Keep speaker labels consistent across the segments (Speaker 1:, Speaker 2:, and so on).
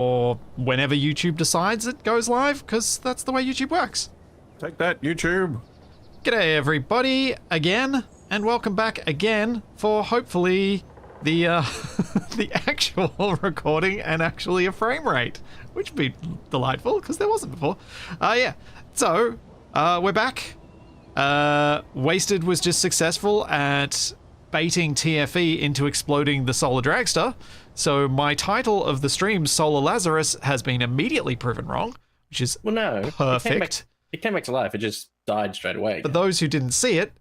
Speaker 1: or whenever YouTube decides it goes live, because that's the way YouTube works.
Speaker 2: Take that, YouTube.
Speaker 1: G'day everybody, again, and welcome back again for hopefully the the actual recording and actually a frame rate, which would be delightful, because there wasn't before. Yeah, so, we're back. Wasted was just successful at baiting TFE into exploding the Solar Dragster, so my title of the stream, Solar Lazarus, has been immediately proven wrong, which is perfect.
Speaker 3: It came back to life, it just died straight away.
Speaker 1: For those who didn't see it,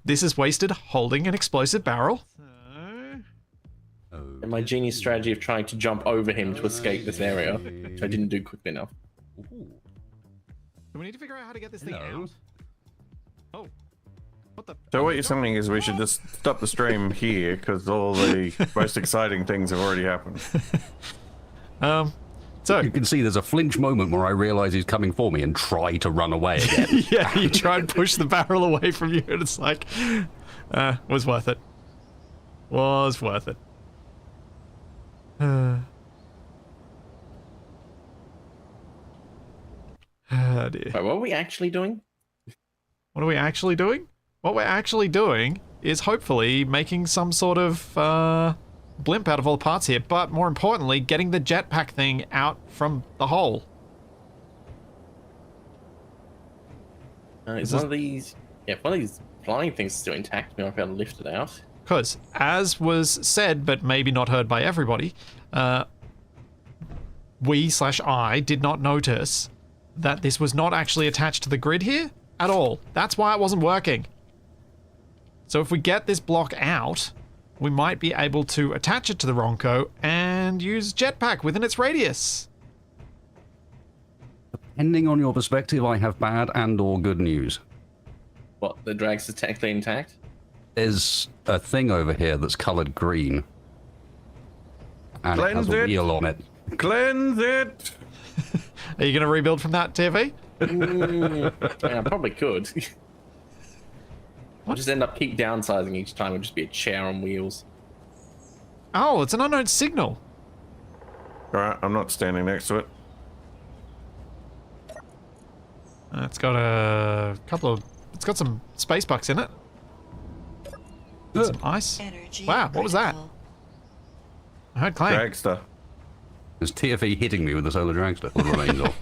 Speaker 1: this is Wasted holding an explosive barrel.
Speaker 3: And my genius strategy of trying to jump over him to escape this area, which I didn't do quickly enough.
Speaker 1: Do we need to figure out how to get this thing out? Oh. What the?
Speaker 2: So what you're saying is we should just stop the stream here, because all the most exciting things have already happened.
Speaker 4: So you can see there's a flinch moment where I realise he's coming for me and try to run away again.
Speaker 1: Yeah, you try and push the barrel away from you, and it's like, was worth it. Was worth it. Oh dear.
Speaker 3: Wait, what are we actually doing?
Speaker 1: What are we actually doing? What we're actually doing is hopefully making some sort of blimp out of all the parts here, but more importantly, getting the jetpack thing out from the hole.
Speaker 3: Is one of these... Yeah, if one of these flying things is still intact, we might be able to lift it out.
Speaker 1: Because, as was said, but maybe not heard by everybody, I did not notice that this was not actually attached to the grid here at all. That's why it wasn't working. So if we get this block out, we might be able to attach it to the Ronco and use jetpack within its radius.
Speaker 4: Depending on your perspective, I have bad and or good news.
Speaker 3: What, the dragster's technically intact?
Speaker 4: There's a thing over here that's coloured green. And it has a wheel on it.
Speaker 2: Cleanse it!
Speaker 1: Are you going to rebuild from that, TV?
Speaker 3: Yeah, I probably could. I'll just end up keep downsizing each time. It'll just be a chair on wheels.
Speaker 1: Oh, it's an unknown signal.
Speaker 2: Alright, I'm not standing next to it.
Speaker 1: It's got a couple of... It's got some space bucks in it. And some ice. Wow, what was that? I heard clang.
Speaker 2: Dragster.
Speaker 4: There's TFE hitting me with the Solar Dragster. Or the remains of.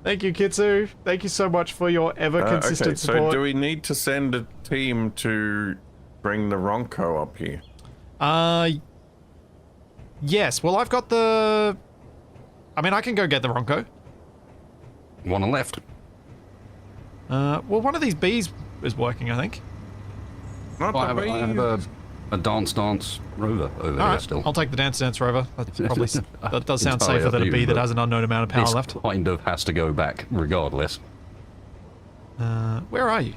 Speaker 1: Thank you, Kitsu. Thank you so much for your ever-consistent support.
Speaker 2: So do we need to send a team to bring the Ronco up here?
Speaker 1: Yes. Well, I've got the... I mean, I can go get the Ronco.
Speaker 4: One on left.
Speaker 1: Well, one of these bees is working, I think.
Speaker 2: Not
Speaker 4: I
Speaker 2: the
Speaker 4: have a Dance rover over here still.
Speaker 1: I'll take the Dance rover. That's probably, that does sound safer than a bee that has an unknown amount of power left.
Speaker 4: This kind of has to go back regardless.
Speaker 1: Where are you?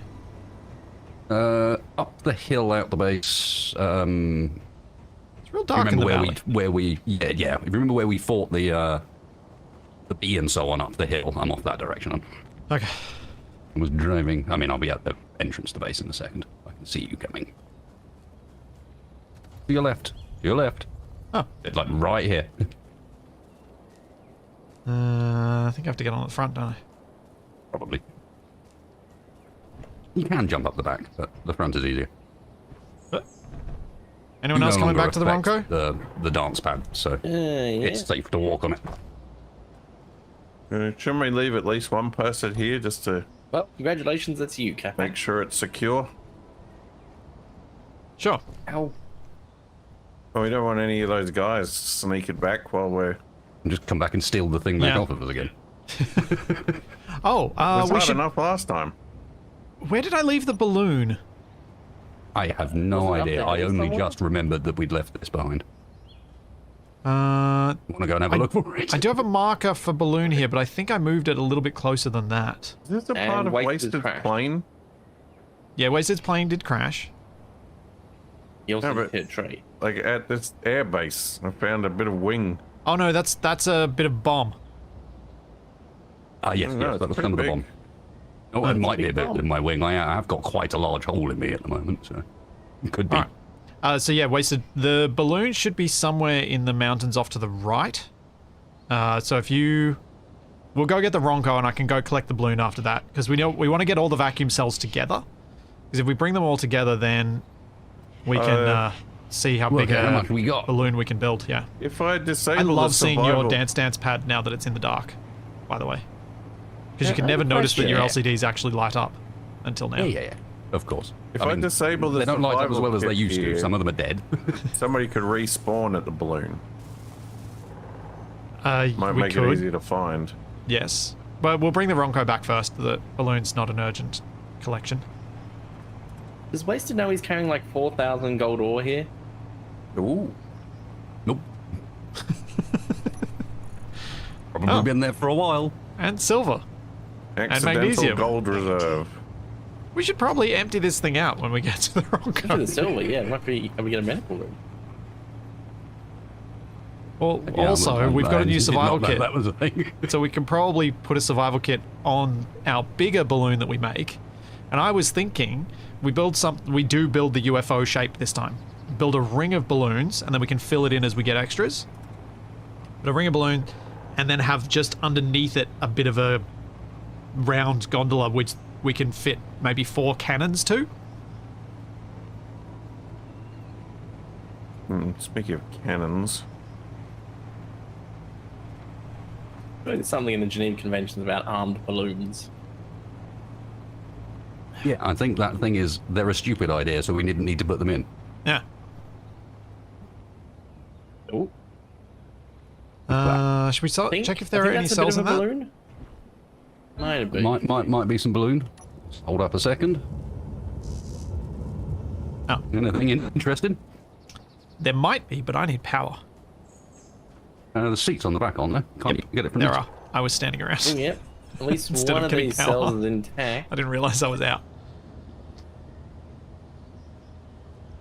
Speaker 4: Up the hill out the base.
Speaker 1: It's real dark in the valley.
Speaker 4: Yeah. Remember where we fought the bee and so on up the hill? I'm off that direction.
Speaker 1: Okay.
Speaker 4: I was driving. I mean, I'll be at the entrance to the base in a second. I can see you coming. To your left. To your left.
Speaker 1: Oh.
Speaker 4: Like right here.
Speaker 1: I think I have to get on the front, don't I?
Speaker 4: Probably. You can jump up the back, but the front is easier.
Speaker 1: Anyone else coming back to the Ronco?
Speaker 4: The dance pad, so
Speaker 3: Yeah.
Speaker 4: it's safe to walk on it.
Speaker 2: Shouldn't we leave at least one person here just to...
Speaker 3: Well, congratulations, that's you, Capac.
Speaker 2: make sure it's secure?
Speaker 1: Sure.
Speaker 3: Ow.
Speaker 2: Well, we don't want any of those guys sneaking back while we're...
Speaker 4: And just come back and steal the thing back off of us again.
Speaker 1: Oh,
Speaker 2: we should... enough last time.
Speaker 1: Where did I leave the balloon?
Speaker 4: I have no idea. I only just remembered that we'd left this behind. Want to go and have a look for it?
Speaker 1: I do have a marker for balloon here, but I think I moved it a little bit closer than that.
Speaker 2: Is this a part of Wasted plane?
Speaker 1: Yeah, Wasted's plane did crash.
Speaker 3: You also hit a tree.
Speaker 2: Like at this air base, I found a bit of wing.
Speaker 1: Oh no, that's a bit of bomb.
Speaker 4: Yes, that was kind of the bomb. Oh, it might be a bit in my wing. I have got quite a large hole in me at the moment, so it could be.
Speaker 1: Right. So yeah, Wasted. The balloon should be somewhere in the mountains off to the right. So if you... We'll go get the Ronco and I can go collect the balloon after that. Because we want to get all the vacuum cells together. Because if we bring them all together, then we can see how big
Speaker 4: how much we got.
Speaker 1: balloon we can build. Yeah.
Speaker 2: If I disable
Speaker 1: I love
Speaker 2: the
Speaker 1: seeing
Speaker 2: survival...
Speaker 1: your dance pad now that it's in the dark, by the way. Because you can
Speaker 3: I
Speaker 1: never
Speaker 3: have a
Speaker 1: notice that your
Speaker 3: question.
Speaker 1: LCDs actually light up until now.
Speaker 4: Yeah. Of course.
Speaker 2: If I disable the
Speaker 4: they don't light up as well as they
Speaker 2: survival
Speaker 4: used
Speaker 2: kit
Speaker 4: to.
Speaker 2: here,
Speaker 4: Some of them are dead.
Speaker 2: somebody could respawn at the balloon. Might
Speaker 1: We
Speaker 2: make
Speaker 1: could.
Speaker 2: it easier to find.
Speaker 1: Yes. But we'll bring the Ronco back first. The balloon's not an urgent collection.
Speaker 3: Does Wasted know he's carrying like 4,000 gold ore here?
Speaker 2: Ooh.
Speaker 4: Nope. Probably been there for a while.
Speaker 1: And silver.
Speaker 2: Accidental
Speaker 1: magnesium.
Speaker 2: gold reserve.
Speaker 1: We should probably empty this thing out when we get to the
Speaker 3: For the
Speaker 1: Ronco.
Speaker 3: silver, yeah. It might be. Can we get a medical room?
Speaker 1: Well,
Speaker 4: Yeah,
Speaker 1: also, we've got a new
Speaker 4: did
Speaker 1: survival
Speaker 4: not know
Speaker 1: kit.
Speaker 4: That was a thing.
Speaker 1: So we can probably put a survival kit on our bigger balloon that we make. And I was thinking we do build the UFO shape this time. Build a ring of balloons and then we can fill it in as we get extras. But a ring of balloon and then have just underneath it a bit of a round gondola which we can fit maybe 4 cannons to.
Speaker 2: Speaking of cannons,
Speaker 3: There's something in the Geneva Conventions about armed balloons.
Speaker 4: Yeah, I think that thing is, they're a stupid idea, so we didn't need to put them in.
Speaker 1: Yeah.
Speaker 3: Oh,
Speaker 1: Should we check if there
Speaker 3: I
Speaker 1: are
Speaker 3: think
Speaker 1: any
Speaker 3: that's a bit
Speaker 1: cells
Speaker 3: of
Speaker 1: in
Speaker 3: a
Speaker 1: that?
Speaker 3: balloon. Might have been.
Speaker 4: Might be some balloon. Hold up a second.
Speaker 1: Oh.
Speaker 4: Anything interested?
Speaker 1: There might be, but I need power.
Speaker 4: The seats on the back, aren't there? Can't you get it from
Speaker 1: There
Speaker 4: this?
Speaker 1: are. I was standing around.
Speaker 3: Oh, yep. At least
Speaker 1: Instead
Speaker 3: one
Speaker 1: of
Speaker 3: of
Speaker 1: getting
Speaker 3: these
Speaker 1: power.
Speaker 3: cells is intact.
Speaker 1: I didn't realize I was out.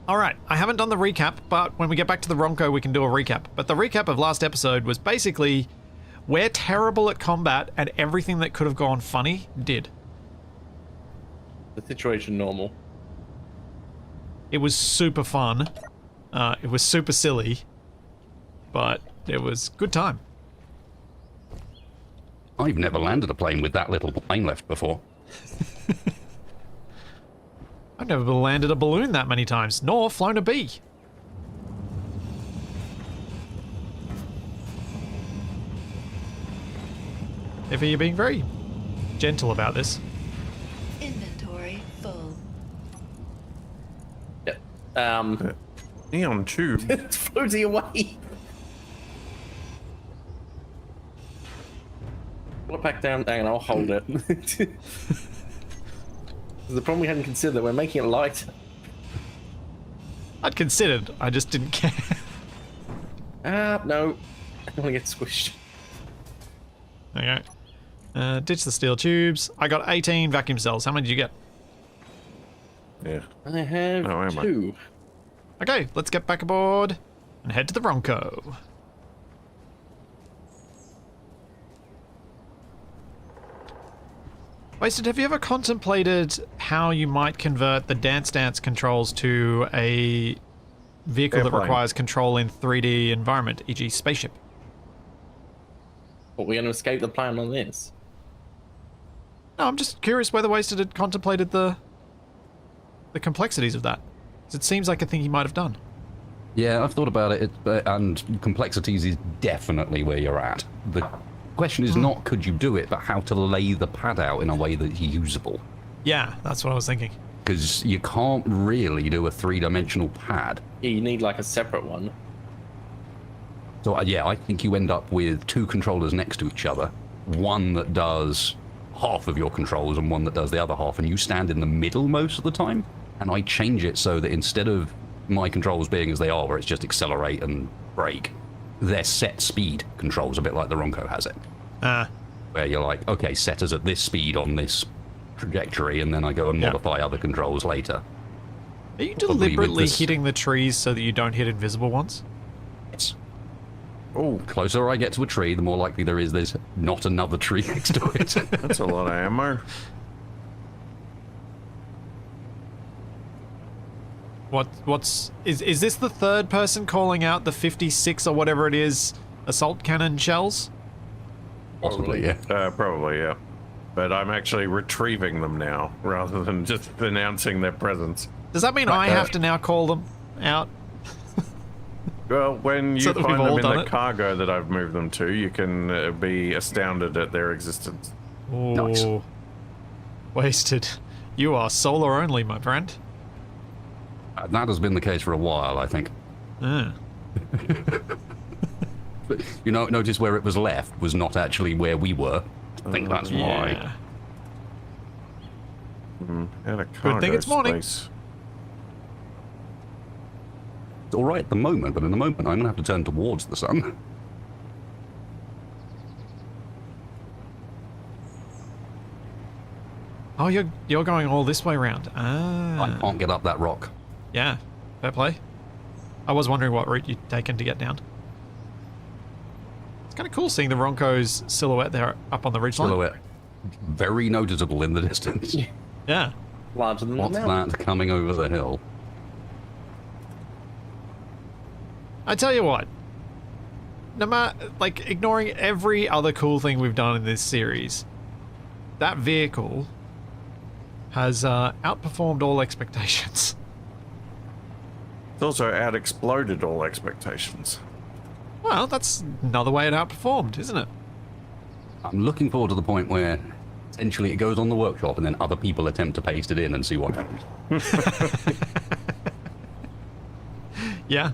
Speaker 1: Alright, I haven't done the recap, but when we get back to the Ronco, we can do a recap. But the recap of last episode was basically we're terrible at combat and everything that could have gone funny did.
Speaker 3: The situation normal.
Speaker 1: It was super fun. It was super silly. But it was good time.
Speaker 4: I've never landed a plane with that little plane left before.
Speaker 1: I've never landed a balloon that many times, nor flown a bee. If you're being very gentle about this.
Speaker 5: Inventory full.
Speaker 3: Yep.
Speaker 2: neon tube.
Speaker 3: It's floating away. Put it back down, and I'll hold it. The problem we hadn't considered that we're making it lighter.
Speaker 1: I'd considered, I just didn't care.
Speaker 3: No. I don't want to get squished.
Speaker 1: Okay. Ditch the steel tubes. I got 18 vacuum cells. How many did you get?
Speaker 2: Yeah.
Speaker 3: I have
Speaker 2: Oh, am I?
Speaker 3: 2.
Speaker 1: Okay, let's get back aboard and head to the Ronco. Wasted, have you ever contemplated how you might convert the Dance controls to a vehicle that
Speaker 2: Airplane.
Speaker 1: requires control in 3D environment, e.g. spaceship?
Speaker 3: But we're going to escape the plan on this.
Speaker 1: No, I'm just curious whether Wasted had contemplated the complexities of that. 'Cause it seems like a thing he might have done.
Speaker 4: Yeah, I've thought about it, and complexities is definitely where you're at. The question is not could you do it, but how to lay the pad out in a way that's usable.
Speaker 1: Yeah, that's what I was thinking.
Speaker 4: Because you can't really do a three-dimensional pad.
Speaker 3: Yeah, you need like a separate one.
Speaker 4: So yeah, I think you end up with 2 controllers next to each other. One that does half of your controls and one that does the other half, and you stand in the middle most of the time. And I change it so that instead of my controls being as they are, where it's just accelerate and brake, they're set speed controls, a bit like the Ronco has it. Where you're like, okay, set us at this speed on this trajectory, and then I go and
Speaker 1: Yeah.
Speaker 4: modify other controls later.
Speaker 1: Are you
Speaker 4: Probably with
Speaker 1: deliberately
Speaker 4: this-
Speaker 1: hitting the trees so that you don't hit invisible ones?
Speaker 4: It's
Speaker 2: Oh,
Speaker 4: closer I get to a tree, the more likely there is there's not another tree next to it.
Speaker 2: that's a lot of ammo.
Speaker 1: Is this the third person calling out the 56 or whatever it is assault cannon shells?
Speaker 4: Possibly, yeah.
Speaker 2: Probably, yeah. But I'm actually retrieving them now, rather than just announcing their presence.
Speaker 1: Does that mean I have to now call them out?
Speaker 2: Well, when you
Speaker 1: So that we've
Speaker 2: find them
Speaker 1: all
Speaker 2: in
Speaker 1: done
Speaker 2: the
Speaker 1: it?
Speaker 2: cargo that I've moved them to, you can be astounded at their existence.
Speaker 1: Ooh.
Speaker 4: Nice.
Speaker 1: Wasted. You are solar only, my friend.
Speaker 4: That has been the case for a while, I think.
Speaker 1: Ah.
Speaker 4: But, you know, notice where it was left was not actually where we were. I think that's why.
Speaker 1: Yeah.
Speaker 2: And a cargo
Speaker 1: thing it's morning.
Speaker 2: space.
Speaker 4: It's all right at the moment, but in a moment I'm going to have to turn towards the sun.
Speaker 1: Oh, you're going all this way around. Ah.
Speaker 4: I can't get up that rock.
Speaker 1: Yeah. Fair play. I was wondering what route you'd taken to get down. It's kind of cool seeing the Ronco's silhouette there up on the ridgeline.
Speaker 4: Silhouette. Very noticeable in the distance.
Speaker 1: Yeah.
Speaker 3: Larger than
Speaker 4: What's
Speaker 3: the mountain.
Speaker 4: that coming over the hill?
Speaker 1: I tell you what. No matter, like, ignoring every other cool thing we've done in this series, that vehicle has outperformed all expectations.
Speaker 2: It's also out-exploded all expectations.
Speaker 1: Well, that's another way it outperformed, isn't it?
Speaker 4: I'm looking forward to the point where essentially it goes on the workshop and then other people attempt to paste it in and see what happens.
Speaker 1: Yeah.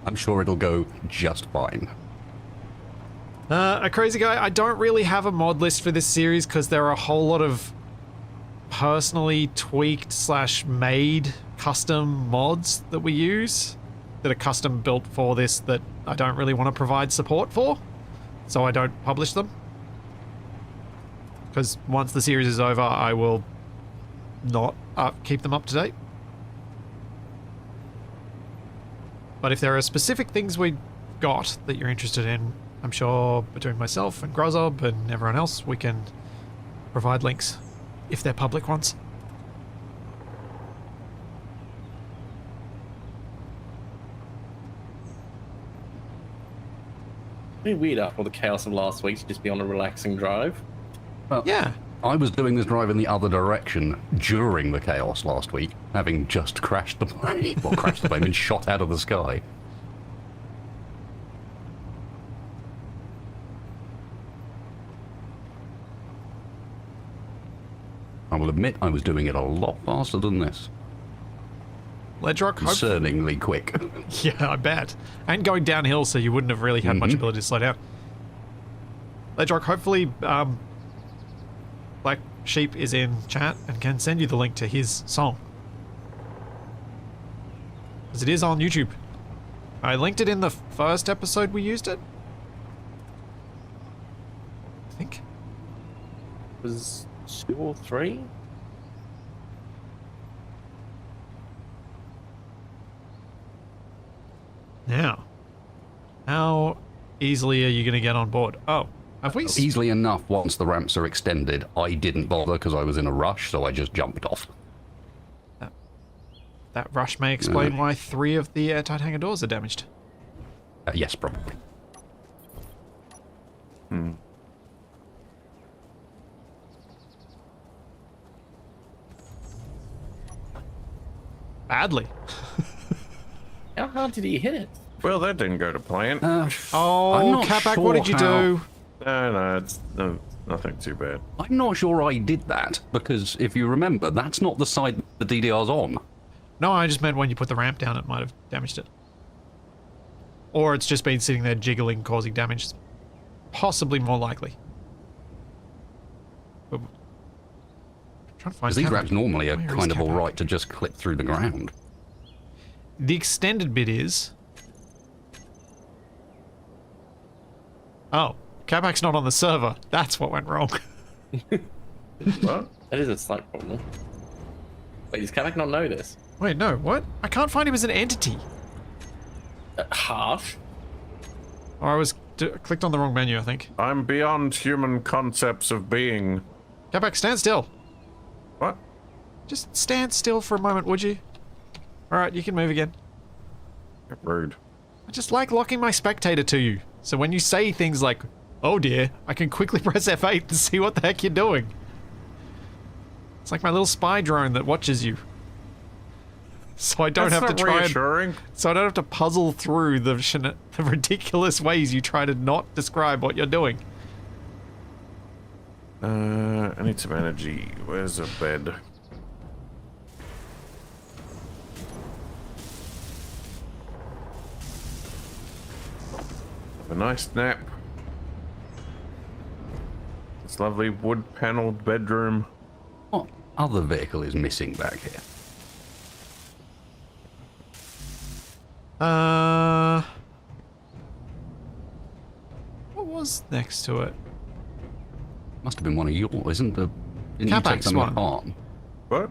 Speaker 4: I'm sure it'll go just fine.
Speaker 1: A crazy guy. I don't really have a mod list for this series because there are a whole lot of personally tweaked / made custom mods that we use that are custom built for this that I don't really want to provide support for, so I don't publish them. Because once the series is over, I will not keep them up to date. But if there are specific things we got that you're interested in, I'm sure between myself and Gruzzob and everyone else, we can provide links if they're public ones.
Speaker 3: Pretty weird after all the chaos of last week to just be on a relaxing drive.
Speaker 4: Well,
Speaker 1: Yeah.
Speaker 4: I was doing this drive in the other direction during the chaos last week, having just crashed the plane. Well, crashed the plane and shot out of the sky. I will admit I was doing it a lot faster than this.
Speaker 1: Ledrock, hope.
Speaker 4: Concerningly quick.
Speaker 1: Yeah, I bet. And going downhill, so you wouldn't have really had much ability to slow down. Ledrock, hopefully, Black Sheep is in chat and can send you the link to his song. Because it is on YouTube. I linked it in the first episode we used it. I think.
Speaker 3: It was 2 or 3?
Speaker 1: Now, how easily are you going to get on board? Oh, have we?
Speaker 4: Easily enough once the ramps are extended. I didn't bother because I was in a rush, so I just jumped off.
Speaker 1: That rush may explain why 3 of the airtight hangar doors are damaged.
Speaker 4: Yes, probably.
Speaker 1: Badly.
Speaker 3: How hard did he hit it?
Speaker 2: Well, that didn't go to plan.
Speaker 1: Oh,
Speaker 4: I'm not
Speaker 1: Capac,
Speaker 4: sure
Speaker 1: what did you
Speaker 4: how-
Speaker 1: do?
Speaker 2: No, it's nothing too bad.
Speaker 4: I'm not sure I did that, because if you remember, that's not the side the DDR's on.
Speaker 1: No, I just meant when you put the ramp down, it might have damaged it. Or it's just been sitting there jiggling, causing damage. Possibly more likely. But I'm trying to find
Speaker 4: Because these
Speaker 1: Capac.
Speaker 4: ramps normally are
Speaker 1: Where is
Speaker 4: kind of
Speaker 1: Capac?
Speaker 4: alright to just clip through the ground.
Speaker 1: The extended bit is... Oh, Capac's not on the server. That's what went wrong.
Speaker 2: What?
Speaker 3: That is a slight problem. Wait, does Capac not know this?
Speaker 1: Wait, no, what? I can't find him as an entity.
Speaker 3: Harsh.
Speaker 1: Or I was clicked on the wrong menu, I think.
Speaker 2: I'm beyond human concepts of being.
Speaker 1: Capac, stand still.
Speaker 2: What?
Speaker 1: Just stand still for a moment, would you? Alright, you can move again.
Speaker 2: Rude.
Speaker 1: I just like locking my spectator to you. So when you say things like, oh dear, I can quickly press F8 to see what the heck you're doing. It's like my little spy drone that watches you. So I don't have to try
Speaker 2: reassuring.
Speaker 1: so I don't have to puzzle through the ridiculous ways you try to not describe what you're doing.
Speaker 2: I need some energy. Where's a bed? A nice nap. This lovely wood-paneled bedroom.
Speaker 4: What other vehicle is missing back here?
Speaker 1: What was next to it?
Speaker 4: Must have been one of yours, isn't the... Didn't you take
Speaker 1: Capac's
Speaker 4: them
Speaker 1: one.
Speaker 4: apart?
Speaker 2: What?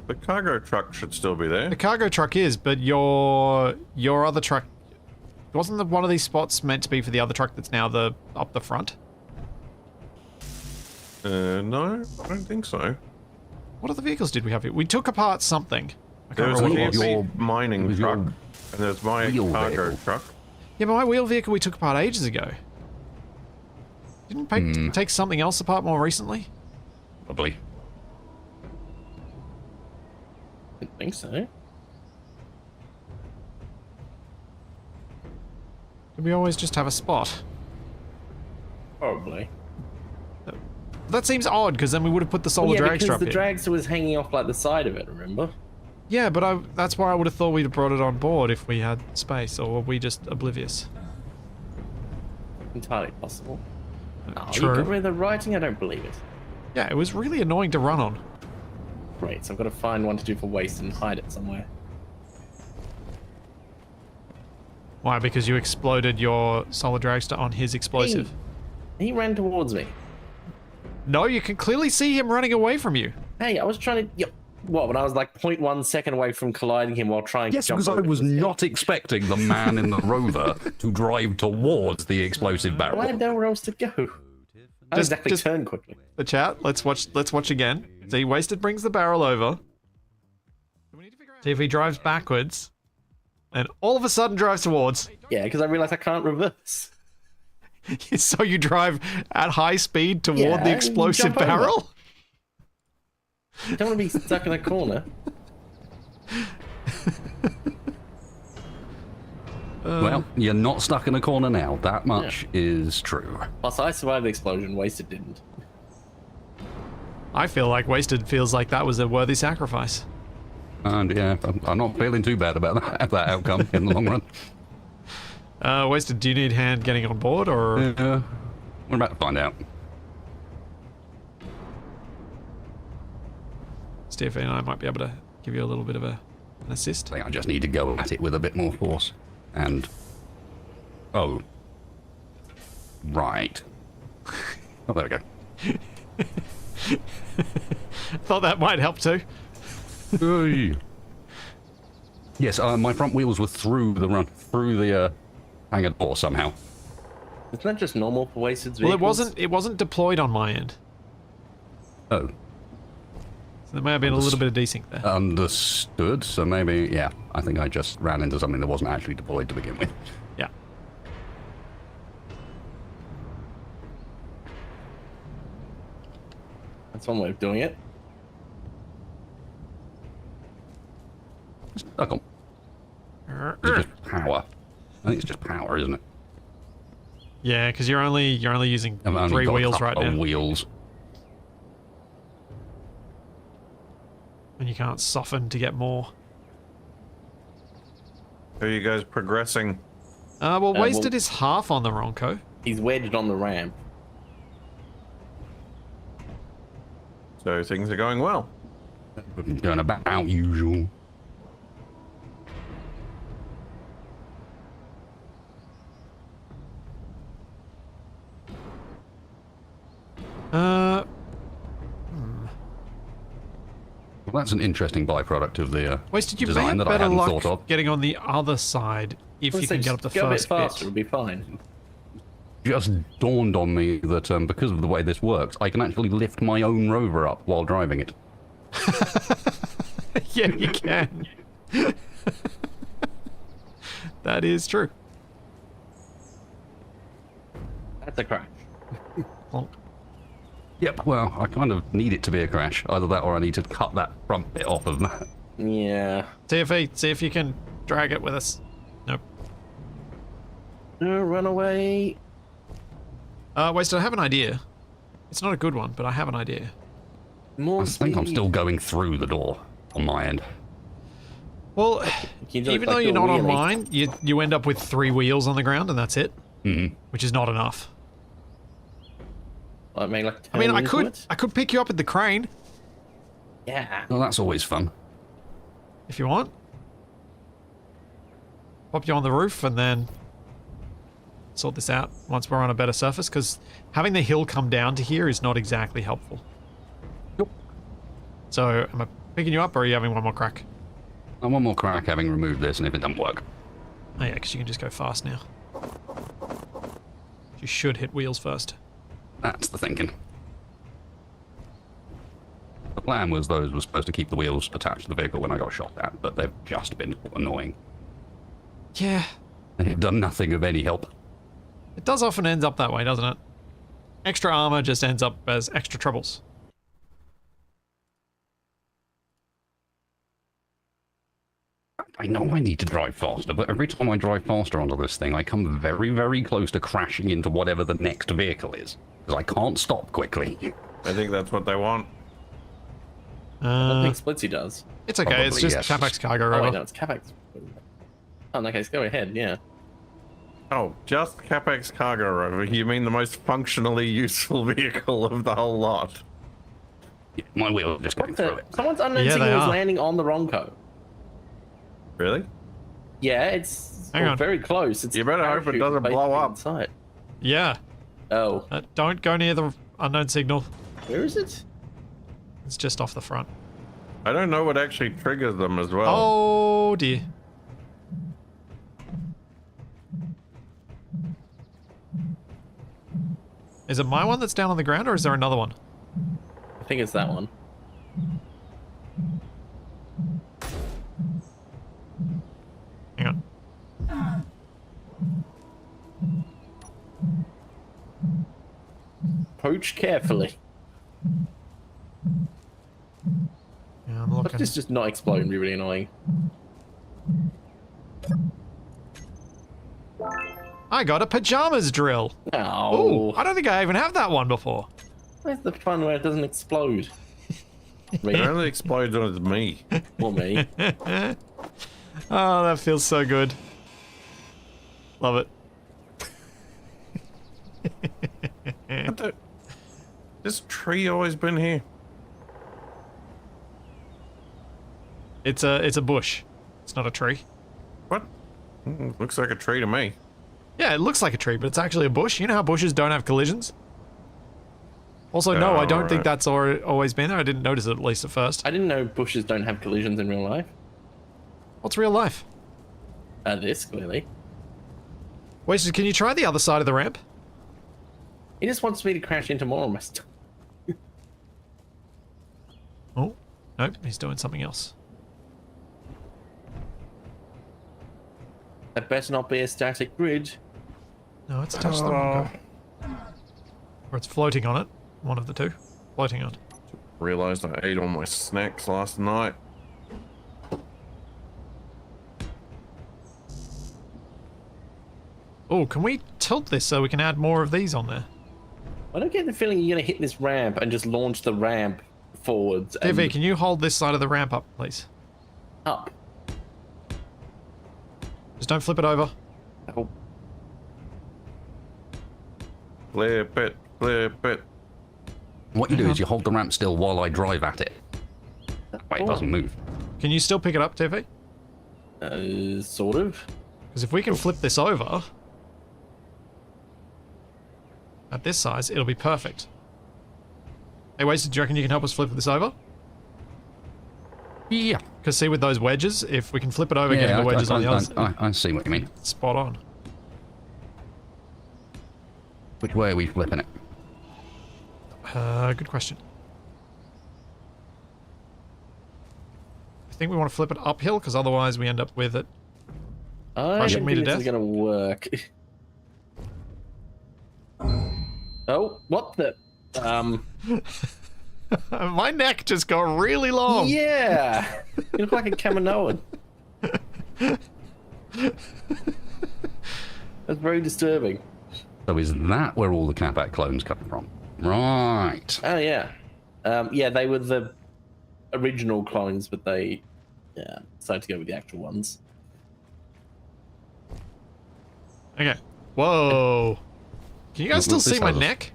Speaker 2: The cargo truck should still be there.
Speaker 1: The cargo truck is, but your other truck... Wasn't one of these spots meant to be for the other truck that's now up the front?
Speaker 2: No, I don't think so.
Speaker 1: What other vehicles did we have here? We took apart something. I
Speaker 2: There
Speaker 1: can't
Speaker 2: was a
Speaker 1: remember what it was.
Speaker 2: heavy mining
Speaker 4: was
Speaker 2: truck,
Speaker 4: your
Speaker 2: and there's my
Speaker 4: wheel
Speaker 2: cargo
Speaker 4: vehicle.
Speaker 2: truck.
Speaker 1: Yeah, but my wheel vehicle we took apart ages ago. Didn't we take something else apart more recently?
Speaker 4: Probably.
Speaker 3: Didn't think so.
Speaker 1: Did we always just have a spot?
Speaker 3: Probably.
Speaker 1: That seems odd, because then we would have put the solar
Speaker 3: Yeah,
Speaker 1: dragster
Speaker 3: because
Speaker 1: up
Speaker 3: the
Speaker 1: here.
Speaker 3: dragster was hanging off like the side of it, remember?
Speaker 1: Yeah, but that's why I would have thought we'd have brought it on board if we had space, or were we just oblivious?
Speaker 3: Entirely possible. Oh, you
Speaker 1: True.
Speaker 3: got rid of the writing? I don't believe it.
Speaker 1: Yeah, it was really annoying to run on.
Speaker 3: Great, so I've got to find one to do for waste and hide it somewhere.
Speaker 1: Why? Because you exploded your solar dragster on his explosive.
Speaker 3: He ran towards me.
Speaker 1: No, you can clearly see him running away from you.
Speaker 3: Hey, I was trying to... Yep. What, when I was like 0.1 second away from colliding him while trying
Speaker 4: Yes,
Speaker 3: to jump
Speaker 4: because I
Speaker 3: over
Speaker 4: was
Speaker 3: this thing.
Speaker 4: not expecting the man in the rover to drive towards the explosive
Speaker 3: Well, I
Speaker 4: barrel.
Speaker 3: had nowhere else to go. I
Speaker 1: Just-
Speaker 3: exactly
Speaker 1: just-
Speaker 3: turn quickly.
Speaker 1: The chat, let's watch again. See, Wasted brings the barrel over. See if he drives backwards. And all of a sudden drives towards.
Speaker 3: Yeah, because I realized I can't reverse.
Speaker 1: So you drive at high speed toward
Speaker 3: Yeah,
Speaker 1: the explosive
Speaker 3: jump over.
Speaker 1: barrel?
Speaker 3: I don't want to be stuck in a corner.
Speaker 4: Well, you're not stuck in a corner now. That much is true.
Speaker 3: Plus, I survived the explosion. Wasted didn't.
Speaker 1: I feel like Wasted feels like that was a worthy sacrifice.
Speaker 4: And yeah, I'm not feeling too bad about that outcome in the long run.
Speaker 1: Wasted, do you need hand getting on board, or...?
Speaker 4: We're about to find out.
Speaker 1: Steve and I might be able to give you a little bit of an assist.
Speaker 4: I think I just need to go at it with a bit more force. And... Oh. Right. Oh, there we go.
Speaker 1: Thought that might help too.
Speaker 4: Hey. Yes, my front wheels were through the hangar door somehow.
Speaker 3: Isn't that just normal for Wasted's
Speaker 1: Well,
Speaker 3: vehicles?
Speaker 1: it wasn't deployed on my end.
Speaker 4: Oh,
Speaker 1: So there may have been a little bit of desync there.
Speaker 4: understood. So maybe, yeah, I think I just ran into something that wasn't actually deployed to begin with.
Speaker 1: Yeah.
Speaker 3: That's one way of doing it.
Speaker 4: Stuck on. Is it just power? I think it's just power, isn't it?
Speaker 1: Yeah, because you're only using
Speaker 4: I've only
Speaker 1: 3
Speaker 4: got a
Speaker 1: wheels right
Speaker 4: couple of
Speaker 1: now,
Speaker 4: Wheels.
Speaker 1: and you can't soften to get more.
Speaker 2: How are you guys progressing?
Speaker 1: Well,
Speaker 3: well-
Speaker 1: Wasted is half on the Ronco.
Speaker 3: He's wedged on the ramp.
Speaker 2: So things are going well.
Speaker 4: Going about usual. Well, that's an interesting byproduct of the
Speaker 1: Wasted, you may
Speaker 4: design
Speaker 1: have
Speaker 4: that I
Speaker 1: better
Speaker 4: hadn't
Speaker 1: luck
Speaker 4: thought of.
Speaker 1: getting on the other side if you can get up the
Speaker 3: go a bit
Speaker 1: first
Speaker 3: faster,
Speaker 1: bit.
Speaker 3: it'll be fine.
Speaker 4: Just dawned on me that because of the way this works, I can actually lift my own rover up while driving it.
Speaker 1: Yeah, you can. That is true.
Speaker 3: That's a crash.
Speaker 1: Well,
Speaker 4: Yep, well, I kind of need it to be a crash. Either that or I need to cut that front bit off of that.
Speaker 3: Yeah.
Speaker 1: TFE, see if you can drag it with us. Nope.
Speaker 3: No, run away.
Speaker 1: Wasted, I have an idea. It's not a good one, but I have an idea.
Speaker 3: More
Speaker 4: I think I'm
Speaker 3: speed.
Speaker 4: still going through the door on my end.
Speaker 1: Well,
Speaker 3: You do it
Speaker 1: even
Speaker 3: like
Speaker 1: though
Speaker 3: the
Speaker 1: you're not on
Speaker 3: wheelie.
Speaker 1: mine, you end up with 3 wheels on the ground, and that's it.
Speaker 4: Mm-hmm.
Speaker 1: Which is not enough.
Speaker 3: Like, maybe like
Speaker 1: I mean,
Speaker 3: turn
Speaker 1: I
Speaker 3: into
Speaker 1: could
Speaker 3: it?
Speaker 1: pick you up with the crane
Speaker 3: Yeah.
Speaker 4: Well, that's always fun.
Speaker 1: if you want. Pop you on the roof and then sort this out once we're on a better surface, because having the hill come down to here is not exactly helpful.
Speaker 4: Yep.
Speaker 1: So, am I picking you up, or are you having one more crack?
Speaker 4: And one more crack having removed this, and if it doesn't work.
Speaker 1: Oh yeah, because you can just go fast now. You should hit wheels first.
Speaker 4: That's the thinking. The plan was those were supposed to keep the wheels attached to the vehicle when I got shot at, but they've just been annoying.
Speaker 1: Yeah,
Speaker 4: They've done nothing of any help.
Speaker 1: it does often end up that way, doesn't it? Extra armor just ends up as extra troubles.
Speaker 4: I know I need to drive faster, but every time I drive faster onto this thing, I come very, very close to crashing into whatever the next vehicle is. Because I can't stop quickly.
Speaker 2: I think that's what they want.
Speaker 3: I don't
Speaker 1: Uh,
Speaker 3: think Splitsy does.
Speaker 1: it's okay, it's
Speaker 4: probably,
Speaker 1: just
Speaker 4: yes.
Speaker 1: Capac's cargo
Speaker 3: Oh,
Speaker 1: rover.
Speaker 3: wait, no, it's Capac. Oh, in that case, go ahead, yeah.
Speaker 2: Oh, just Capac's cargo rover. You mean the most functionally useful vehicle of the whole lot?
Speaker 4: Yeah, my wheel is just going through it.
Speaker 3: Someone's unknown
Speaker 1: Yeah, they
Speaker 3: signal is
Speaker 1: are.
Speaker 3: landing on the Ronco.
Speaker 2: Really?
Speaker 3: Yeah, it's
Speaker 1: Hang on.
Speaker 3: very close. It's
Speaker 2: You better hope it
Speaker 3: parachute
Speaker 2: doesn't blow
Speaker 3: basically
Speaker 2: up.
Speaker 3: inside.
Speaker 1: Yeah,
Speaker 3: Oh,
Speaker 1: don't go near the unknown signal.
Speaker 3: where is it?
Speaker 1: It's just off the front.
Speaker 2: I don't know what actually triggers them as well.
Speaker 1: Oh dear. Is it my one that's down on the ground, or is there another one?
Speaker 3: I think it's that one.
Speaker 1: Hang on.
Speaker 3: Approach carefully.
Speaker 1: Yeah, I'm
Speaker 3: But
Speaker 1: looking.
Speaker 3: this just not explode and be really annoying.
Speaker 1: I got a pajamas drill.
Speaker 3: Oh,
Speaker 1: Ooh, I don't think I even have that one before.
Speaker 3: where's the fun where it doesn't explode?
Speaker 2: It
Speaker 3: Me
Speaker 2: only explodes when it's me.
Speaker 3: or me.
Speaker 1: Oh, that feels so good. Love it.
Speaker 2: What the- This tree always been here?
Speaker 1: It's a bush. It's not a tree.
Speaker 2: What? Looks like a tree to me.
Speaker 1: Yeah, it looks like a tree, but it's actually a bush. You know how bushes don't have collisions? Also, no, I don't think
Speaker 2: right.
Speaker 1: that's always been there. I didn't notice it, at least at first.
Speaker 3: I didn't know bushes don't have collisions in real life.
Speaker 1: What's real life?
Speaker 3: This, clearly.
Speaker 1: Wasted, can you try the other side of the ramp?
Speaker 3: He just wants me to crash into more of my stuff.
Speaker 1: Oh, nope, he's doing something else.
Speaker 3: That better not be a static grid.
Speaker 1: No, it's touched the Ronco. Or it's floating on it. One of the two. Floating on.
Speaker 2: Realized I ate all my snacks last night.
Speaker 1: Oh, can we tilt this so we can add more of these on there?
Speaker 3: I don't get the feeling you're gonna hit this ramp and just launch the ramp forwards and
Speaker 1: TV, can you hold this side of the ramp up, please?
Speaker 3: up.
Speaker 1: Just don't flip it over.
Speaker 3: Oh,
Speaker 2: Flip it, flip it.
Speaker 4: What you do is you hold the ramp still while I drive at it. That way it doesn't move.
Speaker 1: Can you still pick it up, TV?
Speaker 3: sort of.
Speaker 1: Because if we can flip this over at this size, it'll be perfect. Hey, Wasted, do you reckon you can help us flip this over?
Speaker 4: Yeah.
Speaker 1: Because see, with those wedges, if we can flip it over, getting the wedges on the other side,
Speaker 4: I see what you mean.
Speaker 1: spot on.
Speaker 4: Which way are we flipping it?
Speaker 1: Good question. I think we want to flip it uphill, because otherwise we end up with it.
Speaker 3: I
Speaker 1: Crushing
Speaker 3: don't
Speaker 1: me to
Speaker 3: think this
Speaker 1: death?
Speaker 3: is gonna work. Oh, what the?
Speaker 1: My neck just got really long.
Speaker 3: Yeah, you look like a Kaminoan. That's very disturbing.
Speaker 4: So is that where all the Capac clones come from? Right.
Speaker 3: Oh yeah, yeah. They were the original clones, but they decided to go with the actual ones.
Speaker 1: Okay. Whoa. Can you guys still
Speaker 4: What's this
Speaker 1: see my
Speaker 4: other-
Speaker 1: neck?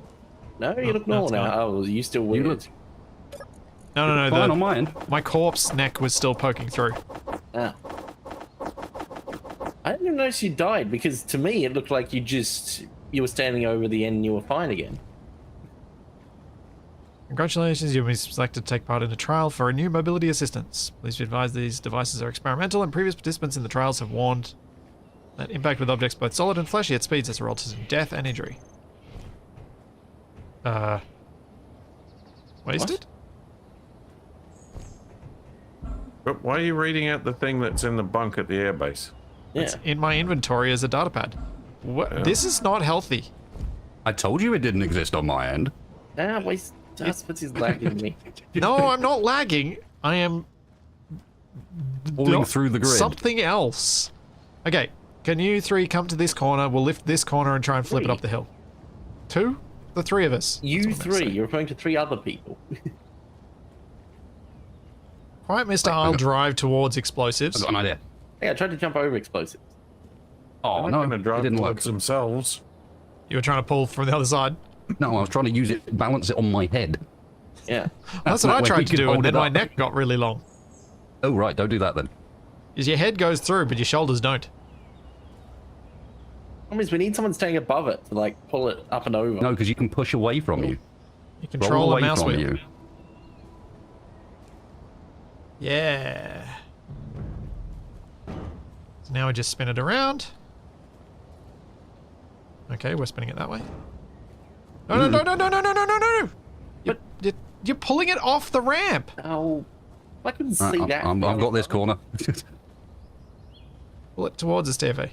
Speaker 3: No, you look
Speaker 1: no,
Speaker 3: normal
Speaker 1: it's
Speaker 3: now.
Speaker 1: not.
Speaker 3: Oh, you still weird.
Speaker 4: look-
Speaker 1: No,
Speaker 4: Fine on
Speaker 1: no.
Speaker 4: my end.
Speaker 1: My corpse neck was still poking through.
Speaker 3: Ah. I didn't even notice you died because to me it looked like you were standing over the end and you were fine again.
Speaker 1: Congratulations, you've been selected to take part in a trial for a new mobility assistance. Please be advised these devices are experimental, and previous participants in the trials have warned that impact with objects both solid and fleshy at speeds has resulted in death and injury. Wasted?
Speaker 2: But why are you reading out the thing that's in the bunk at the airbase?
Speaker 3: Yeah.
Speaker 1: It's in my inventory as a datapad. What? This is not healthy.
Speaker 4: I told you it didn't exist on my end.
Speaker 3: Ah, waste. That's what he's lagging me.
Speaker 1: No, I'm not lagging. I am
Speaker 4: Falling through the grid.
Speaker 1: something else. Okay, can you three come to this corner? We'll lift this corner and try and flip it
Speaker 3: Three?
Speaker 1: up the hill. Two? The three of us.
Speaker 3: You
Speaker 1: That's what I'm
Speaker 3: three.
Speaker 1: saying.
Speaker 3: You're referring to three other people.
Speaker 1: All right, mister, I'll drive towards explosives.
Speaker 4: I've got an idea.
Speaker 3: Hey, I tried to jump over explosives.
Speaker 4: Oh,
Speaker 2: They're
Speaker 4: no,
Speaker 2: not going to
Speaker 4: it
Speaker 2: drive
Speaker 4: didn't work.
Speaker 2: towards themselves.
Speaker 1: You were trying to pull from the other side.
Speaker 4: No, I was trying to use it, balance it on my head.
Speaker 3: Yeah.
Speaker 1: That's what I
Speaker 4: way
Speaker 1: tried
Speaker 4: you
Speaker 1: to
Speaker 4: could
Speaker 1: do, and
Speaker 4: hold
Speaker 1: then
Speaker 4: it
Speaker 1: my
Speaker 4: up.
Speaker 1: neck got really long.
Speaker 4: Oh, right, don't do that then.
Speaker 1: Is your head goes through, but your shoulders don't.
Speaker 3: That means we need someone staying above it to like pull it up and over.
Speaker 4: No, because you can push away from you.
Speaker 1: You
Speaker 4: Roll
Speaker 1: control
Speaker 4: away
Speaker 1: a mouse
Speaker 4: from
Speaker 1: wheel.
Speaker 4: you.
Speaker 1: Yeah. So now we just spin it around. Okay, we're spinning it that way. No, no, no, no, no, no, no, no, no!
Speaker 3: But-
Speaker 1: You're pulling it off the ramp.
Speaker 3: Oh, I couldn't
Speaker 4: Right,
Speaker 3: see that.
Speaker 4: I've got this corner.
Speaker 1: Pull it towards us, TV.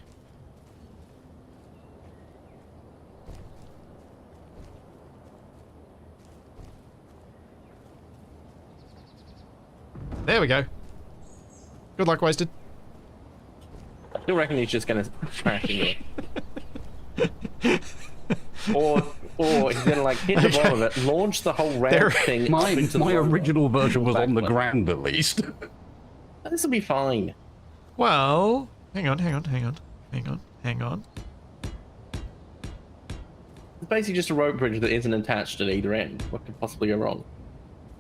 Speaker 1: There we go. Good luck, Wasted.
Speaker 3: I still reckon he's just gonna crash into it. or he's gonna like hit the bottom of it, launch the whole ramp
Speaker 1: There-
Speaker 3: thing. up
Speaker 4: my
Speaker 3: into the
Speaker 4: my
Speaker 3: water.
Speaker 4: original version was on the
Speaker 3: Back one.
Speaker 4: ground, at least.
Speaker 3: This will be fine.
Speaker 1: Well, hang on.
Speaker 3: It's basically just a rope bridge that isn't attached at either end. What could possibly go wrong?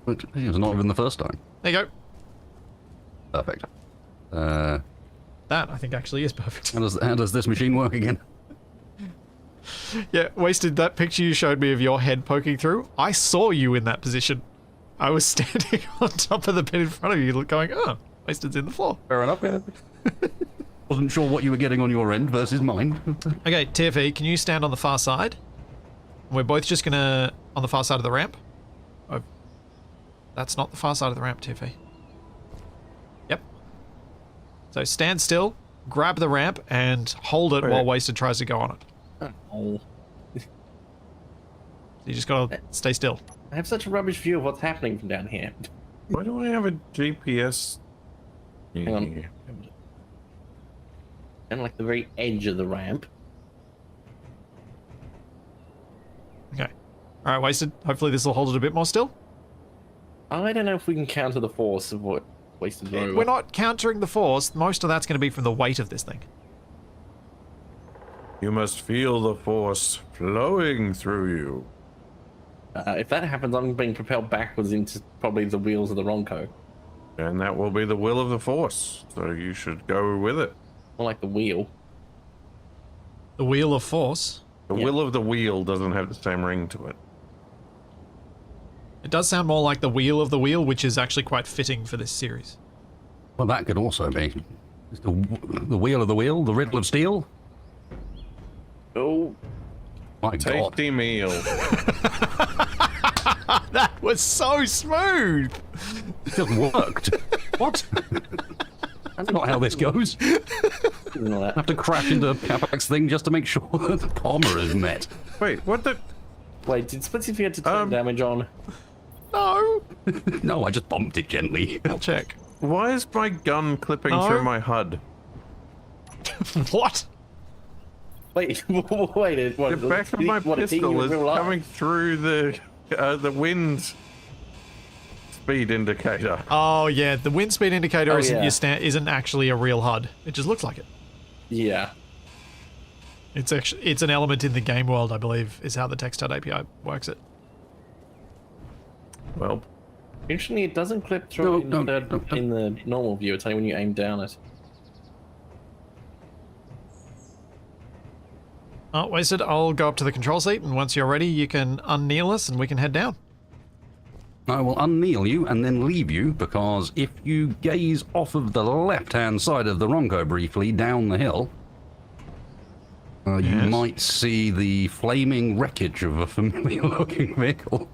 Speaker 4: It was not even the first time.
Speaker 1: There you go.
Speaker 4: Perfect.
Speaker 1: That, I think, actually is perfect.
Speaker 4: How does this machine work again?
Speaker 1: Yeah, Wasted, that picture you showed me of your head poking through, I saw you in that position. I was standing on top of the bed in front of you going, oh, Wasted's in the floor.
Speaker 4: Fair enough. Wasn't sure what you were getting on your end versus mine.
Speaker 1: Okay, TFE, can you stand on the far side? We're both just gonna, on the far side of the ramp. Oh, that's not the far side of the ramp, TFE. Yep. So stand still, grab the ramp, and hold it
Speaker 2: Wait.
Speaker 1: while Wasted tries to go on it.
Speaker 3: Oh,
Speaker 1: You just gotta stay still.
Speaker 3: I have such a rubbish view of what's happening from down here.
Speaker 2: Why do I have a GPS?
Speaker 3: Hang on. And like the very edge of the ramp.
Speaker 1: Okay. Alright, Wasted. Hopefully this will hold it a bit more still.
Speaker 3: I don't know if we can counter the force of what Wasted over.
Speaker 1: We're not countering the force. Most of that's going to be from the weight of this thing.
Speaker 2: You must feel the force flowing through you.
Speaker 3: If that happens, I'm being propelled backwards into probably the wheels of the Ronco.
Speaker 2: And that will be the will of the force. So you should go with it.
Speaker 3: More like the wheel.
Speaker 1: The wheel of force.
Speaker 2: The
Speaker 3: Yeah.
Speaker 2: will of the wheel doesn't have the same ring to it.
Speaker 1: It does sound more like the wheel of the wheel, which is actually quite fitting for this series.
Speaker 4: Well, that could also be the wheel of the wheel, the riddle of steel.
Speaker 3: Oh,
Speaker 4: My God.
Speaker 2: Tasty meal.
Speaker 1: That was so smooth.
Speaker 4: It just worked. What? That's not how this goes. I have to crash into Capac's thing just to make sure that the comma is met.
Speaker 2: Wait, what the?
Speaker 3: Wait, did Splitsy forget to turn damage on?
Speaker 1: No.
Speaker 4: No, I just bumped it gently.
Speaker 1: I'll check.
Speaker 2: Why is my gun clipping
Speaker 1: No.
Speaker 2: through my HUD?
Speaker 1: What?
Speaker 3: Wait, wait, what?
Speaker 2: The back of my pistol is coming through the wind speed indicator.
Speaker 1: Oh yeah, the wind speed indicator
Speaker 3: Oh,
Speaker 1: isn't
Speaker 3: yeah.
Speaker 1: isn't actually a real HUD. It just looks like it.
Speaker 3: Yeah.
Speaker 1: It's an element in the game world, I believe, is how the text HUD API works it.
Speaker 2: Well,
Speaker 3: Interestingly, it doesn't clip through
Speaker 4: No,
Speaker 3: in the normal view. It's only when you aim down it.
Speaker 1: Oh, wasted. I'll go up to the control seat, and once you're ready, you can unkneel us, and we can head down.
Speaker 4: I will unkneel you and then leave you, because if you gaze off of the left-hand side of the Ronco briefly down the hill, you might see the flaming wreckage of a familiar-looking vehicle.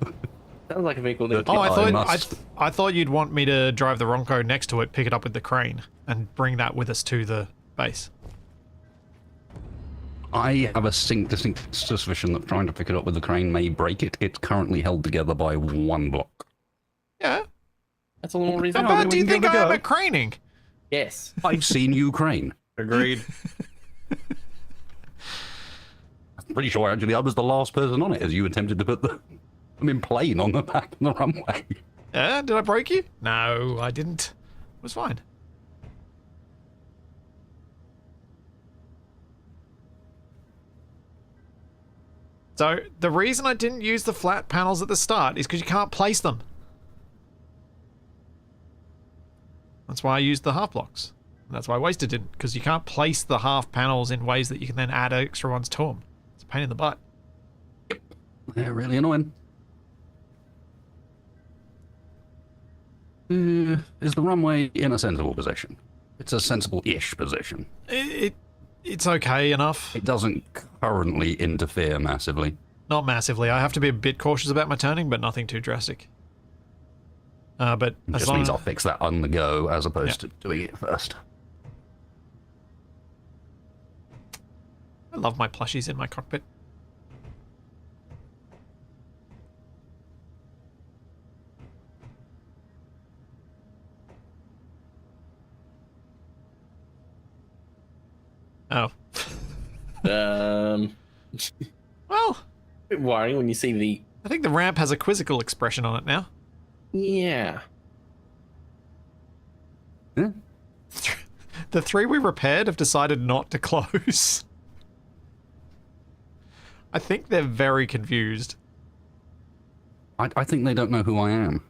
Speaker 3: Sounds like a vehicle that.
Speaker 1: Oh,
Speaker 4: must-
Speaker 1: I thought you'd want me to drive the Ronco next to it, pick it up with the crane, and bring that with us to the base.
Speaker 4: I have a distinct suspicion that trying to pick it up with the crane may break it. It's currently held together by one block.
Speaker 1: Yeah.
Speaker 3: That's a little reason.
Speaker 1: How
Speaker 4: then
Speaker 1: bad
Speaker 4: we
Speaker 1: do you
Speaker 4: can
Speaker 1: think
Speaker 4: give it
Speaker 1: I
Speaker 4: a
Speaker 1: am
Speaker 4: go.
Speaker 1: at craning?
Speaker 3: Yes.
Speaker 4: I've seen you crane.
Speaker 2: agreed.
Speaker 4: I'm pretty sure actually I was the last person on it as you attempted to put the plane on the back of the runway.
Speaker 1: Yeah, did I break you? No, I didn't. It was fine. So, the reason I didn't use the flat panels at the start is because you can't place them. That's why I used the half blocks. That's why I wasted it, because you can't place the half panels in ways that you can then add extra ones to them. It's a pain in the butt.
Speaker 4: They're really annoying. Is the runway in a sensible position? It's a sensible-ish position.
Speaker 1: It's okay enough.
Speaker 4: It doesn't currently interfere massively.
Speaker 1: Not massively. I have to be a bit cautious about my turning, but nothing too drastic. But
Speaker 4: It
Speaker 1: as
Speaker 4: just
Speaker 1: long
Speaker 4: means
Speaker 1: as
Speaker 4: I'll fix that on the go as opposed to doing it first.
Speaker 1: I love my plushies in my cockpit. Oh.
Speaker 3: Well,
Speaker 1: Well,
Speaker 3: bit worrying when you see the.
Speaker 1: I think the ramp has a quizzical expression on it now.
Speaker 3: Yeah.
Speaker 4: Yeah.
Speaker 1: The three we repaired have decided not to close. I think they're very confused.
Speaker 4: I think they don't know who I am.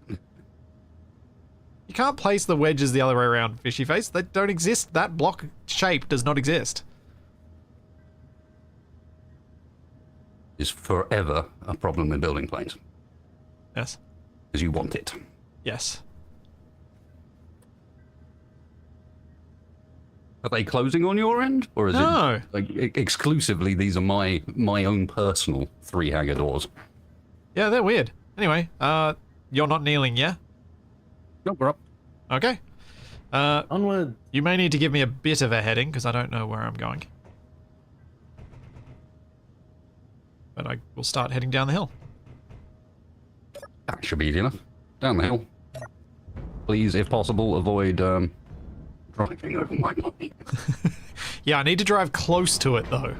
Speaker 1: You can't place the wedges the other way around, Fishy Face. They don't exist. That block shape does not exist.
Speaker 4: Is forever a problem with building planes.
Speaker 1: Yes.
Speaker 4: Because you want it.
Speaker 1: Yes.
Speaker 4: Are they closing on your end? Or is
Speaker 1: No.
Speaker 4: it like, exclusively these are my own personal 3 hangar doors?
Speaker 1: Yeah, they're weird. Anyway, you're not kneeling, yeah?
Speaker 4: Nope, we're up.
Speaker 1: Okay.
Speaker 3: Onward.
Speaker 1: You may need to give me a bit of a heading, because I don't know where I'm going. But I will start heading down the hill.
Speaker 4: That should be easy enough. Down the hill. Please, if possible, avoid driving over my body.
Speaker 1: Yeah, I need to drive close to it, though.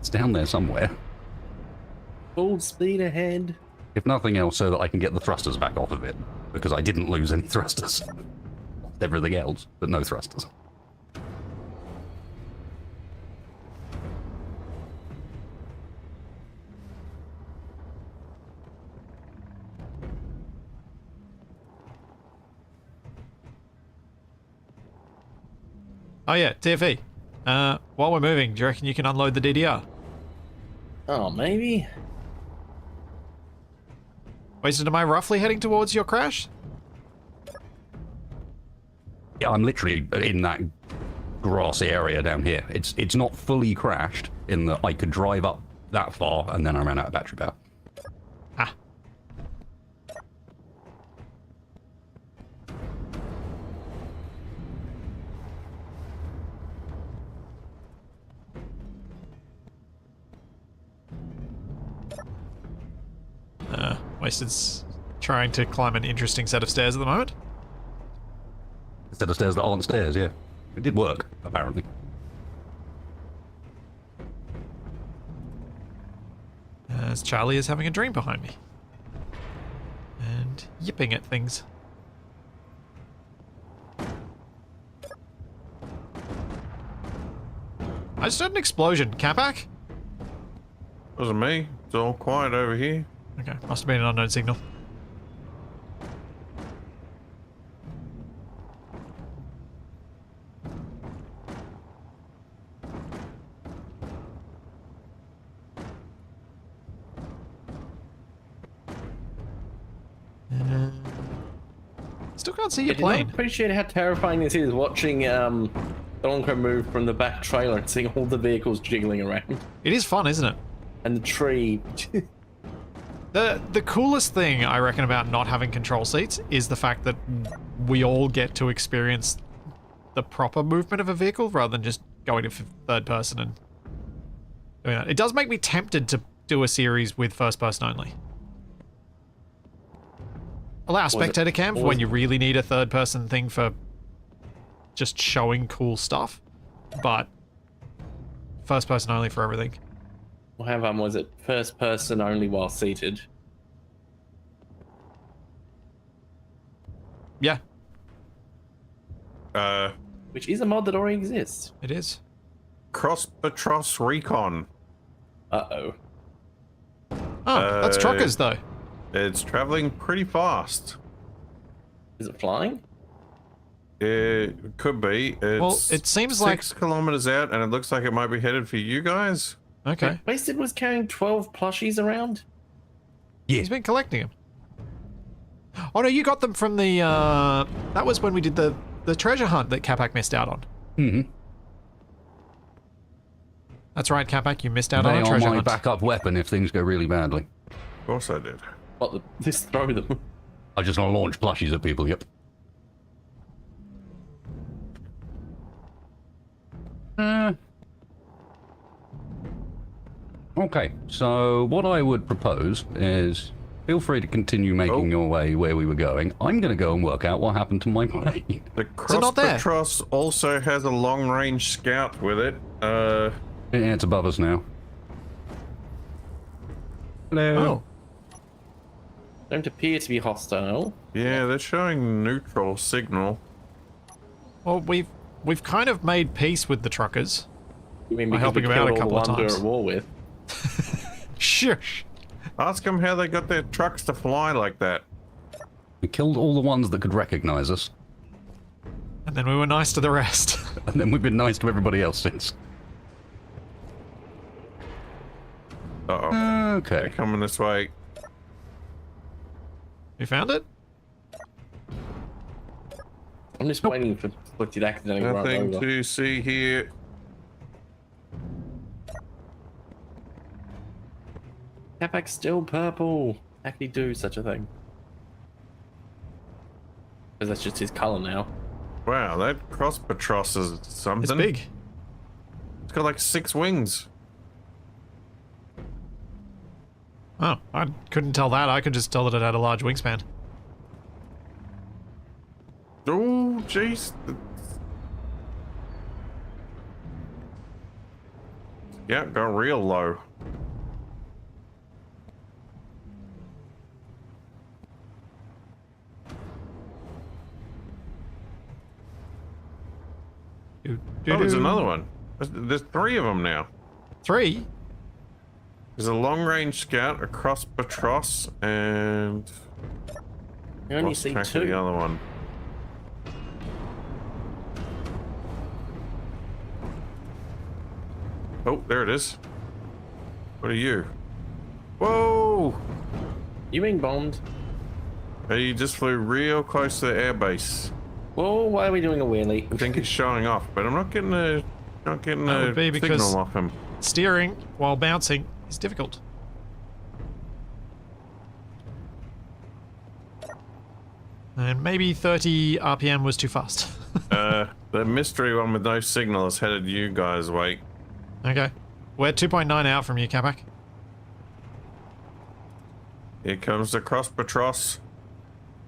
Speaker 4: It's down there somewhere.
Speaker 3: Full speed ahead.
Speaker 4: If nothing else, so that I can get the thrusters back off of it. Because I didn't lose any thrusters. Everything else, but no thrusters.
Speaker 1: Oh yeah, TFE. While we're moving, do you reckon you can unload the DDR?
Speaker 3: Oh, maybe.
Speaker 1: Wasted, am I roughly heading towards your crash?
Speaker 4: Yeah, I'm literally in that grassy area down here. It's not fully crashed in that I could drive up that far and then I ran out of battery power.
Speaker 1: Wasted's trying to climb an interesting set of stairs at the moment.
Speaker 4: Instead of stairs that aren't stairs, yeah. It did work, apparently.
Speaker 1: As Charlie is having a dream behind me. And yipping at things. I just heard an explosion. Capac?
Speaker 2: Wasn't me. It's all quiet over here.
Speaker 1: Okay, must have been an unknown signal. Still can't see your plane.
Speaker 3: I appreciate how terrifying this is watching the Ronco move from the back trailer and seeing all the vehicles jiggling around.
Speaker 1: It is fun, isn't it?
Speaker 3: And the tree.
Speaker 1: The coolest thing I reckon about not having control seats is the fact that we all get to experience the proper movement of a vehicle rather than just going to third person and doing that. It does make me tempted to do a series with first person only. Allow spectator cam for when you really need a third person thing for just showing cool stuff, but first person only for everything.
Speaker 3: Well, how about was it first person only while seated?
Speaker 1: Yeah,
Speaker 3: Which is a mod that already exists.
Speaker 1: it is.
Speaker 2: Cross Patros Recon.
Speaker 3: Uh-oh.
Speaker 1: Oh, that's truckers though.
Speaker 2: It's traveling pretty fast.
Speaker 3: Is it flying?
Speaker 2: It could be. It's
Speaker 1: Well, it seems like
Speaker 2: 6 kilometers out, and it looks like it might be headed for you guys.
Speaker 1: okay.
Speaker 3: Wasted was carrying 12 plushies around?
Speaker 4: Yeah.
Speaker 1: He's been collecting them. Oh no, you got them from the that was when we did the treasure hunt that Capac missed out on.
Speaker 4: Mm-hmm.
Speaker 1: That's right, Capac, you missed out
Speaker 4: They
Speaker 1: on a
Speaker 4: are
Speaker 1: treasure
Speaker 4: my
Speaker 1: hunt.
Speaker 4: backup weapon if things go really badly.
Speaker 2: Of course I did.
Speaker 3: What, just throw them?
Speaker 4: I just want to launch plushies at people, yep. Okay, so what I would propose is feel free to continue making your way where we were going. I'm going to go and work out what happened to my plane.
Speaker 2: The
Speaker 1: it
Speaker 2: Cross
Speaker 1: not there?
Speaker 2: Patros also has a long-range scout with it.
Speaker 4: Yeah, it's above us now. Hello.
Speaker 1: Oh,
Speaker 3: Don't appear to be hostile.
Speaker 2: Yeah, they're showing neutral signal.
Speaker 1: well, we've kind of made peace with the truckers.
Speaker 3: You mean
Speaker 1: By
Speaker 3: because we
Speaker 1: helping them out a
Speaker 3: killed all
Speaker 1: couple
Speaker 3: the
Speaker 1: of
Speaker 3: ones
Speaker 1: times.
Speaker 3: we were at war with?
Speaker 1: Shush.
Speaker 2: Ask them how they got their trucks to fly like that.
Speaker 4: We killed all the ones that could recognize us,
Speaker 1: And then we were nice to the rest.
Speaker 4: and then we've been nice to everybody else since.
Speaker 2: Uh-oh.
Speaker 4: Okay.
Speaker 2: They're coming this way.
Speaker 1: You found it?
Speaker 3: I'm just waiting for Split to accidentally run
Speaker 2: Nothing
Speaker 3: over.
Speaker 2: to see here.
Speaker 3: Capac's still purple. How can he do such a thing? Because that's just his color now.
Speaker 2: Wow, that Cross Patros is something.
Speaker 1: It's big.
Speaker 2: It's got like 6 wings.
Speaker 1: Oh, I couldn't tell that. I could just tell that it had a large wingspan.
Speaker 2: Oh, jeez. Yeah, got real low. Oh, there's another one. There's 3 of them now.
Speaker 1: 3?
Speaker 2: There's a long-range scout, a Cross Patros, and
Speaker 3: You only
Speaker 2: lost
Speaker 3: see
Speaker 2: track of the
Speaker 3: 2.
Speaker 2: other one. Oh, there it is. What are you? Whoa!
Speaker 3: You being bombed?
Speaker 2: He just flew real close to the airbase.
Speaker 3: Whoa, why are we doing a wheelie?
Speaker 2: I think he's showing off, but I'm not getting a
Speaker 1: would be because-
Speaker 2: signal off him.
Speaker 1: Steering while bouncing is difficult. And maybe 30 RPM was too fast.
Speaker 2: The mystery one with no signal is headed you guys' way.
Speaker 1: Okay. We're 2.9 out from you, Capac.
Speaker 2: Here comes the cross-patros.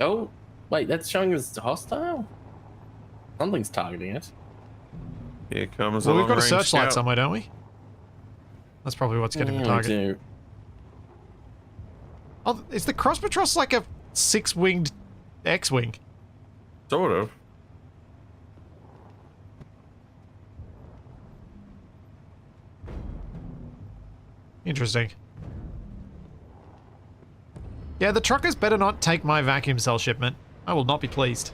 Speaker 3: Oh, wait, that's showing us hostile? Something's targeting it.
Speaker 2: Here comes
Speaker 1: Well,
Speaker 2: the
Speaker 1: we've got a
Speaker 2: long-range
Speaker 1: searchlight
Speaker 2: scout.
Speaker 1: somewhere, don't we? That's probably what's getting the
Speaker 3: Yeah, we
Speaker 1: target.
Speaker 3: do.
Speaker 1: Oh, is the Crosspatros like a six-winged X-wing?
Speaker 2: Sort of.
Speaker 1: Interesting. Yeah, the truckers better not take my vacuum cell shipment. I will not be pleased.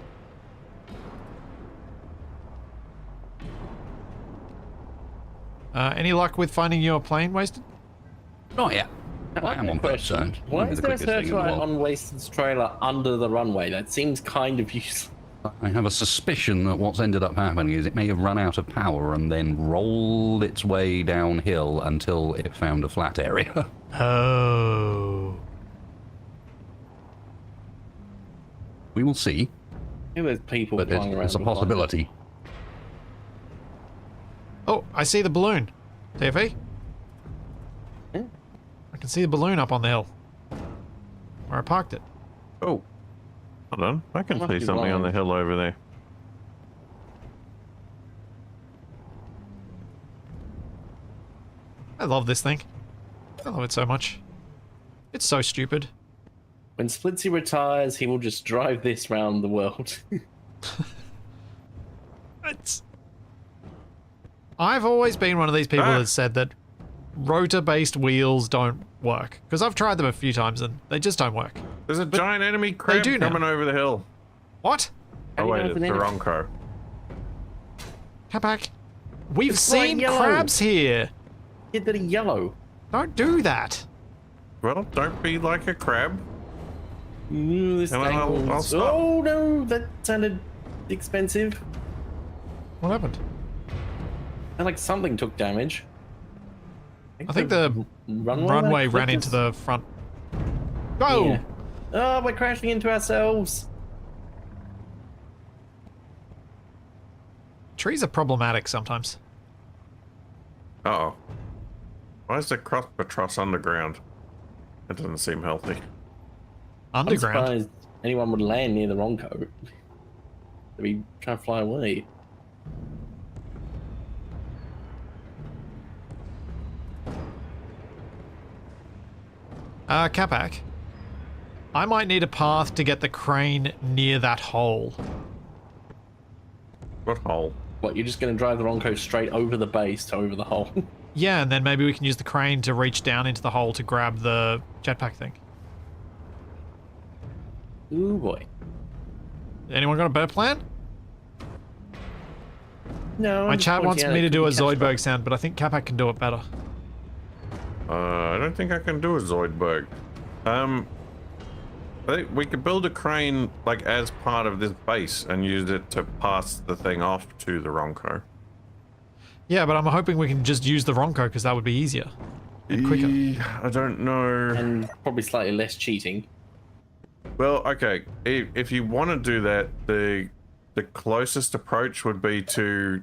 Speaker 1: Any luck with finding your plane, Wasted?
Speaker 4: Not yet. I am on
Speaker 3: Question.
Speaker 4: boat, so
Speaker 3: Why
Speaker 4: it'll be
Speaker 3: is
Speaker 4: the
Speaker 3: there a
Speaker 4: quickest thing in the
Speaker 3: searchlight
Speaker 4: world.
Speaker 3: on Wasted's trailer under the runway? That seems kind of useless.
Speaker 4: I have a suspicion that what's ended up happening is it may have run out of power and then rolled its way downhill until it found a flat area.
Speaker 1: Oh.
Speaker 4: We will see,
Speaker 3: Maybe there's people
Speaker 4: but
Speaker 3: flying around.
Speaker 4: it's a
Speaker 3: behind.
Speaker 4: possibility.
Speaker 1: Oh, I see the balloon. TFE?
Speaker 3: Yeah.
Speaker 1: I can see the balloon up on the hill. Where I parked it.
Speaker 2: Oh. Hold on. I can
Speaker 3: must
Speaker 2: see
Speaker 3: be
Speaker 2: something on the
Speaker 3: blind.
Speaker 2: hill over there.
Speaker 1: I love this thing. I love it so much. It's so stupid.
Speaker 3: When Splitsy retires, he will just drive this round the world.
Speaker 1: It's... I've always been one of these people that said that rotor-based wheels don't work. Because I've tried them a few times and they just don't work.
Speaker 2: There's a giant enemy crab
Speaker 1: do now.
Speaker 2: coming over the hill.
Speaker 1: What?
Speaker 2: Oh
Speaker 3: How do you
Speaker 2: wait,
Speaker 3: know
Speaker 2: it's
Speaker 3: it's
Speaker 2: the
Speaker 3: an enemy?
Speaker 2: Ronco.
Speaker 1: Capac, we've
Speaker 3: It's bright
Speaker 1: seen
Speaker 3: yellow.
Speaker 1: crabs here.
Speaker 3: Get that yellow.
Speaker 1: Don't do that.
Speaker 2: Well, don't be like a crab.
Speaker 3: Ooh, this
Speaker 2: Come on,
Speaker 3: angle's-
Speaker 2: I'll stop.
Speaker 3: Oh no, that sounded expensive.
Speaker 1: What happened?
Speaker 3: And like something took damage.
Speaker 1: I think the runway ran into the front. Go!
Speaker 3: Yeah. Oh, we're crashing into ourselves.
Speaker 1: Trees are problematic sometimes.
Speaker 2: Uh-oh. Why is the cross-patros underground? That doesn't seem healthy.
Speaker 3: I'm
Speaker 1: Underground.
Speaker 3: surprised anyone would land near the Ronco. They'd be trying to fly away.
Speaker 1: Capac. I might need a path to get the crane near that hole.
Speaker 2: What hole?
Speaker 3: What, you're just going to drive the Ronco straight over the base to over the hole?
Speaker 1: Yeah, and then maybe we can use the crane to reach down into the hole to grab the jetpack thing.
Speaker 3: Ooh boy.
Speaker 1: Anyone got a better plan?
Speaker 3: No.
Speaker 1: My
Speaker 3: I'm just
Speaker 1: chat wants
Speaker 3: pointing out
Speaker 1: me
Speaker 3: it
Speaker 1: to
Speaker 3: could
Speaker 1: do a
Speaker 3: be catastrophic.
Speaker 1: Zoidberg sound, but I think Capac can do it better.
Speaker 2: I don't think I can do a Zoidberg. I think we could build a crane like as part of this base and use it to pass the thing off to the Ronco.
Speaker 1: Yeah, but I'm hoping we can just use the Ronco because that would be easier and quicker.
Speaker 2: I don't know.
Speaker 3: And probably slightly less cheating.
Speaker 2: Well, okay. If you want to do that, the closest approach would be to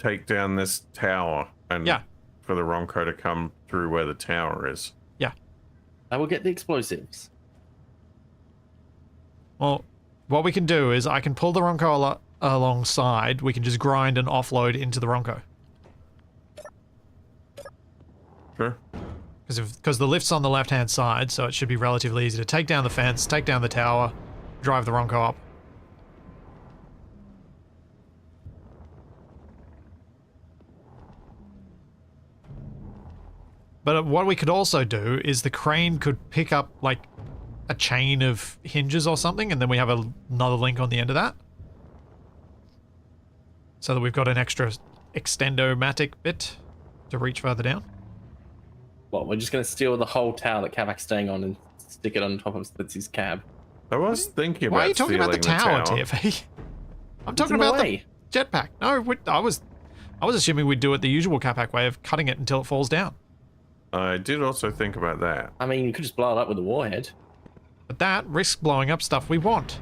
Speaker 2: take down this tower and
Speaker 1: Yeah.
Speaker 2: for the Ronco to come through where the tower is.
Speaker 1: Yeah.
Speaker 3: I will get the explosives.
Speaker 1: Well, what we can do is I can pull the Ronco alongside. We can just grind and offload into the Ronco.
Speaker 2: Sure.
Speaker 1: Because the lift's on the left-hand side, so it should be relatively easy to take down the fence, take down the tower, drive the Ronco up. But what we could also do is the crane could pick up, like, a chain of hinges or something, and then we have another link on the end of that. So that we've got an extra extendo-matic bit to reach further down.
Speaker 3: What, we're just going to steal the whole tower that Capac's staying on and stick it on top of Splitsy's cab?
Speaker 2: I was thinking about
Speaker 1: Why are you talking about the
Speaker 2: stealing
Speaker 1: tower, TFE? I'm
Speaker 3: It's
Speaker 1: talking
Speaker 3: in the
Speaker 1: about
Speaker 3: way.
Speaker 1: the jetpack. No, I was assuming we'd do it the usual Capac way of cutting it until it falls down.
Speaker 2: I did also think about that.
Speaker 3: I mean, you could just blow it up with a warhead.
Speaker 1: But that risks blowing up stuff we want.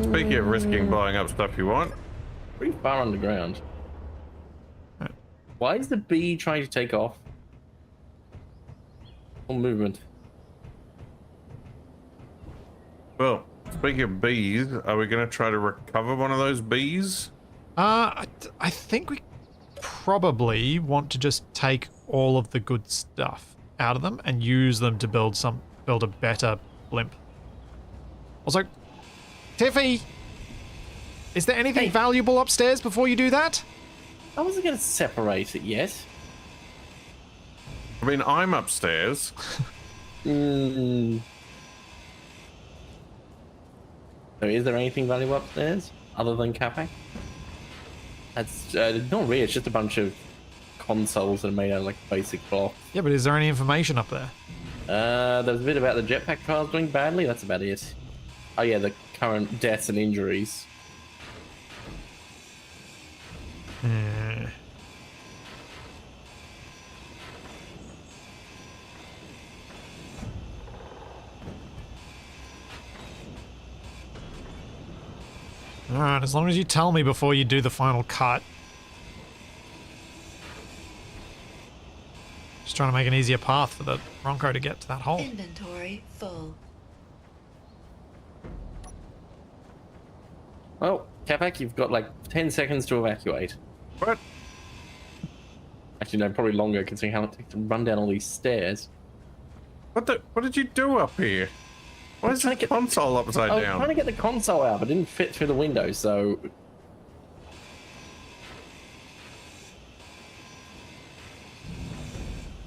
Speaker 2: Speaking of risking blowing up stuff you want,
Speaker 3: Pretty far underground. Why is the bee trying to take off? Full movement.
Speaker 2: Well, speaking of bees, are we going to try to recover one of those bees?
Speaker 1: I think we probably want to just take all of the good stuff out of them and use them to build a better blimp. Also, Tiffy, is there anything
Speaker 3: Hey.
Speaker 1: valuable upstairs before you do that?
Speaker 3: I wasn't going to separate it yet.
Speaker 2: I mean, I'm upstairs.
Speaker 3: So is there anything valuable upstairs other than Capac? That's not really. It's just a bunch of consoles that are made out of like basic cloth.
Speaker 1: Yeah, but is there any information up there?
Speaker 3: There's a bit about the jetpack trials doing badly. That's about it. Oh yeah, the current deaths and injuries.
Speaker 1: Alright, as long as you tell me before you do the final cut. Just trying to make an easier path for the Ronco to get to that hole.
Speaker 5: Inventory full.
Speaker 3: Well, Capac, you've got like 10 seconds to evacuate.
Speaker 2: What?
Speaker 3: Actually, no, probably longer considering how long it takes to run down all these stairs.
Speaker 2: What did you do up here? Why is
Speaker 3: trying
Speaker 2: the
Speaker 3: to get-
Speaker 2: console upside
Speaker 3: I was trying to
Speaker 2: down?
Speaker 3: get the console out, but it didn't fit through the window, so...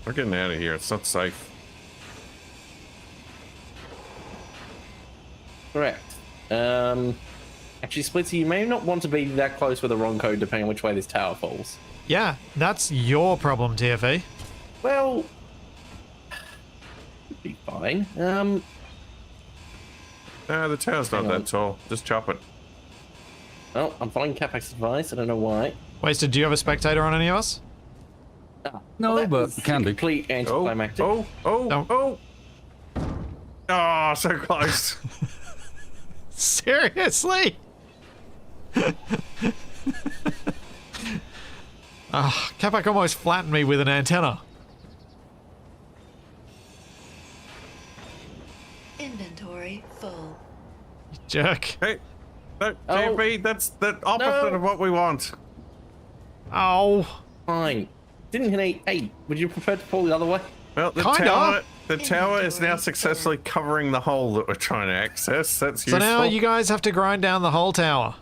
Speaker 2: We're getting out of here. It's not safe.
Speaker 3: Correct. Actually, Splitsy, you may not want to be that close with a Ronco depending on which way this tower falls.
Speaker 1: Yeah, that's your problem, TFE.
Speaker 3: Well... It'd be fine.
Speaker 2: Nah, the tower's not
Speaker 3: Hang on.
Speaker 2: that tall. Just chop it.
Speaker 3: Well, I'm following Capac's advice, I don't know why.
Speaker 1: Wasted, do you have a spectator on any of us?
Speaker 4: No,
Speaker 3: that
Speaker 4: but
Speaker 3: was
Speaker 4: can do.
Speaker 3: complete
Speaker 2: Oh,
Speaker 3: anticlimactic.
Speaker 1: Don't.
Speaker 2: oh! Oh, so close.
Speaker 1: Seriously? Capac almost flattened me with an antenna.
Speaker 5: Inventory full.
Speaker 1: You jerk.
Speaker 2: Hey, no,
Speaker 3: Oh.
Speaker 2: JP, that's the opposite
Speaker 3: No.
Speaker 2: of what we want.
Speaker 1: Oh.
Speaker 3: Fine. Didn't hit 8. Would you prefer to fall the other way?
Speaker 2: Well, the
Speaker 1: Kinda.
Speaker 2: tower is now successfully covering the hole that we're trying to access. That's
Speaker 1: So
Speaker 2: useful.
Speaker 1: now you guys have to grind down the whole tower.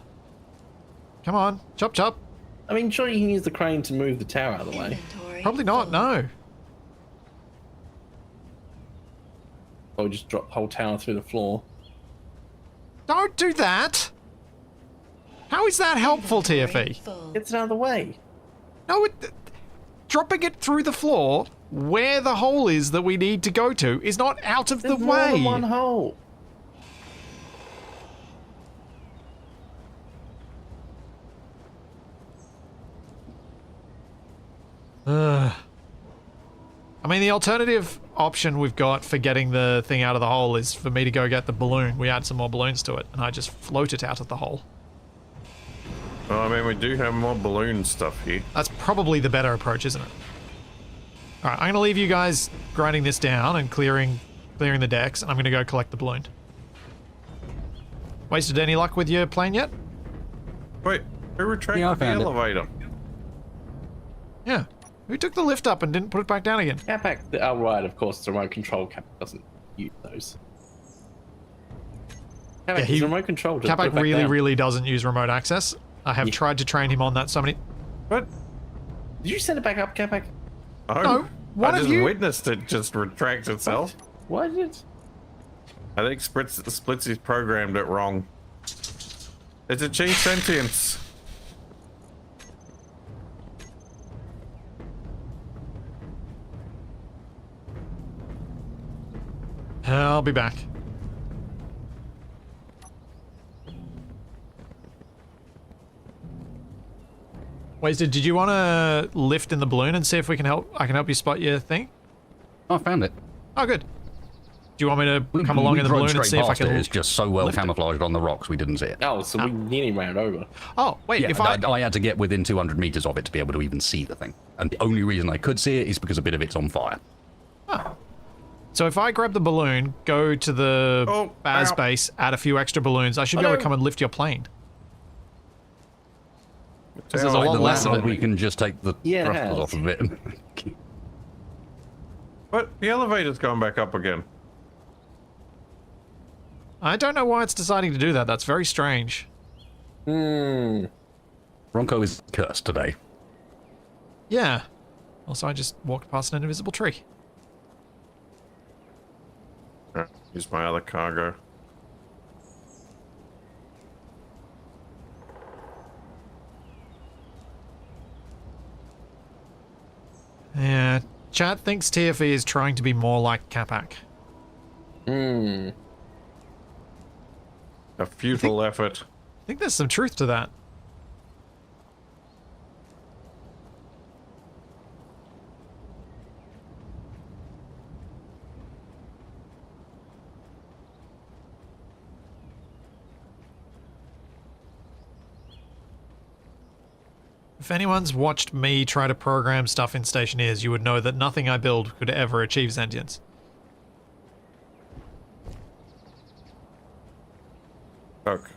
Speaker 1: Come on. Chop chop.
Speaker 3: I mean, sure you can use the crane to move the tower out of the way.
Speaker 5: Inventory
Speaker 1: Probably not,
Speaker 5: full.
Speaker 1: no.
Speaker 3: Or just drop the whole tower through the floor.
Speaker 1: Don't do that. How is that helpful,
Speaker 5: Inventory
Speaker 1: TFE?
Speaker 5: full.
Speaker 3: It's out of the way.
Speaker 1: No, dropping it through the floor where the hole is that we need to go to is not out of
Speaker 3: There's
Speaker 1: the
Speaker 3: more
Speaker 1: way.
Speaker 3: than one hole.
Speaker 1: I mean, the alternative option we've got for getting the thing out of the hole is for me to go get the balloon. We add some more balloons to it, and I just float it out of the hole.
Speaker 2: Well, I mean, we do have more balloon stuff here.
Speaker 1: That's probably the better approach, isn't it? All right, I'm going to leave you guys grinding this down and clearing the decks, and I'm going to go collect the balloon. Wasted any luck with your plane yet?
Speaker 2: Wait, who retracted
Speaker 4: Yeah, I
Speaker 2: the
Speaker 4: found it.
Speaker 2: elevator?
Speaker 1: Yeah. Who took the lift up and didn't put it back down again?
Speaker 3: Capac, oh right, of course, the remote control. Capac doesn't use those. Capac,
Speaker 1: Yeah,
Speaker 3: his remote control just put
Speaker 1: Capac
Speaker 3: it back
Speaker 1: really,
Speaker 3: down.
Speaker 1: really doesn't use remote access. I have
Speaker 3: Yeah.
Speaker 1: tried to train him on that so many...
Speaker 2: What?
Speaker 3: Did you send it back up, Capac?
Speaker 2: Oh,
Speaker 1: No, one
Speaker 2: I
Speaker 1: of
Speaker 2: just
Speaker 1: you-
Speaker 2: witnessed it just retract itself.
Speaker 3: Why did it?
Speaker 2: I think Splitsy's programmed it wrong. It's a G sentience.
Speaker 1: I'll be back. Wasted, did you want to lift in the balloon and see if we can help? I can help you spot your thing?
Speaker 4: I found it.
Speaker 1: Oh, good. Do you want me to come along
Speaker 4: We
Speaker 1: in the
Speaker 4: drove
Speaker 1: balloon and
Speaker 4: straight
Speaker 1: see if I
Speaker 4: past
Speaker 1: can...
Speaker 4: it. It's just so well
Speaker 1: lift it?
Speaker 4: camouflaged on the rocks we didn't see it.
Speaker 3: Oh, so we nearly ran over.
Speaker 1: Oh, wait,
Speaker 4: Yeah,
Speaker 1: if I...
Speaker 4: I had to get within 200 meters of it to be able to even see the thing. And the only reason I could see it is because a bit of it's on fire.
Speaker 1: So if I grab the balloon, go to the Baz
Speaker 2: ow.
Speaker 1: base, add a few extra balloons, I should be able to come and lift your plane. Because there's a lot
Speaker 4: The
Speaker 1: less of
Speaker 4: landlord,
Speaker 1: it.
Speaker 4: we can just take the
Speaker 3: Yeah, it
Speaker 4: thrusters
Speaker 3: has.
Speaker 4: off of it.
Speaker 2: But the elevator's gone back up again.
Speaker 1: I don't know why it's deciding to do that. That's very strange.
Speaker 3: Hmm.
Speaker 4: Ronco is cursed today.
Speaker 1: Yeah. Also, I just walked past an invisible tree.
Speaker 2: Use my other cargo.
Speaker 1: Yeah. Chat thinks TFE is trying to be more like Capac.
Speaker 3: Hmm.
Speaker 2: A futile effort.
Speaker 1: I think there's some truth to that. If anyone's watched me try to program stuff in Stationeers, you would know that nothing I build could ever achieve sentience.
Speaker 2: Look.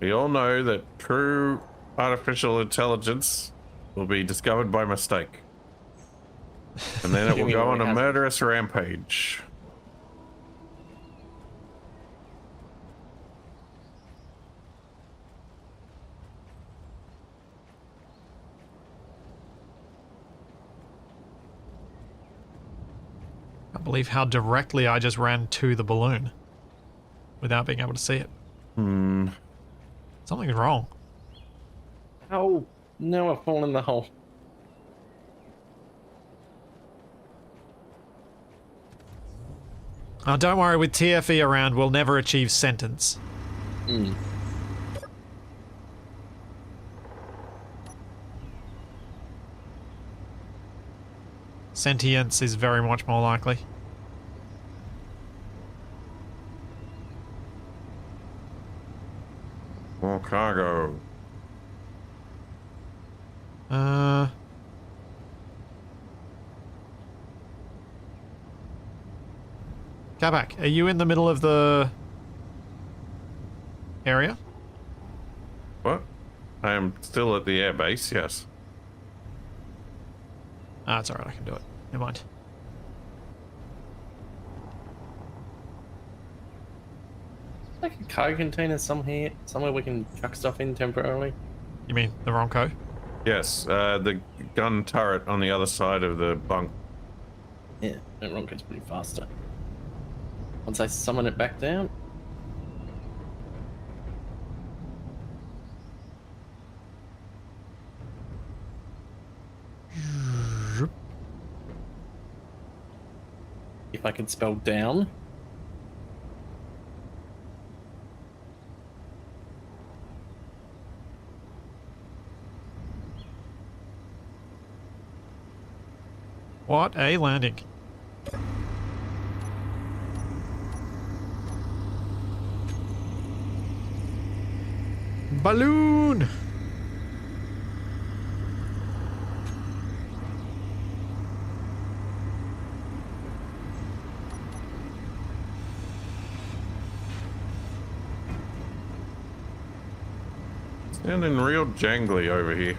Speaker 2: We all know that true artificial intelligence will be discovered by mistake. And then it will go on a murderous rampage.
Speaker 1: I can't believe how directly I just ran to the balloon without being able to see it.
Speaker 2: Hmm.
Speaker 1: Something's wrong.
Speaker 3: Oh, no, I've fallen in the hole.
Speaker 1: Oh, don't worry, with TFE around, we'll never achieve sentence.
Speaker 3: Hmm.
Speaker 1: Sentience is very much more likely.
Speaker 2: More cargo.
Speaker 1: Capac, are you in the middle of the area?
Speaker 2: What? I am still at the airbase, yes.
Speaker 1: Ah, it's alright, I can do it. Never mind.
Speaker 3: Like a cargo container somewhere we can chuck stuff in temporarily.
Speaker 1: You mean the Ronco?
Speaker 2: Yes, the gun turret on the other side of the bunk.
Speaker 3: Yeah, that Ronco's pretty faster. Once I summon it back down. If I can spell down.
Speaker 1: What a landing. Balloon!
Speaker 2: Sounding real jangly over here.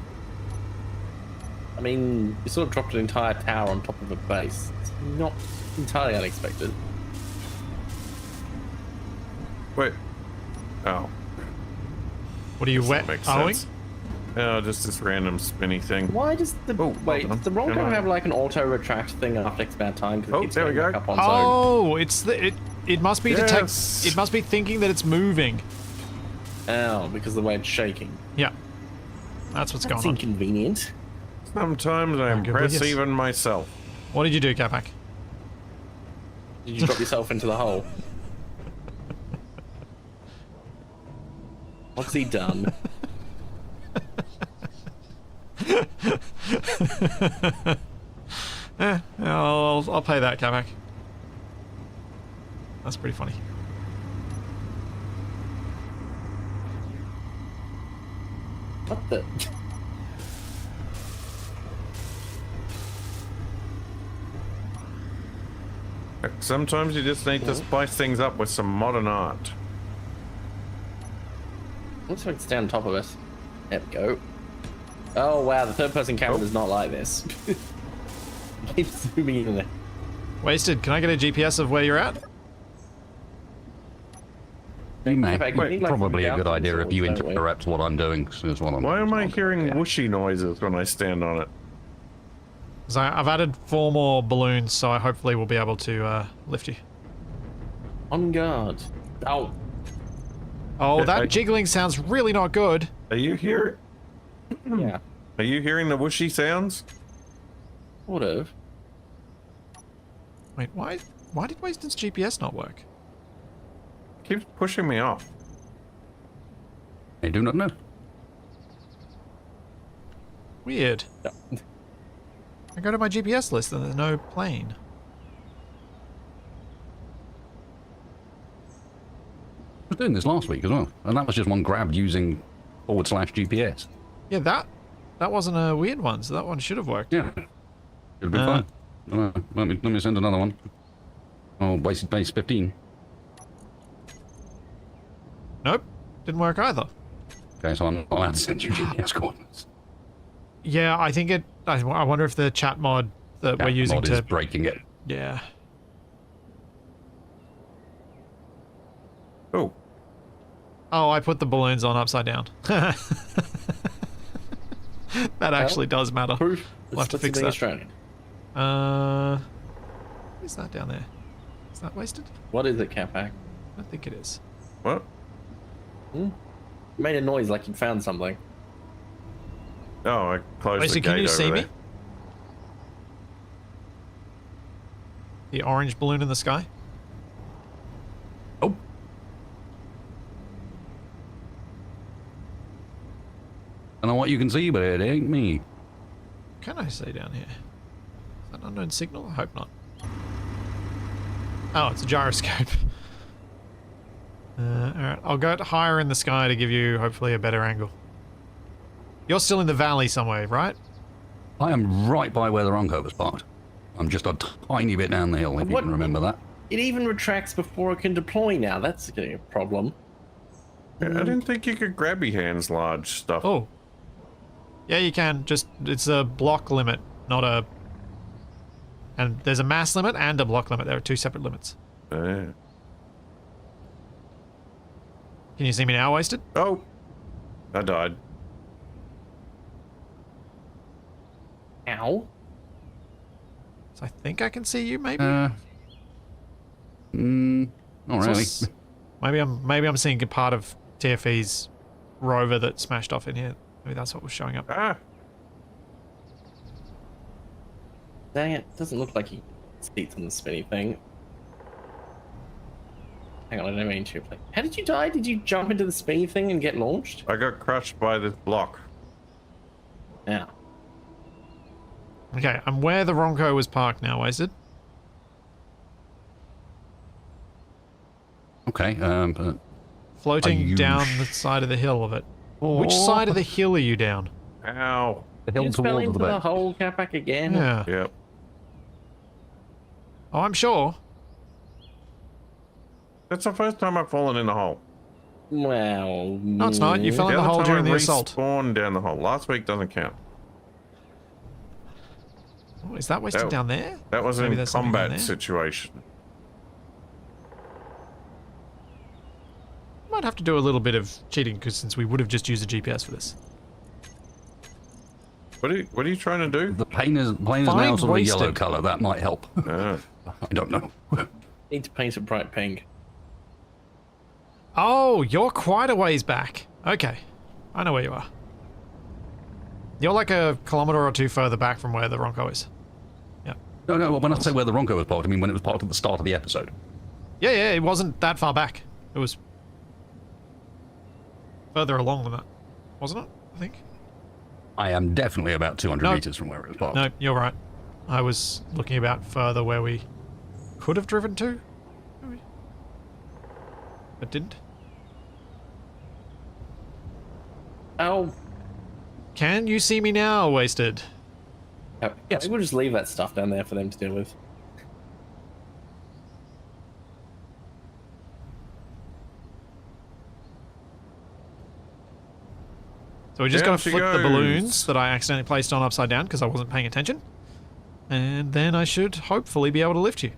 Speaker 3: I mean, you sort of dropped an entire tower on top of a base. It's not entirely unexpected.
Speaker 2: Wait. Oh.
Speaker 1: What are you wet
Speaker 2: Makes
Speaker 1: owing?
Speaker 2: sense. Oh, just this random spinny thing.
Speaker 3: Why does the
Speaker 2: Oh,
Speaker 3: wait?
Speaker 2: hold on.
Speaker 3: Does the Ronco
Speaker 2: Come on.
Speaker 3: have like an auto retract thing after X amount of time? 'Cause it
Speaker 2: Oh,
Speaker 3: keeps
Speaker 2: there we
Speaker 3: going
Speaker 2: go.
Speaker 3: back up on zone.
Speaker 1: Oh, it's the it must be
Speaker 2: Yes.
Speaker 1: it must be thinking that it's moving.
Speaker 3: Oh, because of the way it's shaking.
Speaker 1: Yeah. That's what's
Speaker 3: That's
Speaker 1: going on.
Speaker 3: inconvenient.
Speaker 2: Sometimes I impress
Speaker 1: yes.
Speaker 2: even myself.
Speaker 1: What did you do, Capac?
Speaker 3: Did you drop yourself into the hole? What's he done?
Speaker 1: I'll pay that, Capac. That's pretty funny.
Speaker 3: What the?
Speaker 2: Sometimes you just need to spice things up with some modern art.
Speaker 3: Looks like it's down on top of us. There we go. Oh wow, the third person camera does not like this. Keep zooming in there.
Speaker 1: Wasted, can I get a GPS of where you're at?
Speaker 4: Probably a good idea if you interrupt what I'm doing. Is what I'm
Speaker 2: Why am I
Speaker 4: doing.
Speaker 2: hearing whooshy noises when I stand on it?
Speaker 1: Because I've added 4 more balloons, so I hopefully will be able to lift you.
Speaker 3: On guard. Oh.
Speaker 1: Oh, that jiggling sounds really not good.
Speaker 2: Are you hearing?
Speaker 3: Yeah.
Speaker 2: Are you hearing the whooshy sounds?
Speaker 3: Sort of.
Speaker 1: Wait, why did Wasted GPS not work?
Speaker 2: Keeps pushing me off.
Speaker 4: I do not know.
Speaker 1: Weird.
Speaker 3: No.
Speaker 1: I go to my GPS list and there's no plane.
Speaker 4: I was doing this last week as well, and that was just one grabbed using /GPS.
Speaker 1: Yeah, that wasn't a weird one, so that one should have worked.
Speaker 4: Yeah, should have been fine. Let me send another one. Oh, wasted base 15.
Speaker 1: Nope, didn't work either.
Speaker 4: Okay, so I'm not allowed to send you GPS coordinates.
Speaker 1: Yeah, I think I wonder if the chat mod that we're using
Speaker 4: mod is breaking it.
Speaker 1: Yeah.
Speaker 2: Oh.
Speaker 1: Oh, I put the balloons on upside down. That actually does matter.
Speaker 3: Proof.
Speaker 1: We'll have to fix that.
Speaker 3: Australian.
Speaker 1: What is that down there? Is that wasted?
Speaker 3: What is it, Capac?
Speaker 1: I don't think it is.
Speaker 2: What?
Speaker 3: You made a noise like you found something.
Speaker 2: Oh, I closed the
Speaker 1: Wasted,
Speaker 2: gate
Speaker 1: can you
Speaker 2: over
Speaker 1: see
Speaker 2: there.
Speaker 1: me? The orange balloon in the sky?
Speaker 4: Oh. I don't know what you can see, but it ain't me.
Speaker 1: Can I see down here? Is that an unknown signal? I hope not. Oh, it's a gyroscope. Alright, I'll go higher in the sky to give you, hopefully, a better angle. You're still in the valley somewhere, right?
Speaker 4: I am right by where the Ronco was parked. I'm just a tiny bit down the hill, if you
Speaker 3: What?
Speaker 4: can remember that.
Speaker 3: It even retracts before it can deploy now. That's a problem.
Speaker 2: Yeah, I didn't think you could grab your hands large stuff.
Speaker 1: Oh. Yeah, you can. Just, it's a block limit, not a... And there's a mass limit and a block limit. There are 2 separate limits.
Speaker 2: Yeah.
Speaker 1: Can you see me now, Wasted?
Speaker 2: Oh. I died.
Speaker 3: Ow.
Speaker 1: So I think I can see you, maybe?
Speaker 4: Not really.
Speaker 1: So maybe I'm seeing a part of TFE's rover that smashed off in here. Maybe that's what was showing up.
Speaker 2: Ah.
Speaker 3: Dang it. Doesn't look like he seats on the spinny thing. Hang on, I don't mean to play. How did you die? Did you jump into the spinny thing and get launched?
Speaker 2: I got crushed by this block.
Speaker 3: Yeah.
Speaker 1: Okay, I'm where the Ronco was parked now, Wasted.
Speaker 4: Okay,
Speaker 1: Floating down the side of the hill of it. Which side of the hill are you down?
Speaker 2: Ow.
Speaker 4: the
Speaker 3: You
Speaker 4: hill
Speaker 3: just fell
Speaker 4: towards
Speaker 3: into
Speaker 4: the
Speaker 3: the
Speaker 4: back.
Speaker 3: hole, Capac, again?
Speaker 1: Yeah.
Speaker 2: Yep.
Speaker 1: Oh, I'm sure.
Speaker 2: That's the first time I've fallen in the hole.
Speaker 3: Well...
Speaker 1: No, it's not. You fell in the
Speaker 2: other
Speaker 1: hole
Speaker 2: time
Speaker 1: during
Speaker 2: I
Speaker 1: the assault.
Speaker 2: respawned down the hole. Last week doesn't count.
Speaker 1: Oh, is that Wasted
Speaker 2: That-
Speaker 1: down there?
Speaker 2: That was
Speaker 1: Maybe
Speaker 2: in
Speaker 1: there's something down
Speaker 2: combat
Speaker 1: there.
Speaker 2: situation.
Speaker 1: Might have to do a little bit of cheating, because since we would have just used a GPS for this.
Speaker 2: What are you trying to do?
Speaker 4: The plane is
Speaker 1: Find
Speaker 4: now sort of a yellow
Speaker 1: wasted.
Speaker 4: colour. That might help.
Speaker 2: Ah.
Speaker 4: I don't know.
Speaker 3: Need to paint it bright pink.
Speaker 1: Oh, you're quite a ways back. Okay. I know where you are. You're like a kilometre or 2 further back from where the Ronco is. Yeah.
Speaker 4: No, when I say where the Ronco was parked, I mean when it was parked at the start of the episode.
Speaker 1: Yeah, it wasn't that far back. It was further along than that. Wasn't it? I think.
Speaker 4: I am definitely about 200
Speaker 1: No.
Speaker 4: meters from where it was parked.
Speaker 1: No, you're right. I was looking about further where we could have driven to. Maybe. But didn't.
Speaker 3: Oh,
Speaker 1: Can you see me now, Wasted?
Speaker 3: I think we'll just leave that stuff down there for them to deal with.
Speaker 1: So we're just
Speaker 2: Down
Speaker 1: going to
Speaker 2: she
Speaker 1: flip the balloons
Speaker 2: goes.
Speaker 1: that I accidentally placed on upside down because I wasn't paying attention. And then I should hopefully be able to lift you.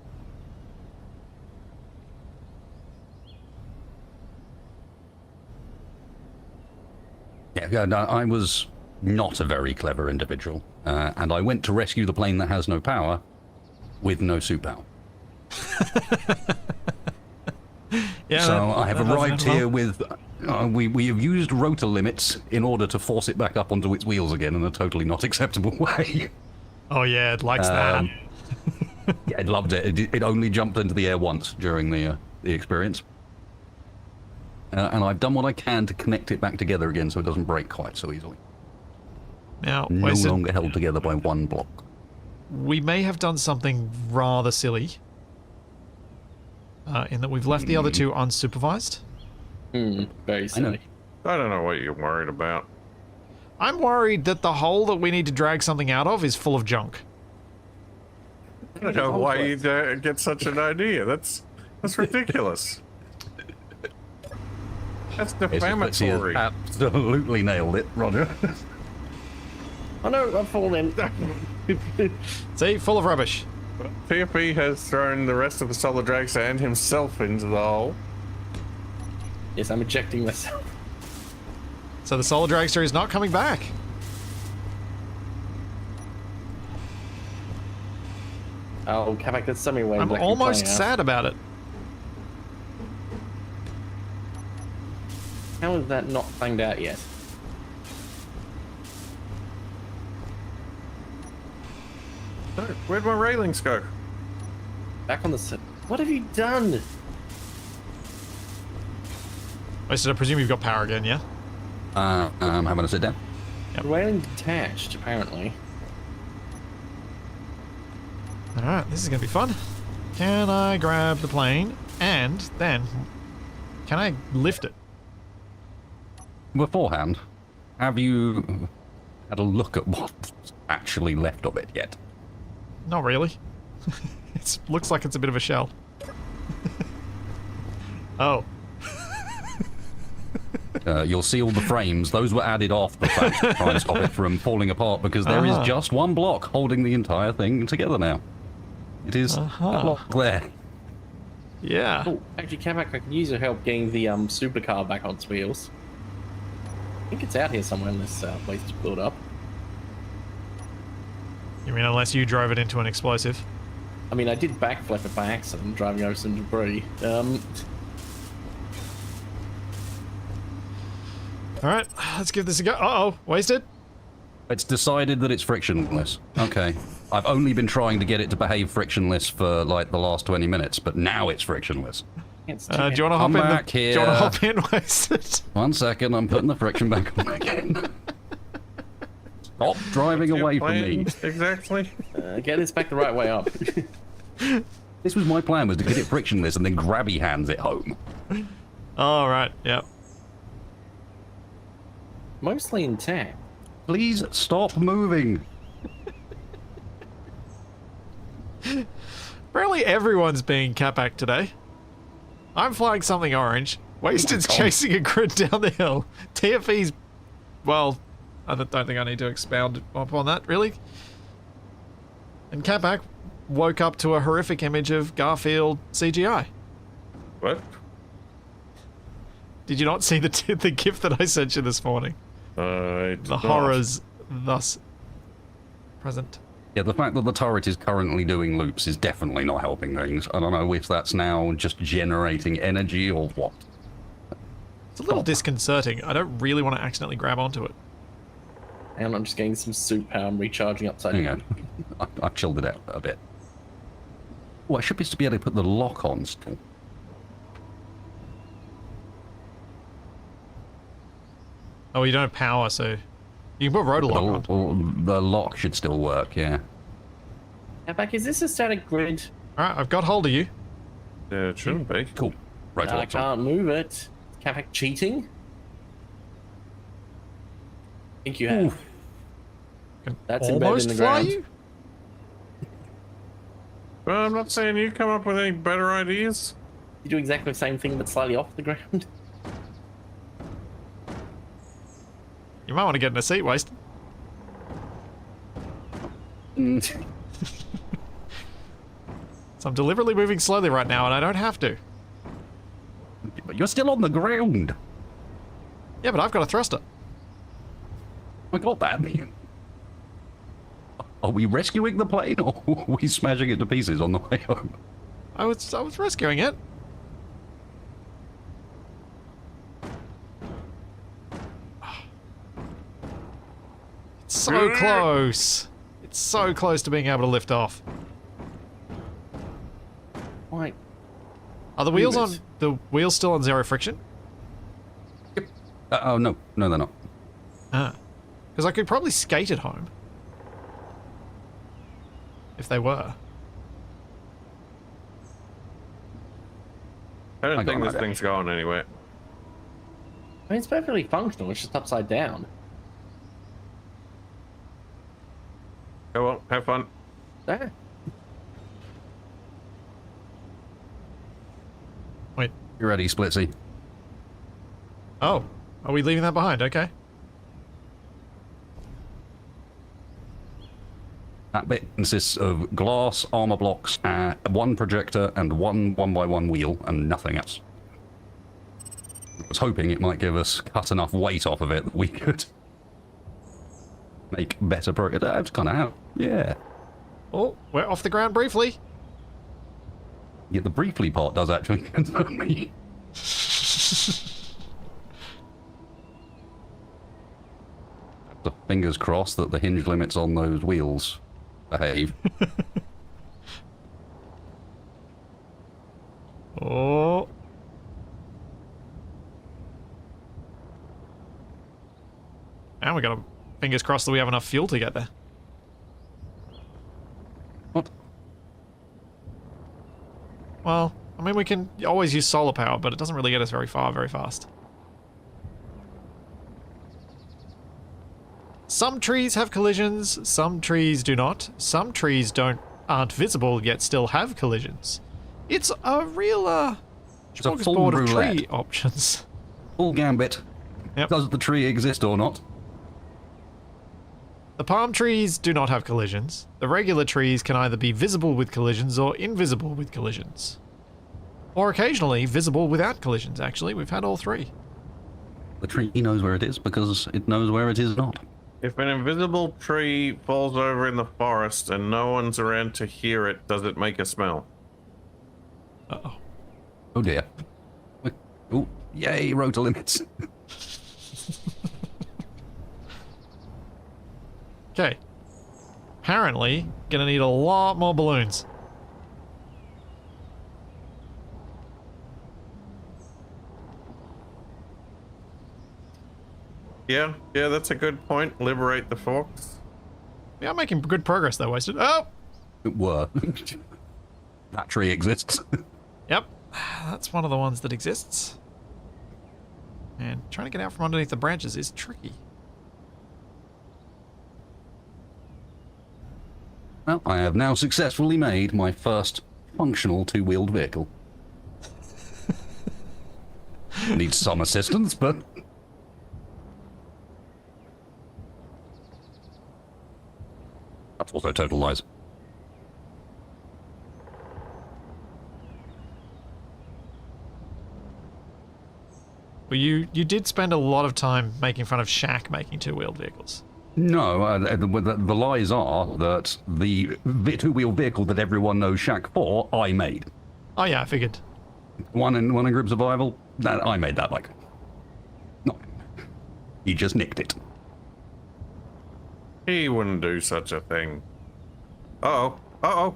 Speaker 4: Yeah, no, I was not a very clever individual, and I went to rescue the plane that has no power with no suit power.
Speaker 1: Yeah.
Speaker 4: So I have
Speaker 1: that doesn't
Speaker 4: arrived
Speaker 1: end well.
Speaker 4: here with... we have used rotor limits in order to force it back up onto its wheels again in a totally not acceptable way.
Speaker 1: Oh yeah, it likes that.
Speaker 4: Yeah, it loved it. It only jumped into the air once during the experience. And I've done what I can to connect it back together again so it doesn't break quite so easily.
Speaker 1: Now,
Speaker 4: No
Speaker 1: Wasted,
Speaker 4: longer held together by one block.
Speaker 1: we may have done something rather silly. In that we've left the other two unsupervised.
Speaker 3: Very silly.
Speaker 2: I don't know what you're worried about.
Speaker 1: I'm worried that the hole that we need to drag something out of is full of junk.
Speaker 2: I don't know why you get such an idea. That's ridiculous. That's
Speaker 4: He has
Speaker 2: defamatory.
Speaker 4: absolutely nailed it, Roger.
Speaker 3: Oh no, I'm falling.
Speaker 1: See, full of rubbish.
Speaker 2: TFE has thrown the rest of the Solar Dragster and himself into the hole.
Speaker 3: Yes, I'm ejecting myself.
Speaker 1: So the Solar Dragster is not coming back.
Speaker 3: Oh, Capac, there's so many ways.
Speaker 1: I'm
Speaker 3: that can
Speaker 1: almost
Speaker 3: play out.
Speaker 1: sad about it.
Speaker 3: How is that not banged out yet?
Speaker 2: Where'd my railings go?
Speaker 3: Back on the set. What have you done?
Speaker 1: Wasted, I presume you've got power again, yeah?
Speaker 4: I'm having a sit down.
Speaker 1: Yep.
Speaker 3: The railing detached, apparently.
Speaker 1: Alright, this is going to be fun. Can I grab the plane and then can I lift it?
Speaker 4: Beforehand, have you had a look at what's actually left of it yet?
Speaker 1: Not really. It looks like it's a bit of a shell. Oh.
Speaker 4: You'll see all the frames. Those were added off the fact to try and stop it from falling apart because there is just one block holding the entire thing together now. It is a block there.
Speaker 1: Yeah.
Speaker 3: Oh, actually, Capac, I can use your help getting the supercar back on its wheels. I think it's out here somewhere in this place to build up.
Speaker 1: You mean unless you drove it into an explosive?
Speaker 3: I mean, I did backflip it by accident, driving over some debris.
Speaker 1: Alright, let's give this a go. Uh-oh, wasted.
Speaker 4: It's decided that it's frictionless. Okay. I've only been trying to get it to behave frictionless for like the last 20 minutes, but now it's frictionless.
Speaker 3: It's
Speaker 1: Do you want to hop
Speaker 4: Come
Speaker 1: in?
Speaker 4: back
Speaker 1: Do you want to
Speaker 4: here.
Speaker 1: hop in, wasted?
Speaker 4: 1 second, I'm putting the friction back on again. Stop driving
Speaker 2: Your
Speaker 4: away from me.
Speaker 2: plan, Exactly.
Speaker 3: Get this back the right way up.
Speaker 4: This was my plan, was to get it frictionless and then grabby hands it home.
Speaker 1: Alright, yep.
Speaker 3: Mostly intact.
Speaker 4: Please stop moving.
Speaker 1: Apparently everyone's being Capac today. I'm flying something orange. Wasted's chasing a grid down the hill. TFE's... Well, I don't think I need to expound upon that, really. And Capac woke up to a horrific image of Garfield CGI.
Speaker 2: What?
Speaker 1: Did you not see the GIF that I sent you this morning? The horrors thus present.
Speaker 4: Yeah, the fact that the turret is currently doing loops is definitely not helping things. I don't know if that's now just generating energy or what.
Speaker 1: It's a little disconcerting. I don't really want to accidentally grab onto it.
Speaker 3: And I'm just getting some soup power. I'm recharging upside
Speaker 4: Hang
Speaker 3: down.
Speaker 4: on. I've chilled it out a bit. Oh, I should be able to put the lock on still.
Speaker 1: Oh, you don't have power, so... You can put rotor lock on.
Speaker 4: The lock should still work, yeah.
Speaker 3: Capac, is this a static grid?
Speaker 1: Alright, I've got hold of you.
Speaker 2: Yeah, it shouldn't be.
Speaker 4: Cool. Right,
Speaker 3: I
Speaker 4: lock's on.
Speaker 3: can't move it. Is Capac cheating? I think you have.
Speaker 1: Can
Speaker 3: That's embedded
Speaker 1: almost
Speaker 3: in the
Speaker 1: fly
Speaker 3: ground.
Speaker 1: you?
Speaker 2: Well, I'm not saying you come up with any better ideas.
Speaker 3: You do exactly the same thing, but slightly off the ground.
Speaker 1: You might want to get in a seat, Wasted. So I'm deliberately moving slowly right now, and I don't have to.
Speaker 4: But you're still on the ground.
Speaker 1: Yeah, but I've got a thruster.
Speaker 4: I got that. Are we rescuing the plane, or are we smashing it to pieces on the way home?
Speaker 1: I was rescuing it. It's so close. It's so close to being able to lift off.
Speaker 3: Why?
Speaker 1: Are the wheels on? The wheels still on 0 friction?
Speaker 4: Yep. Oh no, they're not.
Speaker 1: Ah, because I could probably skate it home. If they were.
Speaker 2: I don't think this thing's going anywhere.
Speaker 3: I mean, it's perfectly functional. It's just upside down.
Speaker 2: Oh well, have fun.
Speaker 3: There.
Speaker 1: Wait.
Speaker 4: You ready, Splitsy?
Speaker 1: Oh, are we leaving that behind? Okay.
Speaker 4: That bit consists of glass, armor blocks, one projector, and one 1x1 wheel, and nothing else. I was hoping it might give us cut enough weight off of it that we could make better progress. That's kind of how. Yeah.
Speaker 1: Oh, we're off the ground briefly.
Speaker 4: Yeah, the briefly part does actually concern me. The fingers crossed that the hinge limits on those wheels behave.
Speaker 1: Oh. And we got to fingers crossed that we have enough fuel to get there.
Speaker 4: What?
Speaker 1: Well, I mean, we can always use solar power, but it doesn't really get us very far very fast. Some trees have collisions, some trees do not. Some trees aren't visible yet still have collisions. It's a real
Speaker 4: It's a full
Speaker 1: smorgasbord of
Speaker 4: roulette.
Speaker 1: tree options.
Speaker 4: Full gambit.
Speaker 1: Yep.
Speaker 4: Does the tree exist or not?
Speaker 1: The palm trees do not have collisions. The regular trees can either be visible with collisions or invisible with collisions. Or occasionally visible without collisions, actually. We've had all three.
Speaker 4: The tree knows where it is because it knows where it is not.
Speaker 2: If an invisible tree falls over in the forest and no one's around to hear it, does it make a smell?
Speaker 1: Uh-oh.
Speaker 4: Oh dear. Oh, yay, rotor limits.
Speaker 1: Okay. Apparently, gonna need a lot more balloons.
Speaker 2: Yeah, that's a good point. Liberate the forks.
Speaker 1: We are making good progress though, Wasted. Oh!
Speaker 4: It were. That tree exists.
Speaker 1: Yep. That's one of the ones that exists. And trying to get out from underneath the branches is tricky.
Speaker 4: Well, I have now successfully made my first functional two-wheeled vehicle. Needs some assistance, but... That's also total lies.
Speaker 1: Well, you did spend a lot of time making fun of Shaq making two-wheeled vehicles.
Speaker 4: No, the lies are that the two-wheel vehicle that everyone knows Shaq for, I made.
Speaker 1: Oh yeah, I figured.
Speaker 4: One in group survival, that I made that, like. No. He just nicked it.
Speaker 2: He wouldn't do such a thing. Uh-oh.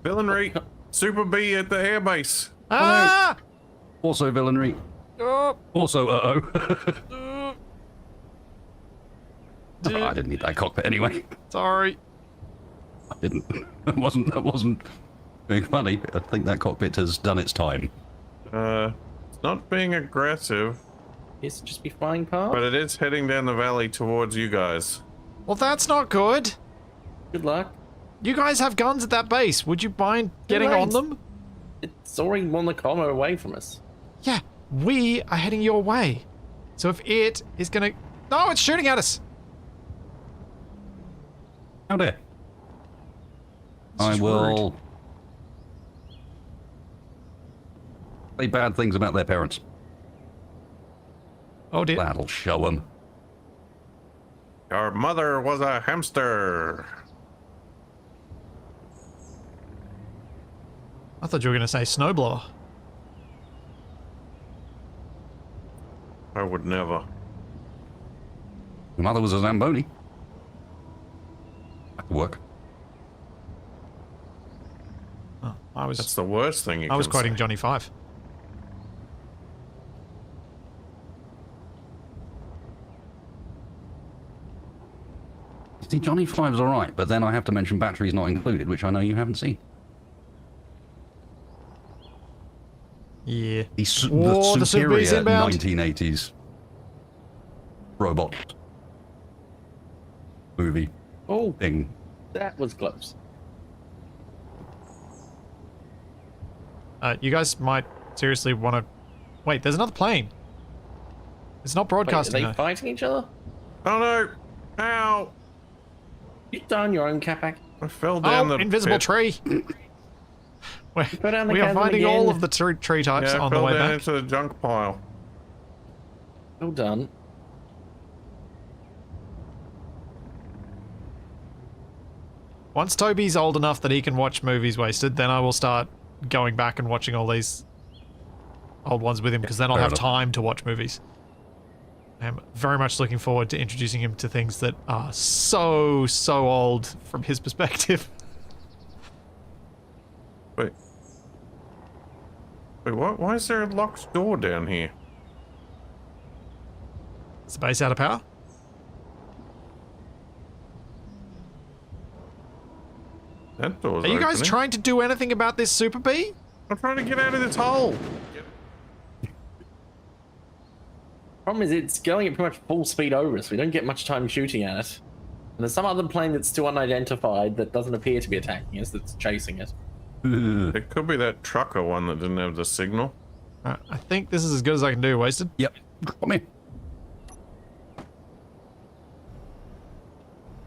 Speaker 2: Villainry. Super B at the airbase.
Speaker 1: Ah!
Speaker 4: Also villainry.
Speaker 1: Oh!
Speaker 4: Also uh-oh. I didn't need that cockpit anyway.
Speaker 1: Sorry.
Speaker 4: I didn't. That wasn't being funny. I think that cockpit has done its time.
Speaker 2: It's not being aggressive,
Speaker 3: It's just be flying past.
Speaker 2: but it is heading down the valley towards you guys.
Speaker 1: Well, that's not good.
Speaker 3: Good luck.
Speaker 1: You guys have guns at that base. Would you mind getting on them?
Speaker 3: It's already 1 kilometer away from us.
Speaker 1: Yeah, we are heading your way. So if it is gonna... No, it's shooting at us.
Speaker 4: How dare. I
Speaker 1: is
Speaker 4: will say bad things about their parents.
Speaker 1: Oh dear.
Speaker 4: That'll show them.
Speaker 2: Your mother was a hamster.
Speaker 1: I thought you were going to say snowblower.
Speaker 2: I would never.
Speaker 4: Your mother was a Zamboni. That could work.
Speaker 1: Oh,
Speaker 2: That's the worst thing you
Speaker 1: I was
Speaker 2: can
Speaker 1: quoting
Speaker 2: say.
Speaker 1: Johnny Five.
Speaker 4: See, Johnny Five's alright, but then I have to mention batteries not included, which I know you haven't seen.
Speaker 1: Yeah.
Speaker 4: The
Speaker 1: the Super B's
Speaker 4: superior
Speaker 1: inbound.
Speaker 4: 1980s robot movie
Speaker 3: Oh,
Speaker 4: thing.
Speaker 3: that was close.
Speaker 1: You guys might seriously want to... Wait, there's another plane. It's not
Speaker 3: Wait, are
Speaker 1: broadcasting.
Speaker 3: they
Speaker 1: though.
Speaker 3: fighting each other?
Speaker 2: Oh no! Ow!
Speaker 3: You done your own Capac?
Speaker 2: I fell down
Speaker 1: Oh,
Speaker 2: the
Speaker 1: invisible
Speaker 2: pit.
Speaker 1: tree.
Speaker 3: Go down the
Speaker 1: We are
Speaker 3: chasm
Speaker 1: finding all
Speaker 3: again.
Speaker 1: of the tree types
Speaker 2: Yeah, I
Speaker 1: on the
Speaker 2: fell
Speaker 1: way
Speaker 2: down
Speaker 1: back.
Speaker 2: into the junk pile.
Speaker 3: Well done.
Speaker 1: Once Toby's old enough that he can watch movies wasted, then I will start going back and watching all these old ones with him, because then I'll
Speaker 4: Fair
Speaker 1: have
Speaker 4: enough.
Speaker 1: time to watch movies. I'm very much looking forward to introducing him to things that are so old from his perspective.
Speaker 2: Wait. Wait, what? Why is there a locked door down here?
Speaker 1: Is the base out of power?
Speaker 2: That door's
Speaker 1: Are you guys
Speaker 2: opening.
Speaker 1: trying to do anything about this Super Bee?
Speaker 2: I'm trying to get out of this hole.
Speaker 3: Problem is, it's going at pretty much full speed over us. We don't get much time shooting at it. And there's some other plane that's still unidentified that doesn't appear to be attacking us, that's chasing it.
Speaker 2: It could be that trucker one that didn't have the signal.
Speaker 1: I think this is as good as I can do, Wasted.
Speaker 4: Yep. Come here.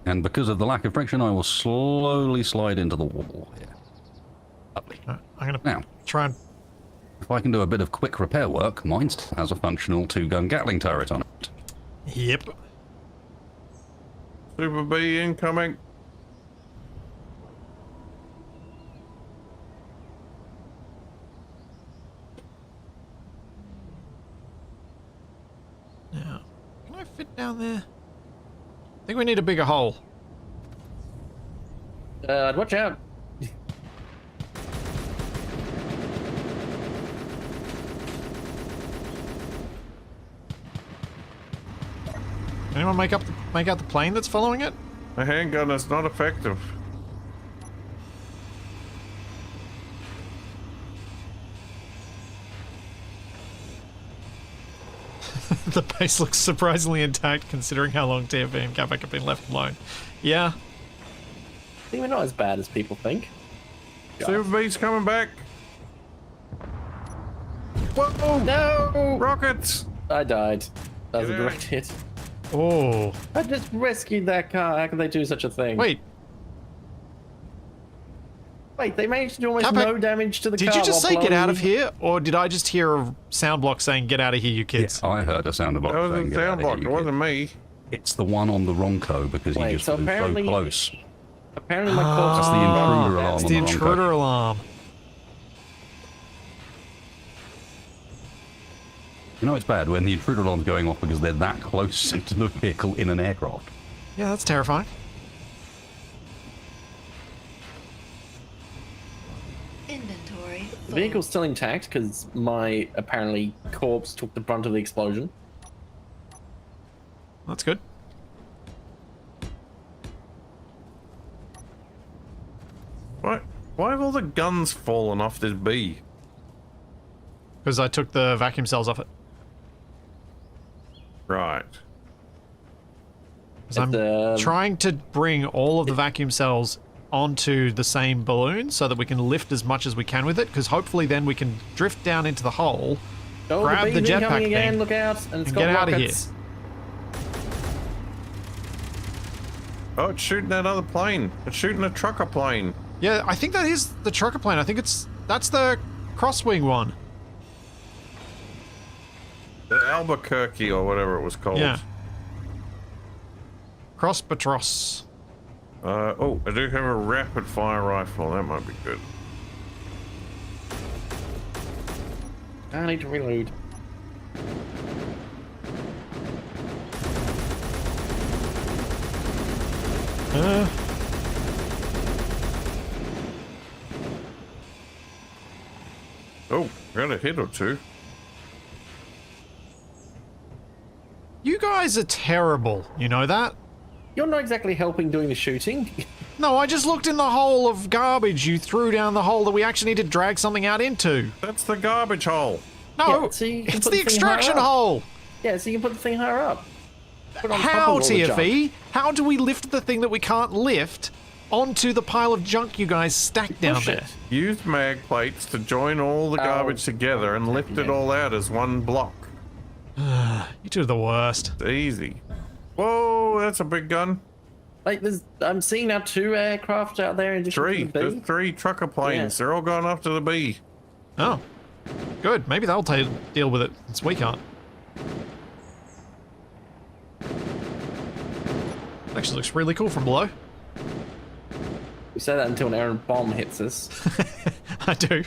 Speaker 4: And because of the lack of friction, I will slowly slide into the wall here. Lovely.
Speaker 1: I'm gonna
Speaker 4: Now,
Speaker 1: try and...
Speaker 4: if I can do a bit of quick repair work, mine has a functional 2-gun Gatling turret on it.
Speaker 1: Yep.
Speaker 2: Super B incoming.
Speaker 1: Now, can I fit down there? I think we need a bigger hole.
Speaker 3: Watch out.
Speaker 1: Anyone make out the plane that's following it?
Speaker 2: The handgun is not effective.
Speaker 1: The base looks surprisingly intact considering how long TFV and Capac have been left alone. Yeah.
Speaker 3: I think we're not as bad as people think.
Speaker 2: Super B's coming back. Whoa!
Speaker 3: No!
Speaker 2: Rockets!
Speaker 3: I died. That was a
Speaker 2: Get out.
Speaker 3: direct hit.
Speaker 1: Oh.
Speaker 3: I just rescued that car. How could they do such a thing?
Speaker 1: Wait,
Speaker 3: Wait, they managed to do almost
Speaker 1: Capac,
Speaker 3: no damage to the car.
Speaker 1: did you just
Speaker 3: while
Speaker 1: say get out
Speaker 3: blowing
Speaker 1: of here? Or did I just hear a sound block saying get out of here, you kids?
Speaker 4: Yes, I heard a sound box.
Speaker 2: That was
Speaker 4: saying,
Speaker 2: a
Speaker 4: "Get out
Speaker 2: sound
Speaker 4: of here,
Speaker 2: block.
Speaker 4: you
Speaker 2: It wasn't
Speaker 4: kid."
Speaker 2: me.
Speaker 4: It's the one on the Ronco because
Speaker 3: Wait,
Speaker 4: he just
Speaker 3: so
Speaker 4: flew
Speaker 3: apparently-
Speaker 4: so close.
Speaker 3: Apparently my corpse
Speaker 4: That's the intruder alarm
Speaker 1: It's
Speaker 4: on
Speaker 1: the
Speaker 4: the Ronco.
Speaker 1: intruder alarm.
Speaker 4: You know it's bad when the intruder alarm's going off because they're that close to the vehicle in an aircraft.
Speaker 1: Yeah, that's terrifying.
Speaker 5: Inventory
Speaker 3: The
Speaker 5: full.
Speaker 3: vehicle's still intact because my apparently corpse took the brunt of the explosion.
Speaker 1: That's good.
Speaker 2: Why have all the guns fallen off this bee?
Speaker 1: Because I took the vacuum cells off it.
Speaker 2: Right.
Speaker 1: 'Cause I'm
Speaker 3: It's,
Speaker 1: trying to bring all of the vacuum cells onto the same balloon so that we can lift as much as we can with it, because hopefully then we can drift down into the hole,
Speaker 3: Oh,
Speaker 1: grab the
Speaker 3: bee's
Speaker 1: jetpack
Speaker 3: incoming again,
Speaker 1: thing,
Speaker 3: look out, and it's
Speaker 1: and
Speaker 3: got
Speaker 1: get out of here.
Speaker 3: rockets.
Speaker 2: Oh, it's shooting that other plane. It's shooting a trucker plane.
Speaker 1: Yeah, I think that is the trucker plane. I think that's the crosswing one.
Speaker 2: The Albuquerque or whatever it was called.
Speaker 1: Yeah. Cross-Patros.
Speaker 2: Oh, I do have a rapid fire rifle. That might be good.
Speaker 3: I need to reload.
Speaker 2: Oh, got a hit or two.
Speaker 1: You guys are terrible, you know that?
Speaker 3: You're not exactly helping doing the shooting.
Speaker 1: No, I just looked in the hole of garbage you threw down the hole that we actually need to drag something out into.
Speaker 2: That's the garbage hole.
Speaker 1: No,
Speaker 3: Yeah, so you can
Speaker 1: it's
Speaker 3: put
Speaker 1: the
Speaker 3: the thing
Speaker 1: extraction
Speaker 3: higher up.
Speaker 1: hole.
Speaker 3: Yeah, so you can put the thing higher up. Put it on top of
Speaker 1: How,
Speaker 3: all the junk.
Speaker 1: TFE? How do we lift the thing that we can't lift onto the pile of junk you guys stacked down
Speaker 3: Push
Speaker 1: there?
Speaker 3: it.
Speaker 2: Use mag plates to join all the garbage together and lift it all out as one block.
Speaker 1: You two are the worst.
Speaker 2: It's easy. Whoa, that's a big gun.
Speaker 3: Like, I'm seeing now 2 aircraft out there in addition
Speaker 2: Three.
Speaker 3: to the
Speaker 2: There's
Speaker 3: B.
Speaker 2: 3 trucker planes.
Speaker 3: Yeah.
Speaker 2: They're all going after the B.
Speaker 1: Oh, good. Maybe they'll deal with it since we can't. Actually looks really cool from below.
Speaker 3: We say that until an Aaron bomb hits us.
Speaker 1: I do.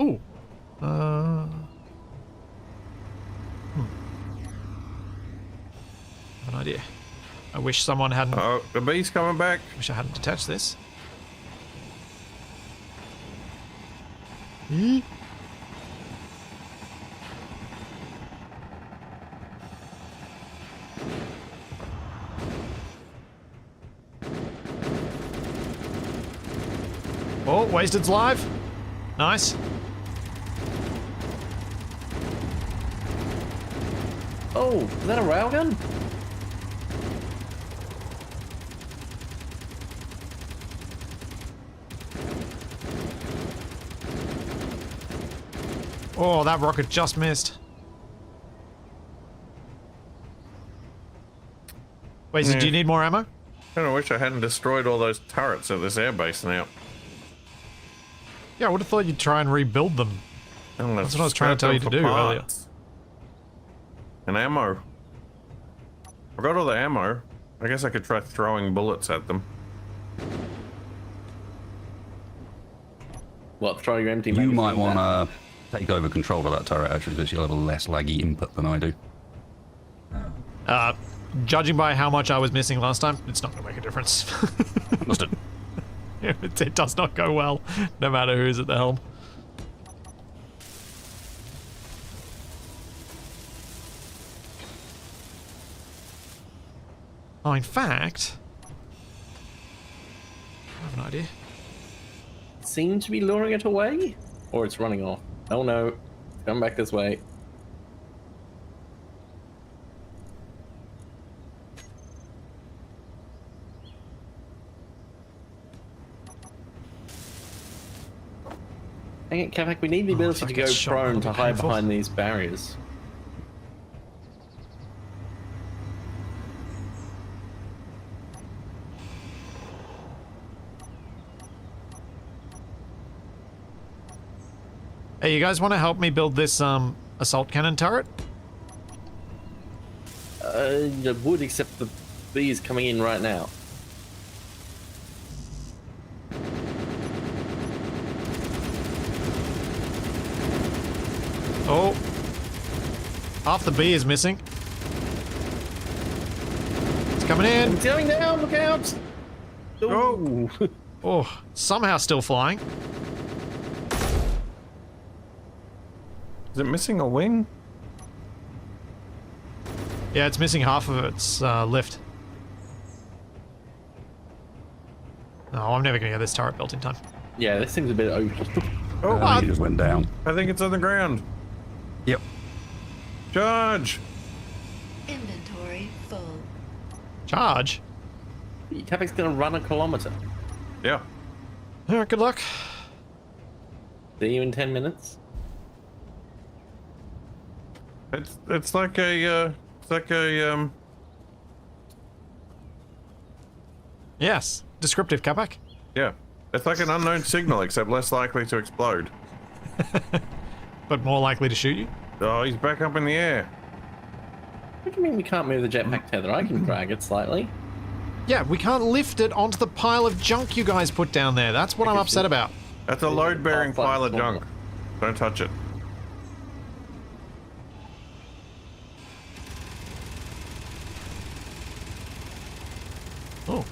Speaker 1: Ooh. I have an idea. I wish someone hadn't...
Speaker 2: Oh, the B's coming back.
Speaker 1: Wish I hadn't detached this. Oh, Wasted's live. Nice.
Speaker 3: Oh, is that a railgun?
Speaker 1: Oh, that rocket just missed. Wait, so do you need more ammo?
Speaker 2: I wish I hadn't destroyed all those turrets at this airbase now.
Speaker 1: Yeah, I would have thought you'd try and rebuild them.
Speaker 2: And
Speaker 1: That's what I was trying to tell you to do earlier.
Speaker 2: And ammo. I got all the ammo. I guess I could try throwing bullets at them.
Speaker 3: What, throw your empty
Speaker 4: You
Speaker 3: magazine
Speaker 4: might
Speaker 3: back?
Speaker 4: want to take over control of that turret, actually, because you'll have a less laggy input than I do.
Speaker 1: Judging by how much I was missing last time, it's not going to make a difference.
Speaker 4: Understood.
Speaker 1: It does not go well, no matter who's at the helm. Oh, in fact... I have an idea.
Speaker 3: Seem to be luring it away? Or it's running off. Oh no. It's coming back this way. Dang it, Capac, we need the
Speaker 1: if
Speaker 3: ability
Speaker 1: I
Speaker 3: to
Speaker 1: get
Speaker 3: go
Speaker 1: shot,
Speaker 3: prone
Speaker 1: that'll
Speaker 3: to
Speaker 1: be
Speaker 3: hide
Speaker 1: painful.
Speaker 3: behind these barriers.
Speaker 1: Hey, you guys want to help me build this assault cannon turret?
Speaker 3: I would, except the bee is coming in right now.
Speaker 1: Oh. Half the bee is missing. It's coming in.
Speaker 3: It's going down, look out! Ooh.
Speaker 1: Oh, somehow still flying.
Speaker 2: Is it missing a wing?
Speaker 1: Yeah, it's missing half of its lift. No, I'm never going to get this turret built in time.
Speaker 3: Yeah, this thing's a bit over.
Speaker 2: Oh,
Speaker 4: He just went down.
Speaker 2: I think it's on the ground.
Speaker 4: Yep.
Speaker 2: Charge!
Speaker 5: Inventory full.
Speaker 1: Charge?
Speaker 3: Capac's gonna run a kilometer.
Speaker 2: Yeah.
Speaker 1: Alright, good luck.
Speaker 3: See you in 10 minutes.
Speaker 2: It's like a
Speaker 1: Yes. Descriptive, Capac.
Speaker 2: Yeah. It's like an unknown signal, except less likely to explode.
Speaker 1: But more likely to shoot you.
Speaker 2: Oh, he's back up in the air.
Speaker 3: What do you mean we can't move the jetpack tether? I can drag it slightly.
Speaker 1: Yeah, we can't lift it onto the pile of junk you guys put down there. That's what I'm upset about.
Speaker 2: That's a load-bearing
Speaker 3: Oh, fuck,
Speaker 2: pile of
Speaker 3: it's
Speaker 2: junk. Don't touch it.
Speaker 1: Oh.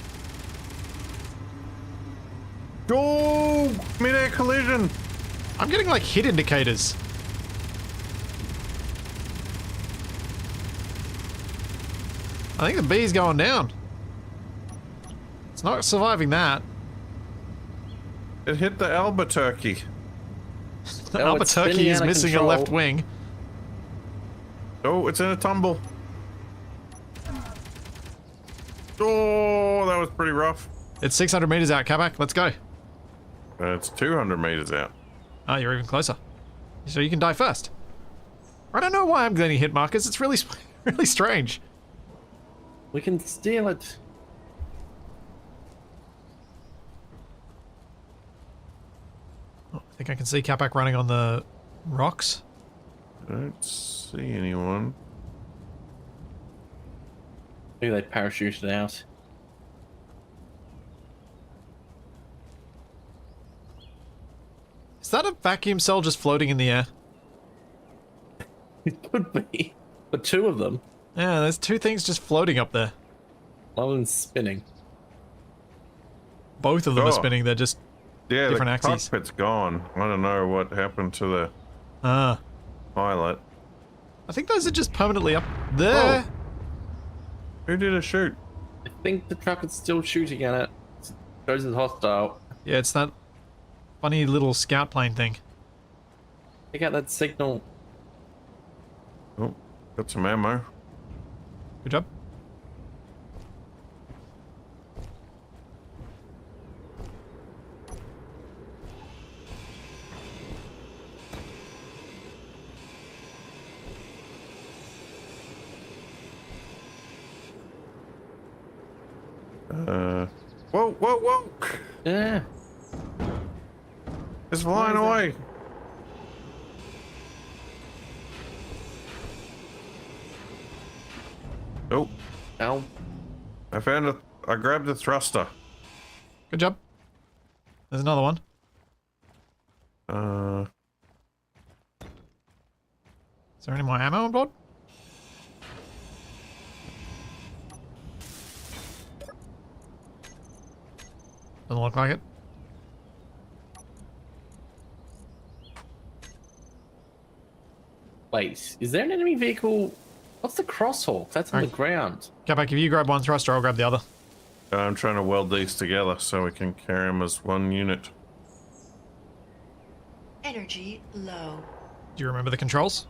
Speaker 2: Oh! Mid-air collision!
Speaker 1: I'm getting like hit indicators. I think the bee's going down. It's not surviving that.
Speaker 2: It hit the Albuquerque.
Speaker 1: The
Speaker 3: Oh, it's
Speaker 1: Albuquerque
Speaker 3: spinning
Speaker 1: is
Speaker 3: out of
Speaker 1: missing a
Speaker 3: control.
Speaker 1: left wing.
Speaker 2: Oh, it's in a tumble. Oh, that was pretty rough.
Speaker 1: It's 600 meters out, Capac. Let's go.
Speaker 2: It's 200 meters out.
Speaker 1: Oh, you're even closer. So you can die first. I don't know why I'm getting hit markers. It's really, really strange.
Speaker 3: We can steal it.
Speaker 1: Oh, I think I can see Capac running on the rocks.
Speaker 2: I don't see anyone.
Speaker 3: Maybe they parachuted out.
Speaker 1: Is that a vacuum cell just floating in the air?
Speaker 3: It could be. But two of them.
Speaker 1: Yeah, there's two things just floating up there.
Speaker 3: One of them's spinning.
Speaker 1: Both of them
Speaker 2: Oh.
Speaker 1: are spinning. They're just
Speaker 2: Yeah,
Speaker 1: different
Speaker 2: the
Speaker 1: axes.
Speaker 2: cockpit's gone. I don't know what happened to the
Speaker 1: Ah.
Speaker 2: pilot.
Speaker 1: I think those are just permanently up there.
Speaker 2: Who did a shoot?
Speaker 3: I think the truck is still shooting at it. It shows it's hostile.
Speaker 1: Yeah, it's that funny little scout plane thing.
Speaker 3: Check out that signal.
Speaker 2: Oh, got some ammo.
Speaker 1: Good job.
Speaker 2: Whoa, whoa, whoa!
Speaker 3: Yeah.
Speaker 2: It's flying
Speaker 3: Why
Speaker 2: away.
Speaker 3: is
Speaker 2: Oh,
Speaker 3: Ow.
Speaker 2: I grabbed the thruster.
Speaker 1: Good job. There's another one. Is there any more ammo on board? Doesn't look like it.
Speaker 3: Wait, is there an enemy vehicle? What's the crosshawk? That's on the ground.
Speaker 1: Capac, if you grab one thruster, I'll grab the other.
Speaker 2: I'm trying to weld these together so we can carry them as one unit.
Speaker 5: Energy low.
Speaker 1: Do you remember the controls?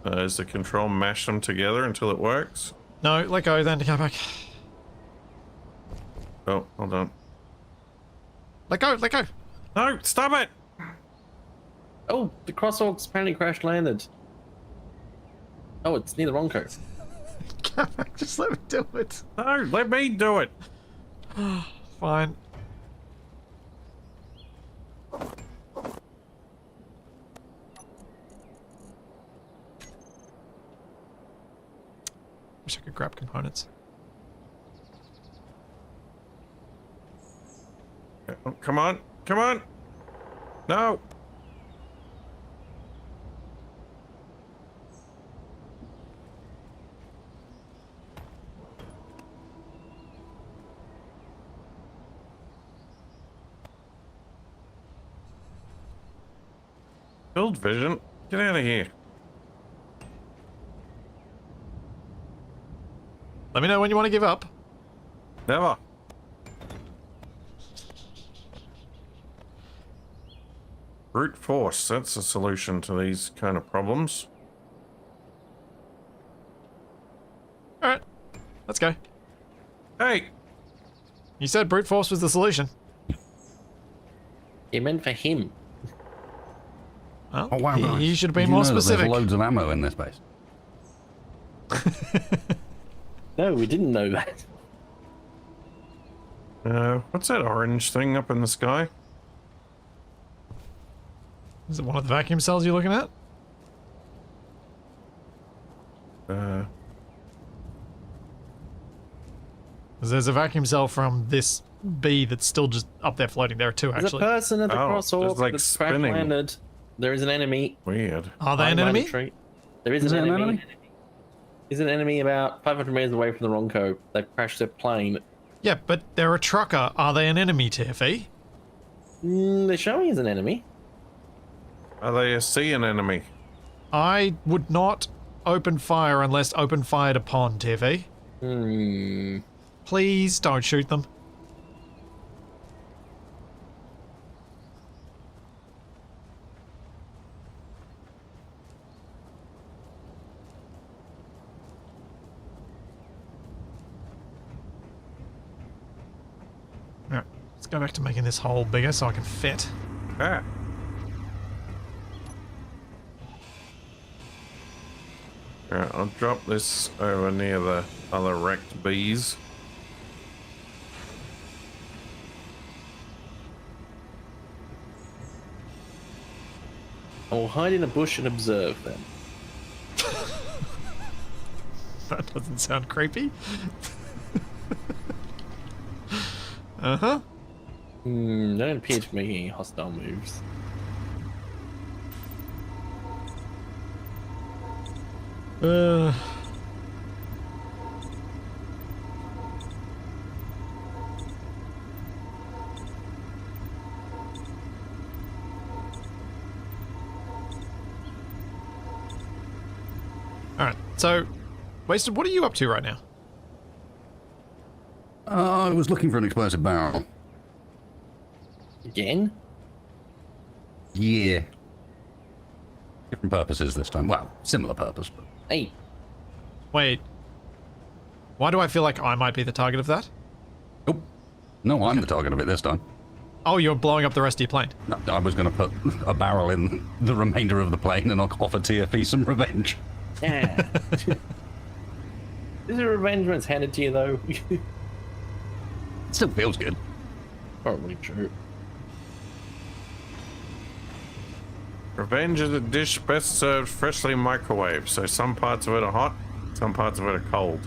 Speaker 2: Is the control mash them together until it works?
Speaker 1: No, let go then, Capac.
Speaker 2: Oh, hold on.
Speaker 1: Let go, let go.
Speaker 2: No, stop it!
Speaker 3: Oh, the crosshawk's apparently crash landed. Oh, it's near the Ronco.
Speaker 1: Capac, just let me do it.
Speaker 2: No, let me do it.
Speaker 1: Fine. Wish I could grab components.
Speaker 2: Oh, come on, come on! No! Build vision, get out of here.
Speaker 1: Let me know when you want to give up.
Speaker 2: Never. Brute force, that's a solution to these kind of problems.
Speaker 1: Alright, let's go.
Speaker 2: Hey!
Speaker 1: You said brute force was the solution.
Speaker 3: It meant for him.
Speaker 1: Well,
Speaker 4: Oh wow, nice.
Speaker 1: you should have
Speaker 4: Did
Speaker 1: been
Speaker 4: you
Speaker 1: more
Speaker 4: know that
Speaker 1: specific.
Speaker 4: There's loads of ammo in this base.
Speaker 3: No, we didn't know that.
Speaker 2: What's that orange thing up in the sky?
Speaker 1: Is it one of the vacuum cells you're looking at? There's a vacuum cell from this bee that's still just up there floating. There are two,
Speaker 3: There's a
Speaker 1: actually.
Speaker 3: person at the
Speaker 2: Oh,
Speaker 3: crosswalk
Speaker 2: there's, like,
Speaker 3: that's crash
Speaker 2: spinning.
Speaker 3: landed. There is an enemy.
Speaker 2: Weird.
Speaker 1: Are they an
Speaker 3: behind the
Speaker 1: enemy?
Speaker 3: tree. There is
Speaker 4: Is
Speaker 3: an
Speaker 4: there an
Speaker 3: enemy.
Speaker 4: enemy?
Speaker 3: There's an enemy about 500 meters away from the Ronco. They've crashed their plane.
Speaker 1: Yeah, but they're a trucker. Are they an enemy, TFE?
Speaker 3: They're showing as an enemy.
Speaker 2: Are they a seeing enemy?
Speaker 1: I would not open fire unless open fired upon, TFE.
Speaker 3: Hmm.
Speaker 1: Please don't shoot them. Alright, let's go back to making this hole bigger so I can fit.
Speaker 2: Ah. Alright, I'll drop this over near the other wrecked bees.
Speaker 3: I will hide in a bush and observe them.
Speaker 1: That doesn't sound creepy. Uh-huh.
Speaker 3: They don't appear to be making any hostile moves.
Speaker 1: Alright, so, Wasted, what are you up to right now?
Speaker 4: I was looking for an explosive barrel.
Speaker 3: Again?
Speaker 4: Yeah. Different purposes this time. Well, similar purpose, but...
Speaker 3: Hey,
Speaker 1: Wait. Why do I feel like I might be the target of that?
Speaker 4: Nope. No, I'm the target of it this time.
Speaker 1: Oh, you're blowing up the rest of your plane.
Speaker 4: No, I was going to put a barrel in the remainder of the plane and I'll offer TFE some revenge.
Speaker 3: yeah. Is it revenge when it's handed to you, though?
Speaker 4: It still feels good.
Speaker 3: Probably true.
Speaker 2: Revenge is a dish best served freshly microwaved, so some parts of it are hot, some parts of it are cold,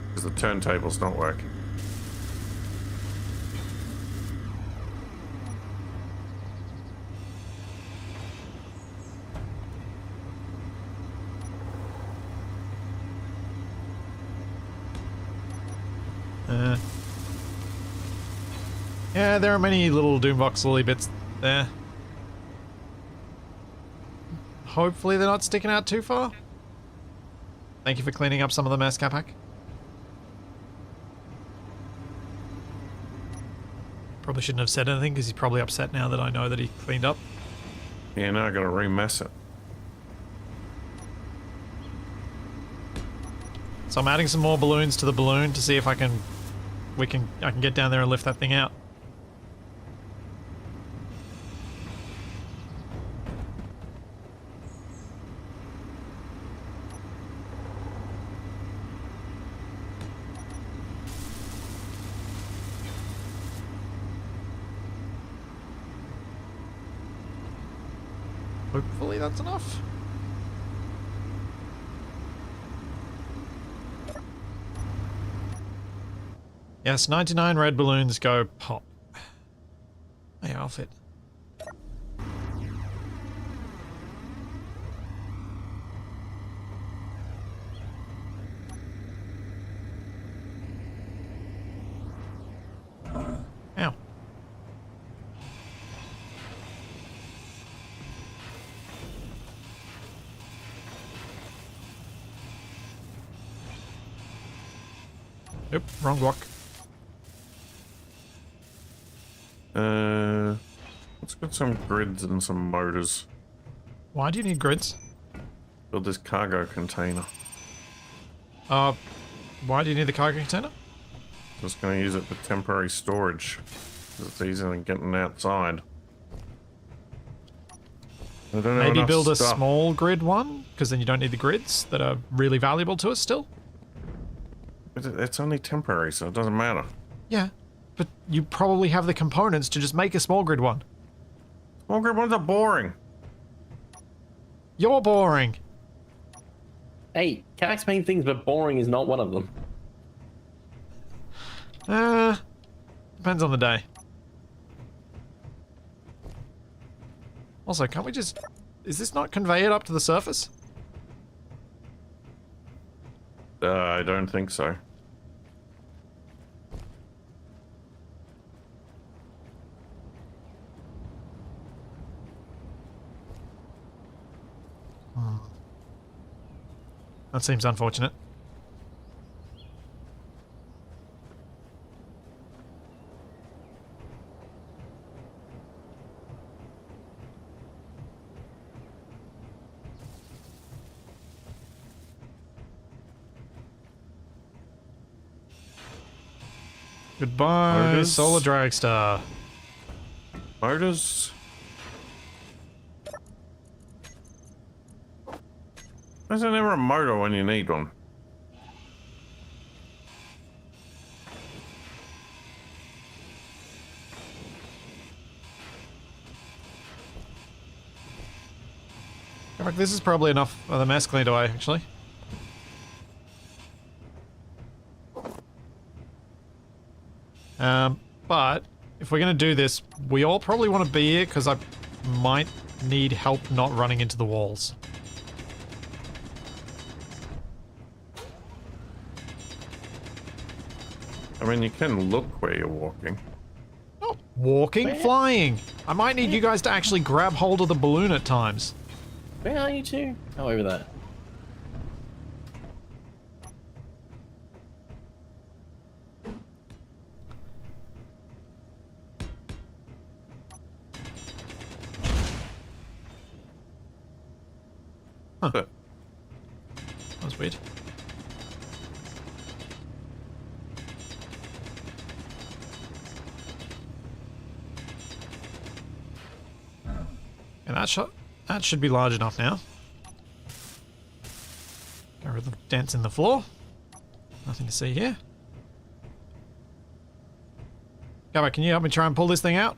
Speaker 2: because the turntable's not working.
Speaker 1: Yeah, there are many little doomvoxely bits there. Hopefully they're not sticking out too far. Thank you for cleaning up some of the mess, Capac. Probably shouldn't have said anything because he's probably upset now that I know that he cleaned up.
Speaker 2: Yeah, now I gotta remess it.
Speaker 1: So I'm adding some more balloons to the balloon to see if I can get down there and lift that thing out. Hopefully that's enough. Yes, 99 red balloons go pop. Hey, I'll fit. Ow. Nope, wrong block.
Speaker 2: Let's get some grids and some motors.
Speaker 1: Why do you need grids?
Speaker 2: Build this cargo container.
Speaker 1: Why do you need the cargo container?
Speaker 2: Just gonna use it for temporary storage. 'Cause it's easier than getting outside. I don't have
Speaker 1: Maybe
Speaker 2: enough
Speaker 1: build a
Speaker 2: stuff.
Speaker 1: small grid one, because then you don't need the grids that are really valuable to us still.
Speaker 2: It's only temporary, so it doesn't matter.
Speaker 1: Yeah, but you probably have the components to just make a small grid one.
Speaker 2: Small grid ones are boring.
Speaker 1: You're boring.
Speaker 3: Hey, Capac's main things, but boring is not one of them.
Speaker 1: Depends on the day. Also, can't we just... Is this not convey it up to the surface?
Speaker 2: I don't think so.
Speaker 1: That seems unfortunate. Goodbye,
Speaker 2: Motors.
Speaker 1: Solar Dragster.
Speaker 2: Motors. Why is there never a motor when you need one?
Speaker 1: Capac, this is probably enough of the mess cleaned away, actually. But if we're going to do this, we all probably want to be here because I might need help not running into the walls.
Speaker 2: I mean, you can look where you're walking.
Speaker 1: Not walking, flying. I might need you guys to actually grab hold of the balloon at times.
Speaker 3: Where are you two? Oh, over there.
Speaker 1: Huh.
Speaker 2: But
Speaker 1: That was weird. And that should be large enough now. Get rid of the dents in the floor. Nothing to see here. Capac, can you help me try and pull this thing out?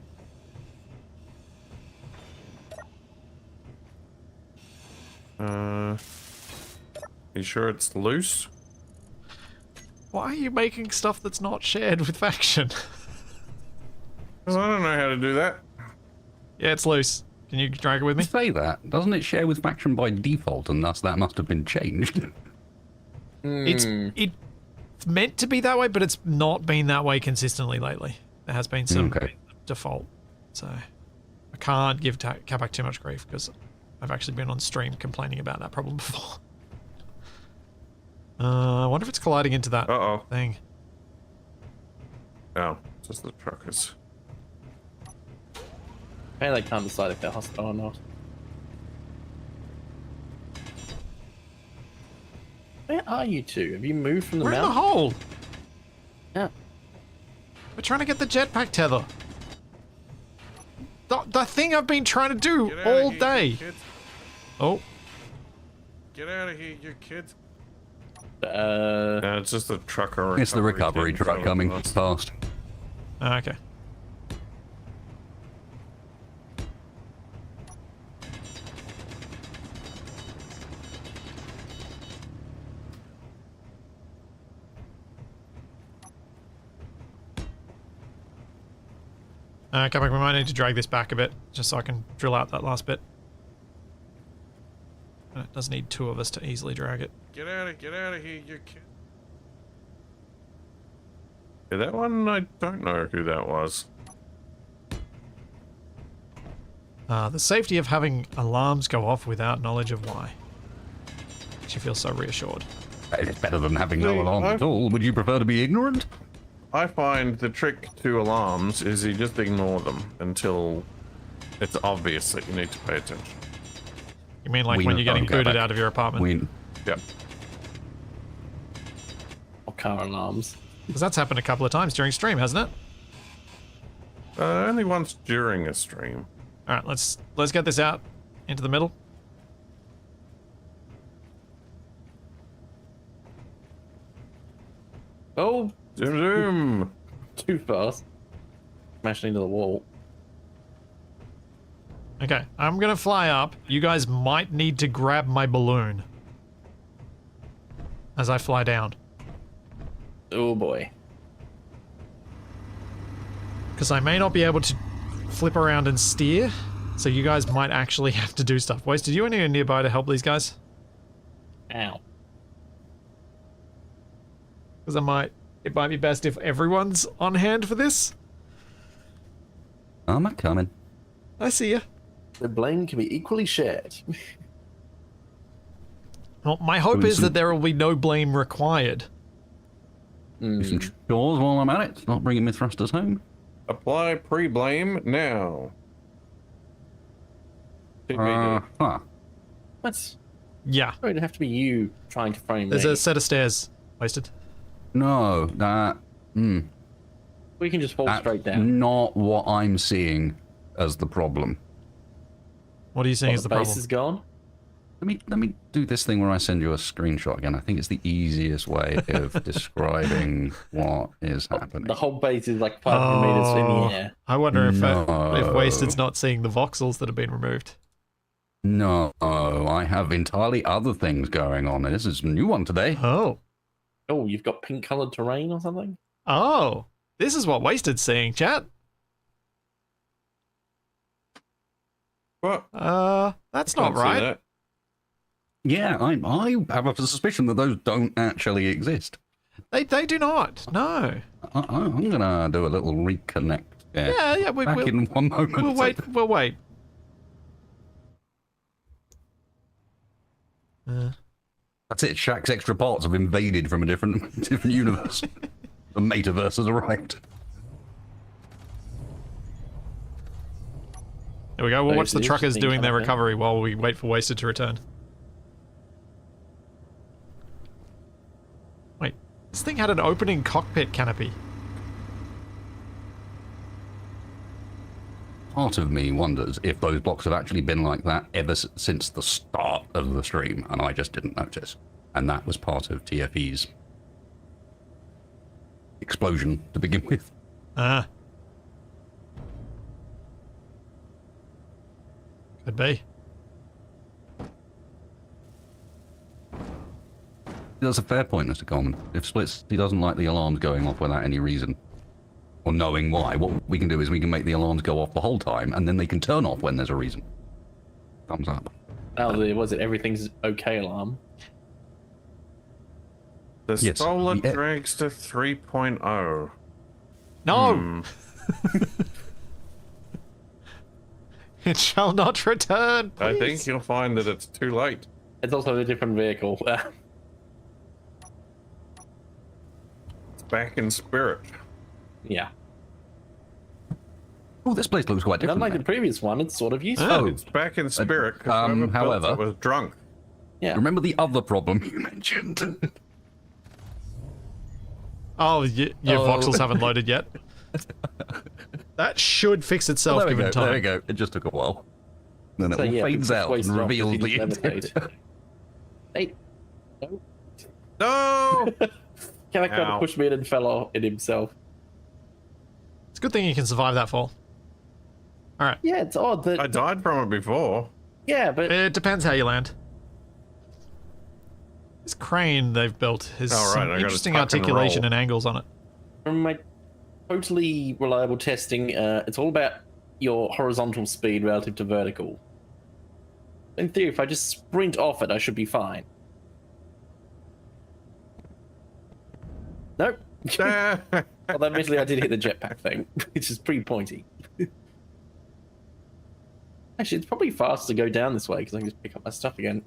Speaker 2: you sure it's loose?
Speaker 1: Why are you making stuff that's not shared with faction?
Speaker 2: 'Cause I don't know how to do that.
Speaker 1: Yeah, it's loose. Can you drag it with me?
Speaker 4: Say that. Doesn't it share with faction by default, and thus that must have been changed?
Speaker 1: It's meant to be that way, but it's not been that way consistently lately. There has been some default, so I can't give Capac too much grief because I've actually been on stream complaining about that problem before. I wonder if it's colliding into that thing.
Speaker 2: Oh, just the truckers.
Speaker 3: Apparently they can't decide if they're hostile or not. Where are you two? Have you moved from the
Speaker 1: We're in the
Speaker 3: mountain?
Speaker 1: hole.
Speaker 3: Yeah.
Speaker 1: We're trying to get the jetpack tether. The thing I've been trying to do
Speaker 2: Get out
Speaker 1: all
Speaker 2: of here,
Speaker 1: day.
Speaker 2: you kids.
Speaker 1: Oh,
Speaker 2: Get out of here, you kids.
Speaker 3: Uh,
Speaker 2: It's just a trucker.
Speaker 4: It's the recovery
Speaker 2: thing
Speaker 4: truck coming
Speaker 2: us.
Speaker 4: fast.
Speaker 1: okay. Capac, we might need to drag this back a bit, just so I can drill out that last bit. And it does need two of us to easily drag it.
Speaker 2: Get out of here, you kid. Yeah, that one, I don't know who that was.
Speaker 1: The safety of having alarms go off without knowledge of why. Makes you feel so reassured.
Speaker 4: It's better than having no
Speaker 2: See,
Speaker 4: alarm at all. Would you prefer to be ignorant?
Speaker 2: I find the trick to alarms is you just ignore them until it's obvious that you need to pay attention.
Speaker 1: You mean like
Speaker 4: We
Speaker 1: when
Speaker 4: know-
Speaker 1: you're getting
Speaker 4: okay,
Speaker 1: booted
Speaker 4: back.
Speaker 1: out of your apartment?
Speaker 4: We,
Speaker 2: Yep.
Speaker 3: or car alarms.
Speaker 1: Because that's happened a couple of times during stream, hasn't it?
Speaker 2: Only once during a stream.
Speaker 1: All right, let's get this out into the middle.
Speaker 3: Oh,
Speaker 2: Zoom zoom.
Speaker 3: too fast. Smashing into the wall.
Speaker 1: Okay, I'm gonna fly up. You guys might need to grab my balloon as I fly down.
Speaker 3: Oh boy.
Speaker 1: Because I may not be able to flip around and steer, so you guys might actually have to do stuff. Wasted, you anywhere nearby to help these guys?
Speaker 3: Ow.
Speaker 1: Because it might be best if everyone's on hand for this.
Speaker 4: I'm not coming.
Speaker 1: I see ya.
Speaker 3: The blame can be equally shared.
Speaker 1: Well, my hope is that there will be no blame required.
Speaker 4: Do some chores while I'm at it. It's not bringing my thrusters home.
Speaker 2: Apply pre-blame now.
Speaker 3: What's...
Speaker 1: Yeah.
Speaker 3: It would have to be you trying to frame
Speaker 1: There's
Speaker 3: me.
Speaker 1: a set of stairs. Wasted.
Speaker 4: No, that...
Speaker 3: We can just fall
Speaker 4: That's
Speaker 3: straight down.
Speaker 4: not what I'm seeing as the problem.
Speaker 1: What are you saying is
Speaker 3: The
Speaker 1: the
Speaker 3: base
Speaker 1: problem?
Speaker 3: is gone.
Speaker 4: Let me do this thing where I send you a screenshot again. I think it's the easiest way of describing what is happening.
Speaker 3: The whole base is like 500 meters in the air.
Speaker 1: I wonder if
Speaker 4: No.
Speaker 1: Wasted's not seeing the voxels that have been removed.
Speaker 4: No, I have entirely other things going on. This is a new one today.
Speaker 1: Oh.
Speaker 3: Oh, you've got pink colored terrain or something?
Speaker 1: Oh. This is what Wasted's seeing, chat.
Speaker 2: What?
Speaker 1: That's not
Speaker 2: Can't see
Speaker 1: right.
Speaker 2: that.
Speaker 4: Yeah, I have a suspicion that those don't actually exist.
Speaker 1: They do not. No.
Speaker 4: I'm gonna do a little reconnect.
Speaker 1: Yeah,
Speaker 4: Back in one moment.
Speaker 1: We'll wait. We'll wait.
Speaker 4: That's it. Shaq's extra parts have invaded from a different universe. The metaverse has arrived.
Speaker 1: There we go. We'll watch the
Speaker 3: Those
Speaker 1: truckers
Speaker 3: interesting
Speaker 1: doing their
Speaker 3: kind of thing.
Speaker 1: recovery while we wait for Wasted to return. Wait, this thing had an opening cockpit canopy.
Speaker 4: Part of me wonders if those blocks have actually been like that ever since the start of the stream, and I just didn't notice. And that was part of TFE's explosion to begin with.
Speaker 1: Ah. Could be.
Speaker 4: That's a fair point, Mr. Coleman. If Splits, he doesn't like the alarms going off without any reason, or knowing why, what we can do is we can make the alarms go off the whole time, and then they can turn off when there's a reason. Thumbs up.
Speaker 3: Oh, was it everything's okay alarm?
Speaker 2: The
Speaker 4: Yes.
Speaker 2: Solar
Speaker 4: Yeah.
Speaker 2: Dragster 3.0.
Speaker 1: No! It shall not return,
Speaker 2: I
Speaker 1: please.
Speaker 2: think you'll find that it's too late.
Speaker 3: It's also a different vehicle.
Speaker 2: It's back in spirit.
Speaker 3: Yeah.
Speaker 4: Oh, this place looks quite different.
Speaker 3: Unlike the
Speaker 4: now.
Speaker 3: previous one, it's sort of useful.
Speaker 1: Oh.
Speaker 2: It's back in spirit because whoever built
Speaker 4: however-
Speaker 2: it was drunk.
Speaker 3: Yeah.
Speaker 4: Remember the other problem you mentioned?
Speaker 1: Oh, your voxels haven't loaded yet. That should fix itself
Speaker 4: there we
Speaker 1: given
Speaker 4: go.
Speaker 1: time.
Speaker 4: There we go. It just took a while. Then it
Speaker 3: So,
Speaker 4: all
Speaker 3: yeah,
Speaker 4: fades
Speaker 3: it's
Speaker 4: out
Speaker 3: wasted
Speaker 4: and
Speaker 3: off
Speaker 4: reveals
Speaker 3: because
Speaker 4: the
Speaker 3: you
Speaker 4: intent.
Speaker 3: levitate. Hey. No.
Speaker 2: No!
Speaker 3: Capac tried to
Speaker 2: Ow.
Speaker 3: push me in and fell off in himself.
Speaker 1: It's a good thing you can survive that fall. Alright.
Speaker 3: Yeah, it's odd that...
Speaker 2: I died from it before.
Speaker 3: Yeah, but...
Speaker 1: It depends how you land. This crane they've built has
Speaker 2: Oh, right,
Speaker 1: some
Speaker 2: I gotta
Speaker 1: interesting
Speaker 2: tuck and
Speaker 1: articulation
Speaker 2: roll.
Speaker 1: and angles on it.
Speaker 3: From my totally reliable testing, it's all about your horizontal speed relative to vertical. In theory, if I just sprint off it, I should be fine. Nope.
Speaker 2: Ah,
Speaker 3: Although admittedly I did hit the jetpack thing, which is pretty pointy. Actually, it's probably faster to go down this way, because I can just pick up my stuff again.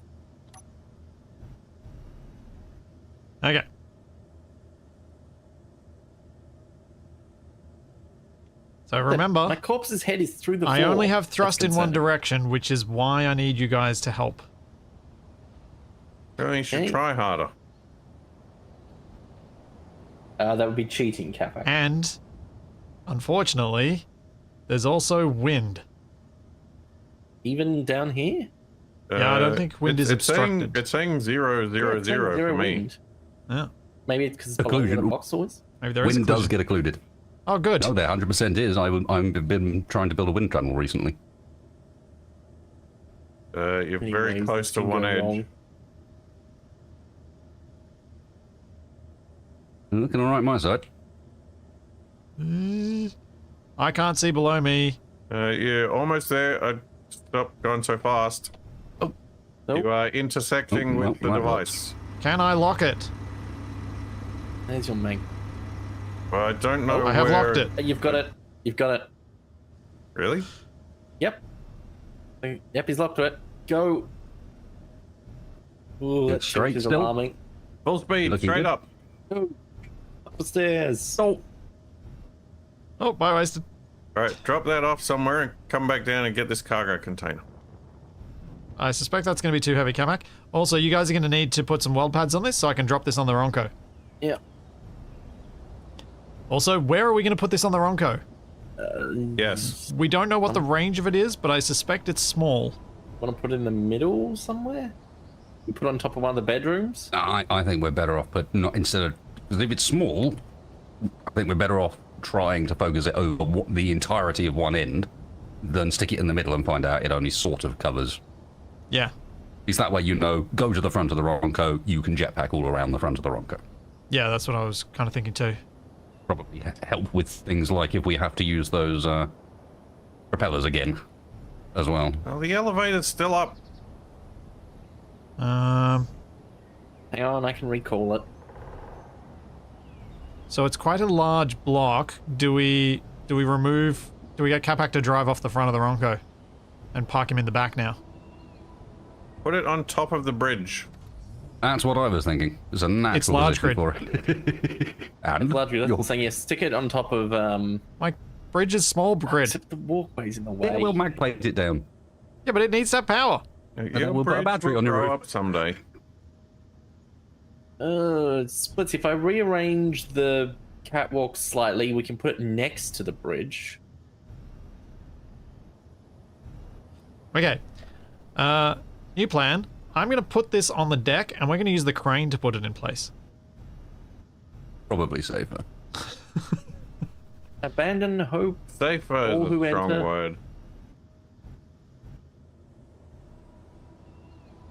Speaker 1: Okay. So remember,
Speaker 3: My corpse's head is through the floor.
Speaker 1: I only have
Speaker 3: That's
Speaker 1: thrust in one
Speaker 3: concerning.
Speaker 1: direction, which is why I need you guys to help.
Speaker 2: you should
Speaker 3: Okay.
Speaker 2: try harder.
Speaker 3: That would be cheating, Capac.
Speaker 1: And, unfortunately, there's also wind.
Speaker 3: Even down here?
Speaker 1: Yeah, I don't think wind is
Speaker 2: it's saying,
Speaker 1: obstructed.
Speaker 2: it's saying 0, 0,
Speaker 3: Yeah, it's
Speaker 2: 0
Speaker 3: zero
Speaker 2: for me.
Speaker 3: wind.
Speaker 1: Yeah.
Speaker 3: Maybe it's because it's below where the
Speaker 4: Occlusion.
Speaker 3: box was.
Speaker 1: Maybe there is
Speaker 4: Wind does
Speaker 1: occlusion.
Speaker 4: get occluded.
Speaker 1: Oh, good.
Speaker 4: No, there 100% is. I've been trying to build a wind tunnel recently.
Speaker 2: You're
Speaker 3: Many
Speaker 2: very
Speaker 3: ways
Speaker 2: close
Speaker 3: this
Speaker 2: to
Speaker 3: can
Speaker 2: one
Speaker 3: go
Speaker 2: edge.
Speaker 3: wrong.
Speaker 4: Looking all right, my side.
Speaker 1: I can't see below me.
Speaker 2: You're almost there. Stop going so fast.
Speaker 3: Nope.
Speaker 2: You are intersecting
Speaker 4: Oh,
Speaker 2: with the
Speaker 4: right,
Speaker 2: device.
Speaker 1: Can I lock it?
Speaker 3: There's your mag.
Speaker 2: Well, I don't know
Speaker 1: I have
Speaker 2: where...
Speaker 1: locked it.
Speaker 3: You've got it. You've got it.
Speaker 2: Really?
Speaker 3: Yep. Yep, he's locked to it. Go. Ooh, that
Speaker 4: Straight
Speaker 3: shit is
Speaker 4: still?
Speaker 3: alarming.
Speaker 2: Full speed,
Speaker 4: Looking
Speaker 2: straight
Speaker 4: good.
Speaker 2: up.
Speaker 3: Go. Up the stairs.
Speaker 1: Oh, I wasted.
Speaker 2: Alright, drop that off somewhere and come back down and get this cargo container.
Speaker 1: I suspect that's going to be too heavy, Capac. Also, you guys are going to need to put some weld pads on this so I can drop this on the Ronco.
Speaker 3: Yeah.
Speaker 1: Also, where are we going to put this on the Ronco?
Speaker 2: Yes.
Speaker 1: We don't know what the range of it is, but I suspect it's small.
Speaker 3: Want to put it in the middle somewhere? You put it on top of one of the bedrooms?
Speaker 4: I think we're better off, but not instead of... Because if it's small, I think we're better off trying to focus it over the entirety of one end than stick it in the middle and find out it only sort of covers.
Speaker 1: Yeah.
Speaker 4: It's that way you know, go to the front of the Ronco, you can jetpack all around the front of the Ronco.
Speaker 1: Yeah, that's what I was kind of thinking too.
Speaker 4: Probably help with things like if we have to use those propellers again as well.
Speaker 2: Well, the elevator's still up.
Speaker 1: Um,
Speaker 3: Hang on, I can recall it.
Speaker 1: so it's quite a large block. Do we get Capac to drive off the front of the Ronco and park him in the back now?
Speaker 2: Put it on top of the bridge.
Speaker 4: That's what I was thinking. It's a natural
Speaker 1: It's large
Speaker 4: position for it. And
Speaker 3: Largely,
Speaker 4: you're-
Speaker 3: that's saying, yeah, stick it on top of,
Speaker 1: My bridge is small grid.
Speaker 3: except the walkway's in the way.
Speaker 4: yeah, we'll mag plate it down.
Speaker 1: Yeah, but it needs that power.
Speaker 2: Your
Speaker 4: we'll put a
Speaker 2: bridge
Speaker 4: battery
Speaker 2: will
Speaker 4: on your
Speaker 2: grow
Speaker 4: roof.
Speaker 2: up someday.
Speaker 3: Splits, if I rearrange the catwalk slightly, we can put it next to the bridge.
Speaker 1: Okay. New plan. I'm going to put this on the deck, and we're going to use the crane to put it in place.
Speaker 4: Probably safer.
Speaker 3: Abandon hope.
Speaker 2: Safer
Speaker 3: All
Speaker 2: is
Speaker 3: who
Speaker 2: a strong
Speaker 3: enter.
Speaker 2: word.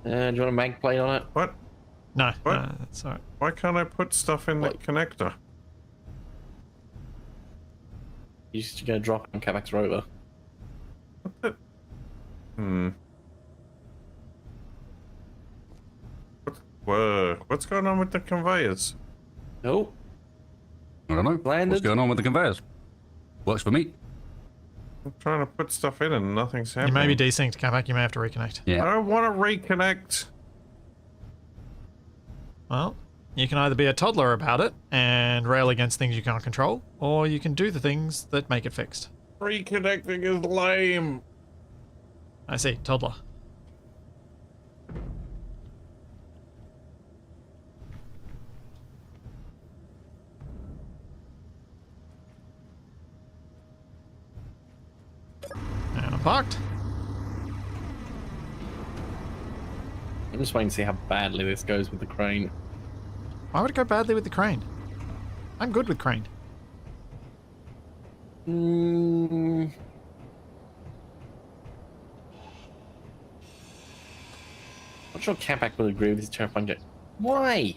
Speaker 3: Do you want a mag plate on it?
Speaker 2: What?
Speaker 1: No,
Speaker 2: What?
Speaker 1: no, that's alright.
Speaker 2: Why can't I put stuff in the
Speaker 3: Wait.
Speaker 2: connector?
Speaker 3: You're just gonna drop it on Capac's rover.
Speaker 2: Hmm. Whoa, what's going on with the conveyors?
Speaker 3: Nope.
Speaker 4: I don't know.
Speaker 3: Landed.
Speaker 4: What's going on with the conveyors? Works for me.
Speaker 2: I'm trying to put stuff in and nothing's
Speaker 1: You
Speaker 2: happening.
Speaker 1: may be desynced, Capac. You may have to reconnect.
Speaker 2: I
Speaker 4: Yeah.
Speaker 2: don't want to reconnect.
Speaker 1: Well, you can either be a toddler about it and rail against things you can't control, or you can do the things that make it fixed.
Speaker 2: Reconnecting is lame.
Speaker 1: I see, toddler. And I'm parked.
Speaker 3: I'm just waiting to see how badly this goes with the crane.
Speaker 1: Why would it go badly with the crane? I'm good with crane.
Speaker 3: Hmm. Not sure Capac will agree with this terrifying joke. Why?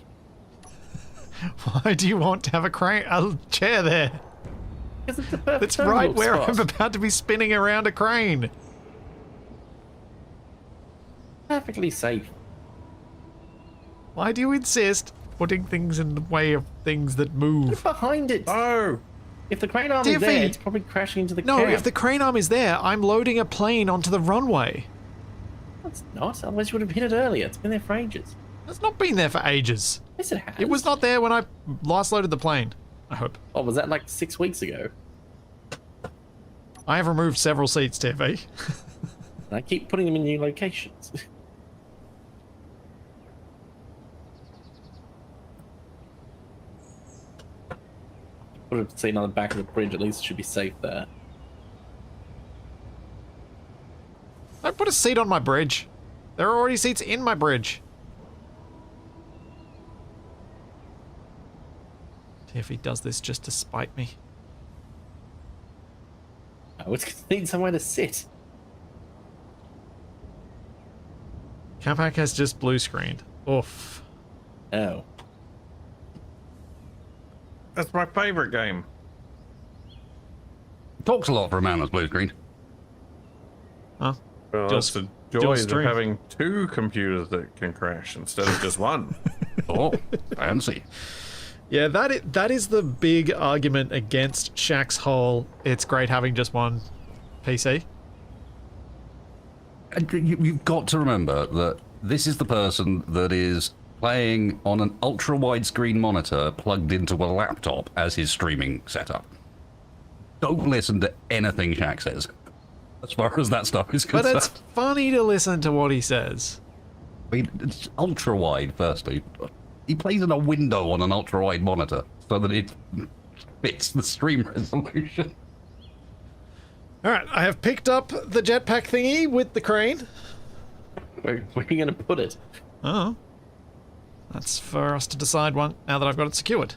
Speaker 1: Why do you want to have a chair there?
Speaker 3: Because it's the perfect
Speaker 1: That's right
Speaker 3: terminal
Speaker 1: where
Speaker 3: spot.
Speaker 1: I'm about to be spinning around a crane.
Speaker 3: Perfectly safe.
Speaker 1: Why do you insist putting things in the way of things that
Speaker 3: Look
Speaker 1: move?
Speaker 3: behind it.
Speaker 2: Oh,
Speaker 3: If the crane arm is there,
Speaker 1: Diffie.
Speaker 3: it's probably crashing into the
Speaker 1: No,
Speaker 3: camp.
Speaker 1: if the crane arm is there, I'm loading a plane onto the runway.
Speaker 3: No, it's not. Otherwise, you would have hit it earlier. It's been there for ages.
Speaker 1: It's not been there for ages.
Speaker 3: Yes, it has.
Speaker 1: It was not there when I last loaded the plane. I hope.
Speaker 3: Oh, was that like 6 weeks ago?
Speaker 1: I have removed several seats, TV.
Speaker 3: And I keep putting them in new locations. Put a seat on the back of the bridge. At least it should be safe there.
Speaker 1: Don't put a seat on my bridge. There are already seats in my bridge. Tiffy does this just to spite me.
Speaker 3: Oh, it's gonna need somewhere to sit.
Speaker 1: Capac has just blue screened. Oof.
Speaker 3: Oh.
Speaker 2: That's my favorite game.
Speaker 4: Talks a lot for a man that's blue screen.
Speaker 1: Huh?
Speaker 2: Well,
Speaker 1: Just-
Speaker 2: that's the
Speaker 1: just
Speaker 2: joys of
Speaker 1: stream.
Speaker 2: having two computers that can crash instead of just one.
Speaker 4: Oh, fancy.
Speaker 1: Yeah, that is the big argument against Shaq's whole, it's great having just one PC.
Speaker 4: And you've got to remember that this is the person that is playing on an ultra widescreen monitor plugged into a laptop as his streaming setup. Don't listen to anything Shaq says, as far as that stuff is
Speaker 1: But
Speaker 4: concerned.
Speaker 1: it's funny to listen to what he says.
Speaker 4: I mean, it's ultra wide, firstly. He plays in a window on an ultra wide monitor so that it fits the stream resolution.
Speaker 1: Alright, I have picked up the jetpack thingy with the crane.
Speaker 3: Where are you gonna put it?
Speaker 1: Oh. That's for us to decide one now that I've got it secured.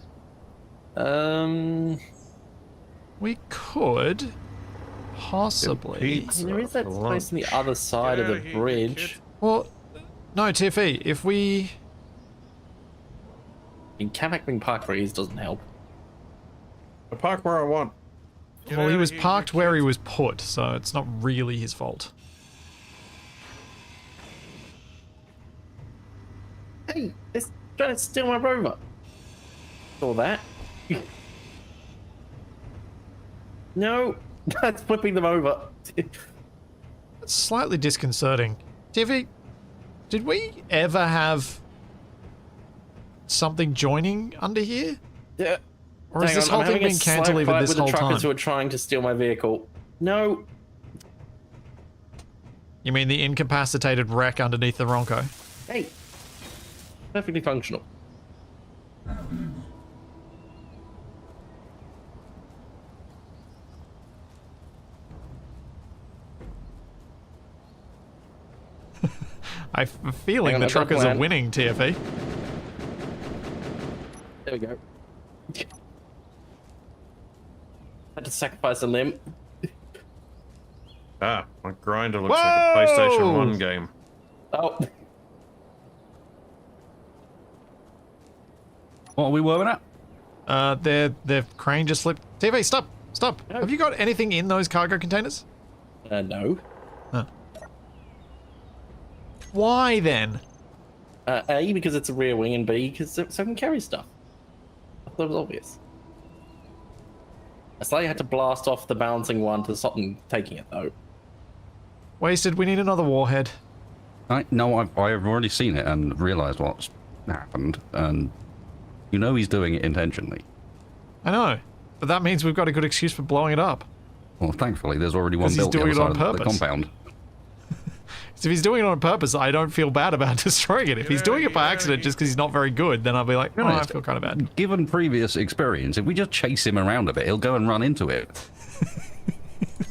Speaker 1: We could possibly...
Speaker 3: There is that place on the other side of
Speaker 2: Get
Speaker 3: the
Speaker 2: out of here,
Speaker 3: bridge.
Speaker 2: kid.
Speaker 1: Well, no, Tiffy, if we...
Speaker 3: I mean, Capac being parked where he is doesn't help.
Speaker 2: I park where I want. Get
Speaker 1: Well,
Speaker 2: out
Speaker 1: he
Speaker 2: of
Speaker 1: was
Speaker 2: here,
Speaker 1: parked
Speaker 2: you
Speaker 1: where he
Speaker 2: kids.
Speaker 1: was put, so it's not really his fault.
Speaker 3: Hey, they're trying to steal my rover. Saw that. No, that's flipping them over.
Speaker 1: It's slightly disconcerting. Tiffy, did we ever have something joining under here?
Speaker 3: Yeah.
Speaker 1: Or has
Speaker 3: Hang
Speaker 1: this
Speaker 3: on,
Speaker 1: whole
Speaker 3: I'm
Speaker 1: thing
Speaker 3: having a
Speaker 1: been
Speaker 3: slight
Speaker 1: cantilevered
Speaker 3: fight
Speaker 1: this
Speaker 3: with the
Speaker 1: whole
Speaker 3: truckers who
Speaker 1: time?
Speaker 3: are trying to steal my vehicle. No.
Speaker 1: You mean the incapacitated wreck underneath the Ronco?
Speaker 3: Hey. Perfectly functional.
Speaker 1: I have a feeling
Speaker 3: Hang on,
Speaker 1: the
Speaker 3: I've got a
Speaker 1: truckers are
Speaker 3: plan.
Speaker 1: winning, TFE.
Speaker 3: There we go. Had to sacrifice a limb.
Speaker 2: Ah, my grinder looks like a PlayStation
Speaker 1: Whoa!
Speaker 2: 1 game.
Speaker 3: Oh.
Speaker 4: What are we working at?
Speaker 1: Their crane just slipped. TV, stop! Stop!
Speaker 3: No.
Speaker 1: Have you got anything in those cargo containers?
Speaker 3: No.
Speaker 1: Huh. Why then?
Speaker 3: A, because it's a rear wing, and B, because so it can carry stuff. I thought it was obvious. I slightly had to blast off the balancing one to stop them taking it, though.
Speaker 1: Wasted, we need another warhead.
Speaker 4: No, I've already seen it and realised what's happened, and you know he's doing it intentionally.
Speaker 1: I know, but that means we've got a good excuse for blowing it up.
Speaker 4: Well, thankfully, there's already one
Speaker 1: 'Cause he's
Speaker 4: built the
Speaker 1: doing
Speaker 4: other
Speaker 1: it on
Speaker 4: side of the
Speaker 1: purpose.
Speaker 4: compound.
Speaker 1: So if he's doing it on purpose, I don't feel bad about destroying it. If he's doing it by accident just because he's not very good, then I'll be like, oh, I feel kind of bad.
Speaker 4: Given previous experience, if we just chase him around a bit, he'll go and run into it.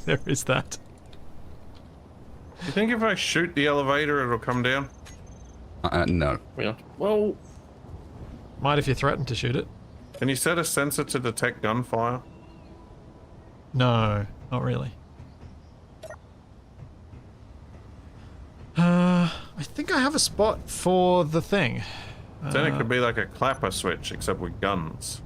Speaker 1: There is that.
Speaker 2: You think if I shoot the elevator, it'll come down?
Speaker 4: No.
Speaker 3: Yeah. Well,
Speaker 1: Might if you threaten to shoot it.
Speaker 2: Can you set a sensor to detect gunfire?
Speaker 1: No, not really. I think I have a spot for the thing.
Speaker 2: Then it could be like a clapper switch, except with guns.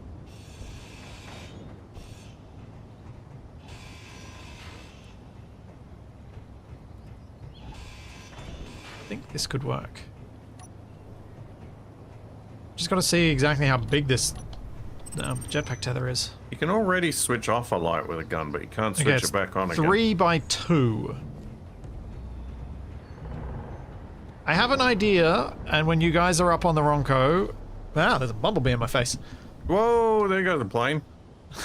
Speaker 1: I think this could work. Just got to see exactly how big this jetpack tether is.
Speaker 2: You can already switch off a light with a gun, but you can't switch
Speaker 1: Okay, it's
Speaker 2: it back on again.
Speaker 1: 3 by 2. I have an idea, and when you guys are up on the Ronco... Wow, there's a bumblebee in my face.
Speaker 2: Whoa, there goes the plane.
Speaker 4: It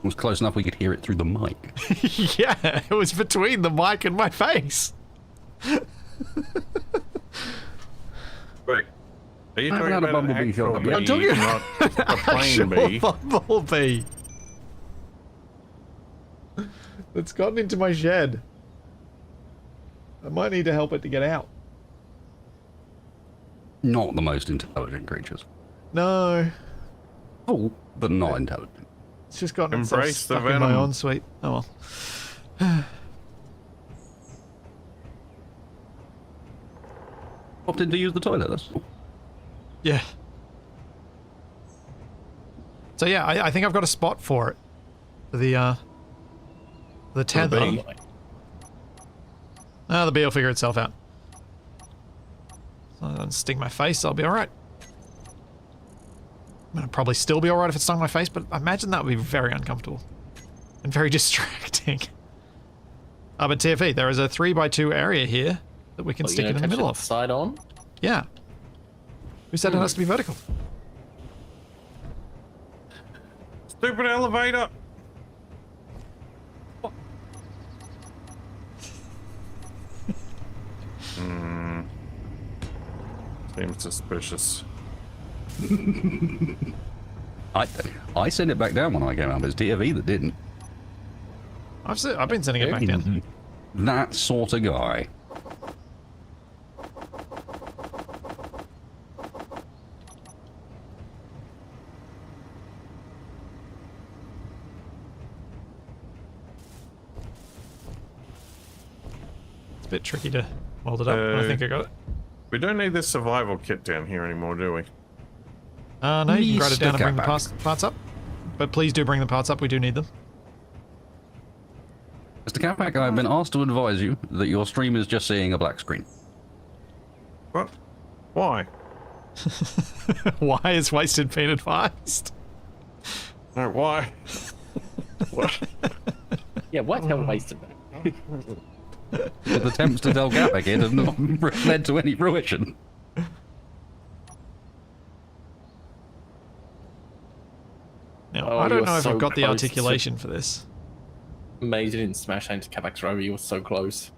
Speaker 4: was close enough we could hear it through the mic.
Speaker 1: Yeah, it was between the mic and my face.
Speaker 2: Wait. Are you
Speaker 4: I
Speaker 2: talking
Speaker 4: haven't had a
Speaker 2: about an
Speaker 4: bumblebee
Speaker 2: actual
Speaker 4: shot
Speaker 2: bee,
Speaker 4: yet.
Speaker 1: I'm talking
Speaker 2: not a plane
Speaker 1: Actual
Speaker 2: bee?
Speaker 1: bumblebee. That's gotten into my shed. I might need to help it to get out.
Speaker 4: Not the most intelligent creatures.
Speaker 1: No.
Speaker 4: powerful, but not intelligent.
Speaker 1: It's just gotten itself
Speaker 2: Embrace the
Speaker 1: stuck in my
Speaker 2: venom.
Speaker 1: own suite. Oh well.
Speaker 4: Popped in to use the toilet. That's all.
Speaker 1: Yeah. So yeah, I think I've got a spot for it. For the tether.
Speaker 2: bee.
Speaker 1: The bee will figure itself out. So I don't sting my face, I'll be alright. I'll probably still be alright if it stung my face, but I imagine that would be very uncomfortable. And very distracting. But TFE, there is a 3x2 area here that we can stick it in the middle of.
Speaker 3: Side on?
Speaker 1: Yeah. Who said it has to be vertical?
Speaker 2: Stupid elevator. Seems suspicious.
Speaker 4: I sent it back down when I came out. It's TFE that didn't.
Speaker 1: I've been sending it back down.
Speaker 4: That sort of guy.
Speaker 1: It's a bit tricky to weld it up, but I think I got it.
Speaker 2: We don't need this survival kit down here anymore, do we?
Speaker 1: No, you can grab it down and bring the
Speaker 4: Capac.
Speaker 1: parts up. But please do bring the parts up, we do need them.
Speaker 4: Mr. Capac, I've been asked to advise you that your stream is just seeing a black screen.
Speaker 2: What? Why?
Speaker 1: Why is Wasted been advised?
Speaker 2: No, why? What?
Speaker 3: Yeah, what hell wasted?
Speaker 4: With attempts to tell Capac it have not led to any fruition.
Speaker 1: Now,
Speaker 3: Oh,
Speaker 1: I don't
Speaker 3: you're
Speaker 1: know if
Speaker 3: so
Speaker 1: I've got the
Speaker 3: close to-
Speaker 1: articulation for this.
Speaker 3: Amazed you didn't smash into Capac's rover, you were so close.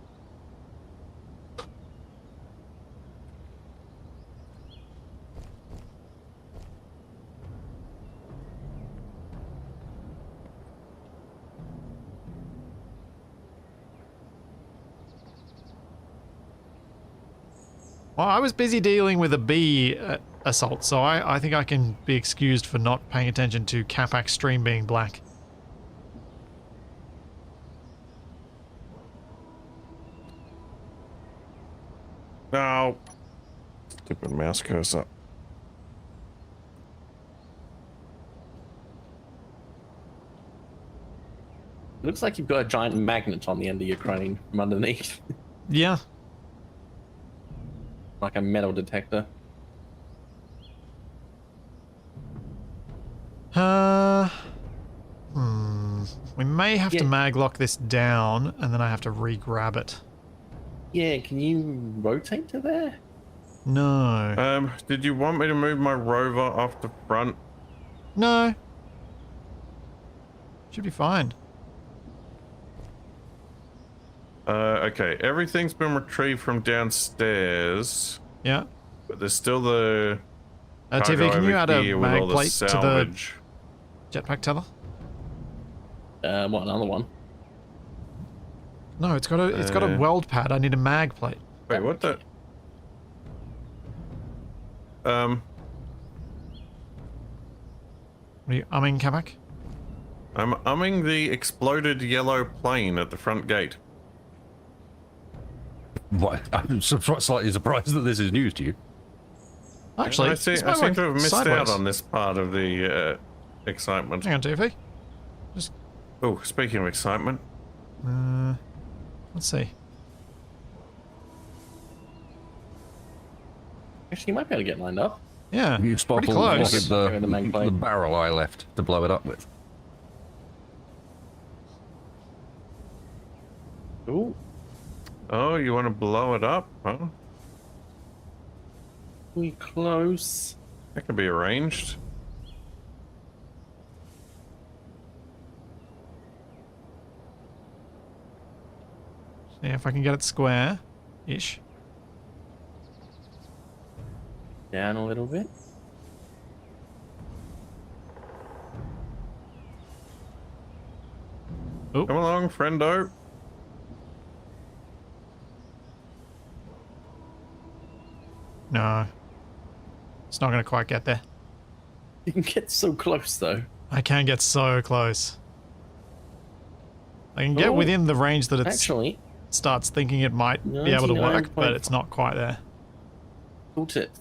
Speaker 1: Well, I was busy dealing with a bee assault, so I think I can be excused for not paying attention to Capac's stream being black.
Speaker 2: No. Stupid mouse cursor.
Speaker 3: Looks like you've got a giant magnet on the end of your crane from underneath.
Speaker 1: Yeah.
Speaker 3: Like a metal detector.
Speaker 1: We may have to
Speaker 3: Yeah.
Speaker 1: mag lock this down, and then I have to re-grab it.
Speaker 3: Yeah, can you rotate to there?
Speaker 1: No.
Speaker 2: Did you want me to move my rover off the front?
Speaker 1: No. Should be fine.
Speaker 2: Okay. Everything's been retrieved from downstairs,
Speaker 1: Yeah.
Speaker 2: but there's still the cargo
Speaker 1: TV, can you
Speaker 2: over
Speaker 1: add a
Speaker 2: here with
Speaker 1: mag
Speaker 2: all the
Speaker 1: plate to the
Speaker 2: salvage.
Speaker 1: jetpack tether?
Speaker 3: What, another one?
Speaker 1: No, it's got a weld pad. I need a mag plate.
Speaker 2: Wait, what the?
Speaker 1: What are you umming, Capac?
Speaker 2: I'm umming the exploded yellow plane at the front gate.
Speaker 4: What? I'm slightly surprised that this is news to you.
Speaker 1: Actually,
Speaker 2: I
Speaker 1: this
Speaker 2: seem
Speaker 1: might
Speaker 2: to
Speaker 1: work
Speaker 2: have missed
Speaker 1: sideways.
Speaker 2: out on this part of the excitement.
Speaker 1: Hang on, TV.
Speaker 2: Oh, speaking of excitement,
Speaker 1: Let's see.
Speaker 3: Actually, you might be able to get lined up.
Speaker 1: Yeah,
Speaker 4: You spot
Speaker 1: pretty
Speaker 4: all
Speaker 1: close.
Speaker 3: The mag plate.
Speaker 4: the barrel I left to blow it up with.
Speaker 3: Ooh,
Speaker 2: oh, you want to blow it up, huh?
Speaker 3: we close.
Speaker 2: That could be arranged.
Speaker 1: See if I can get it square-ish.
Speaker 3: Down a little bit.
Speaker 1: Oh,
Speaker 2: Come along, friendo.
Speaker 1: no. It's not going to quite get there.
Speaker 3: You can get so close though.
Speaker 1: I can get so close. I can get
Speaker 3: Oh,
Speaker 1: within the range that it
Speaker 3: Actually,
Speaker 1: starts thinking it might be able to work, but
Speaker 3: 99.5.
Speaker 1: it's not quite there.
Speaker 3: cool tip.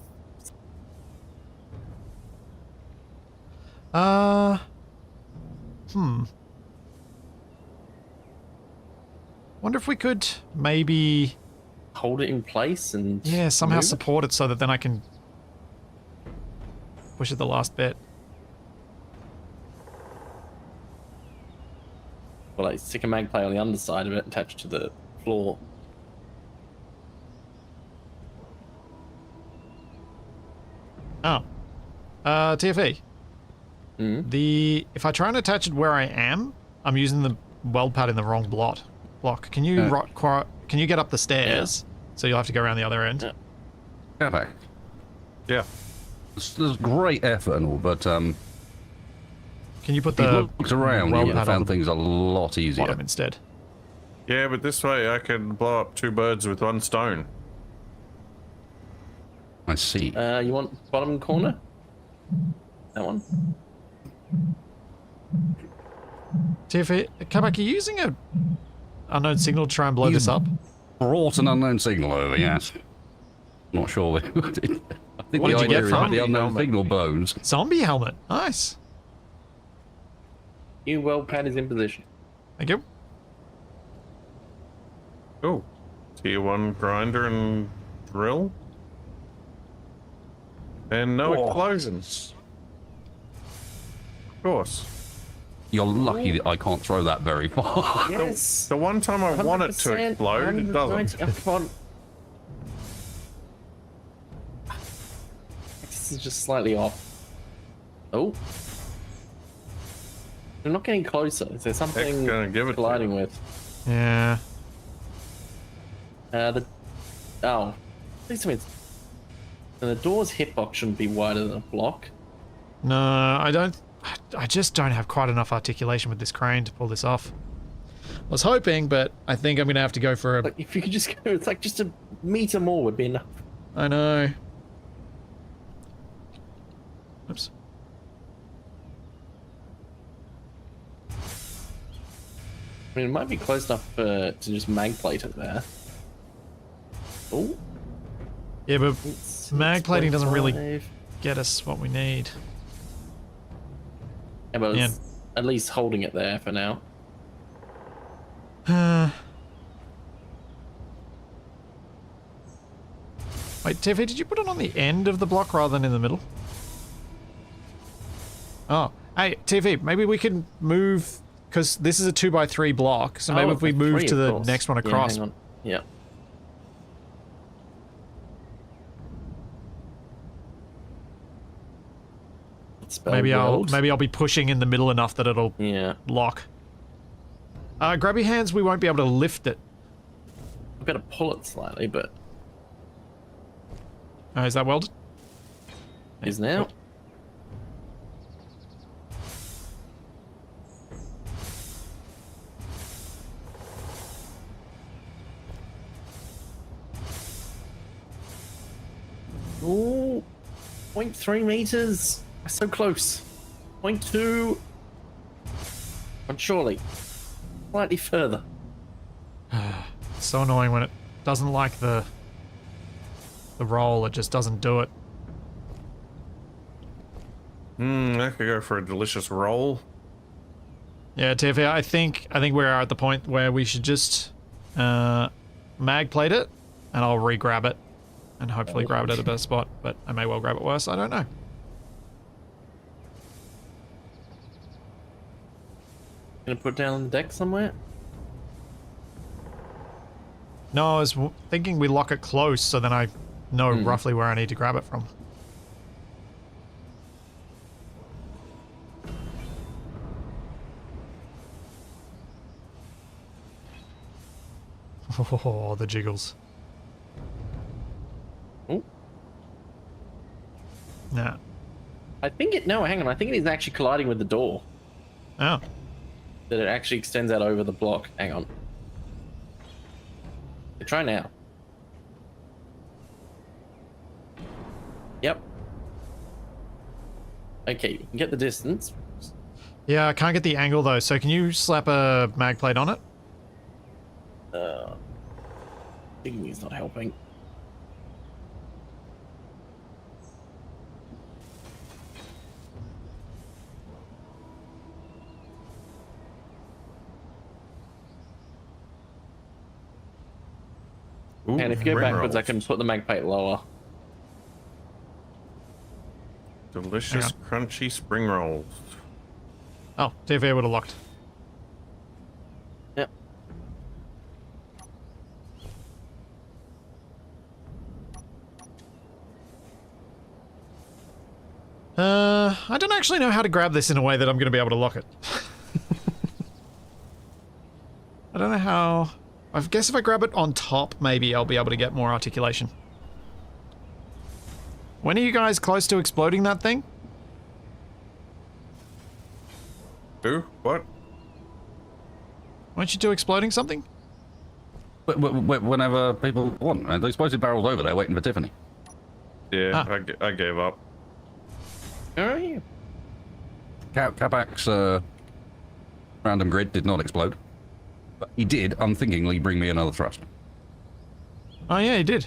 Speaker 1: Wonder if we could maybe,
Speaker 3: Hold it in place and
Speaker 1: yeah, somehow
Speaker 3: move it?
Speaker 1: support it so that then I can push it the last bit.
Speaker 3: Well, like stick a mag plate on the underside of it attached to the floor.
Speaker 1: Oh. TFE. If I try and attach it where I am, I'm using the weld pad in the wrong block. Can you can you get up the stairs? So you'll have to go around the other end.
Speaker 3: Yeah.
Speaker 4: Capac.
Speaker 2: Yeah.
Speaker 4: There's great effort and all, but
Speaker 1: Can you put
Speaker 4: he
Speaker 1: the
Speaker 4: looked around
Speaker 1: weld
Speaker 4: and
Speaker 1: pad on
Speaker 4: found
Speaker 1: the
Speaker 4: things a lot easier.
Speaker 1: bottom instead?
Speaker 2: Yeah, but this way I can blow up 2 birds with 1 stone.
Speaker 4: I see.
Speaker 3: You want bottom corner? That one?
Speaker 1: TFE, Capac, are you using a unknown signal to try and blow this up?
Speaker 4: Brought an unknown signal over, yes. Not sure. I think
Speaker 1: What
Speaker 4: the
Speaker 1: did you
Speaker 4: idea
Speaker 1: get
Speaker 4: is
Speaker 1: from
Speaker 4: the
Speaker 1: it?
Speaker 4: unknown signal bones.
Speaker 1: Zombie helmet. Nice.
Speaker 3: New weld pad is in position.
Speaker 1: Thank you.
Speaker 2: Oh. Tier 1 grinder and drill. And no explosions. Of course.
Speaker 4: You're lucky that I can't throw that very far.
Speaker 3: Yes.
Speaker 2: The one time I want it to
Speaker 3: 100%,
Speaker 2: explode, it doesn't.
Speaker 3: 190 This is just slightly off. Oh. We're not getting closer. Is there something
Speaker 2: gonna give it to
Speaker 3: colliding
Speaker 2: you.
Speaker 3: with?
Speaker 1: Yeah.
Speaker 3: Oh. Please tell me the door's hitbox shouldn't be wider than a block.
Speaker 1: No, I don't. I just don't have quite enough articulation with this crane to pull this off. I was hoping, but I think I'm going to have to go for a...
Speaker 3: Like, if you could just go, it's like just a meter more would be enough.
Speaker 1: I know. Oops.
Speaker 3: I mean, it might be close enough to just mag plate it there. Oh.
Speaker 1: Yeah, but mag plating doesn't really
Speaker 3: 6.5.
Speaker 1: get us what we need.
Speaker 3: Yeah, but
Speaker 1: Yeah.
Speaker 3: it's at least holding it there for now.
Speaker 1: Wait, Tiffy, did you put it on the end of the block rather than in the middle? Oh, hey, Tiffy, maybe we can move, because this is a 2x3 block, so maybe if we move to the next one across.
Speaker 3: Yeah, hang on. Yeah. Spell
Speaker 1: Maybe
Speaker 3: weld.
Speaker 1: I'll be pushing in the middle enough that it'll
Speaker 3: Yeah.
Speaker 1: lock. Grab your hands, we won't be able to lift it.
Speaker 3: I've got to pull it slightly, but
Speaker 1: Is that welded?
Speaker 3: is now. Ooh, 0.3 meters. So close. 0.2. But surely, slightly further.
Speaker 1: It's so annoying when it doesn't like the roll, it just doesn't do it.
Speaker 2: I could go for a delicious roll.
Speaker 1: Yeah, Tiffy, I think we're at the point where we should just mag plate it, and I'll re-grab it, and hopefully grab it at a better spot, but I may well grab it worse, I don't know.
Speaker 3: Gonna put it down on the deck somewhere?
Speaker 1: No, I was thinking we lock it close, so then I know roughly where I need to grab it from. Oh, the jiggles.
Speaker 3: Oh,
Speaker 1: Nah.
Speaker 3: I think it. No, hang on. I think it is actually colliding with the door.
Speaker 1: Oh.
Speaker 3: That it actually extends out over the block. Hang on. Try now. Yep. Okay, you can get the distance.
Speaker 1: Yeah, I can't get the angle though, so can you slap a mag plate on it?
Speaker 3: Jiggling's not helping.
Speaker 2: Ooh,
Speaker 3: And if you go
Speaker 2: rim
Speaker 3: backwards, I
Speaker 2: rolls.
Speaker 3: can put the mag plate lower.
Speaker 2: Delicious, crunchy spring rolls.
Speaker 1: Oh, TV would have locked.
Speaker 3: Yep.
Speaker 1: I don't actually know how to grab this in a way that I'm going to be able to lock it. I don't know how... I guess if I grab it on top, maybe I'll be able to get more articulation. When are you guys close to exploding that thing?
Speaker 2: Who? What?
Speaker 1: Weren't you two exploding something?
Speaker 4: Whenever people want. The explosive barrel's over there waiting for Tiffany.
Speaker 2: Yeah,
Speaker 1: Ah.
Speaker 2: I gave up.
Speaker 3: Oh, yeah.
Speaker 4: Capac's random grid did not explode. But he did unthinkingly bring me another thruster.
Speaker 1: Oh yeah, he did.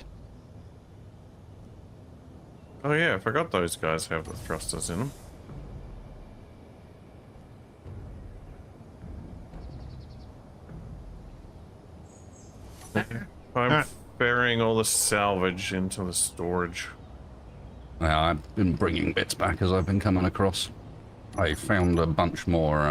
Speaker 2: Oh yeah, I forgot those guys have the thrusters in them. I'm
Speaker 1: Alright.
Speaker 2: ferrying all the salvage into the storage.
Speaker 4: Now, I've been bringing bits back as I've been coming across. I found a bunch more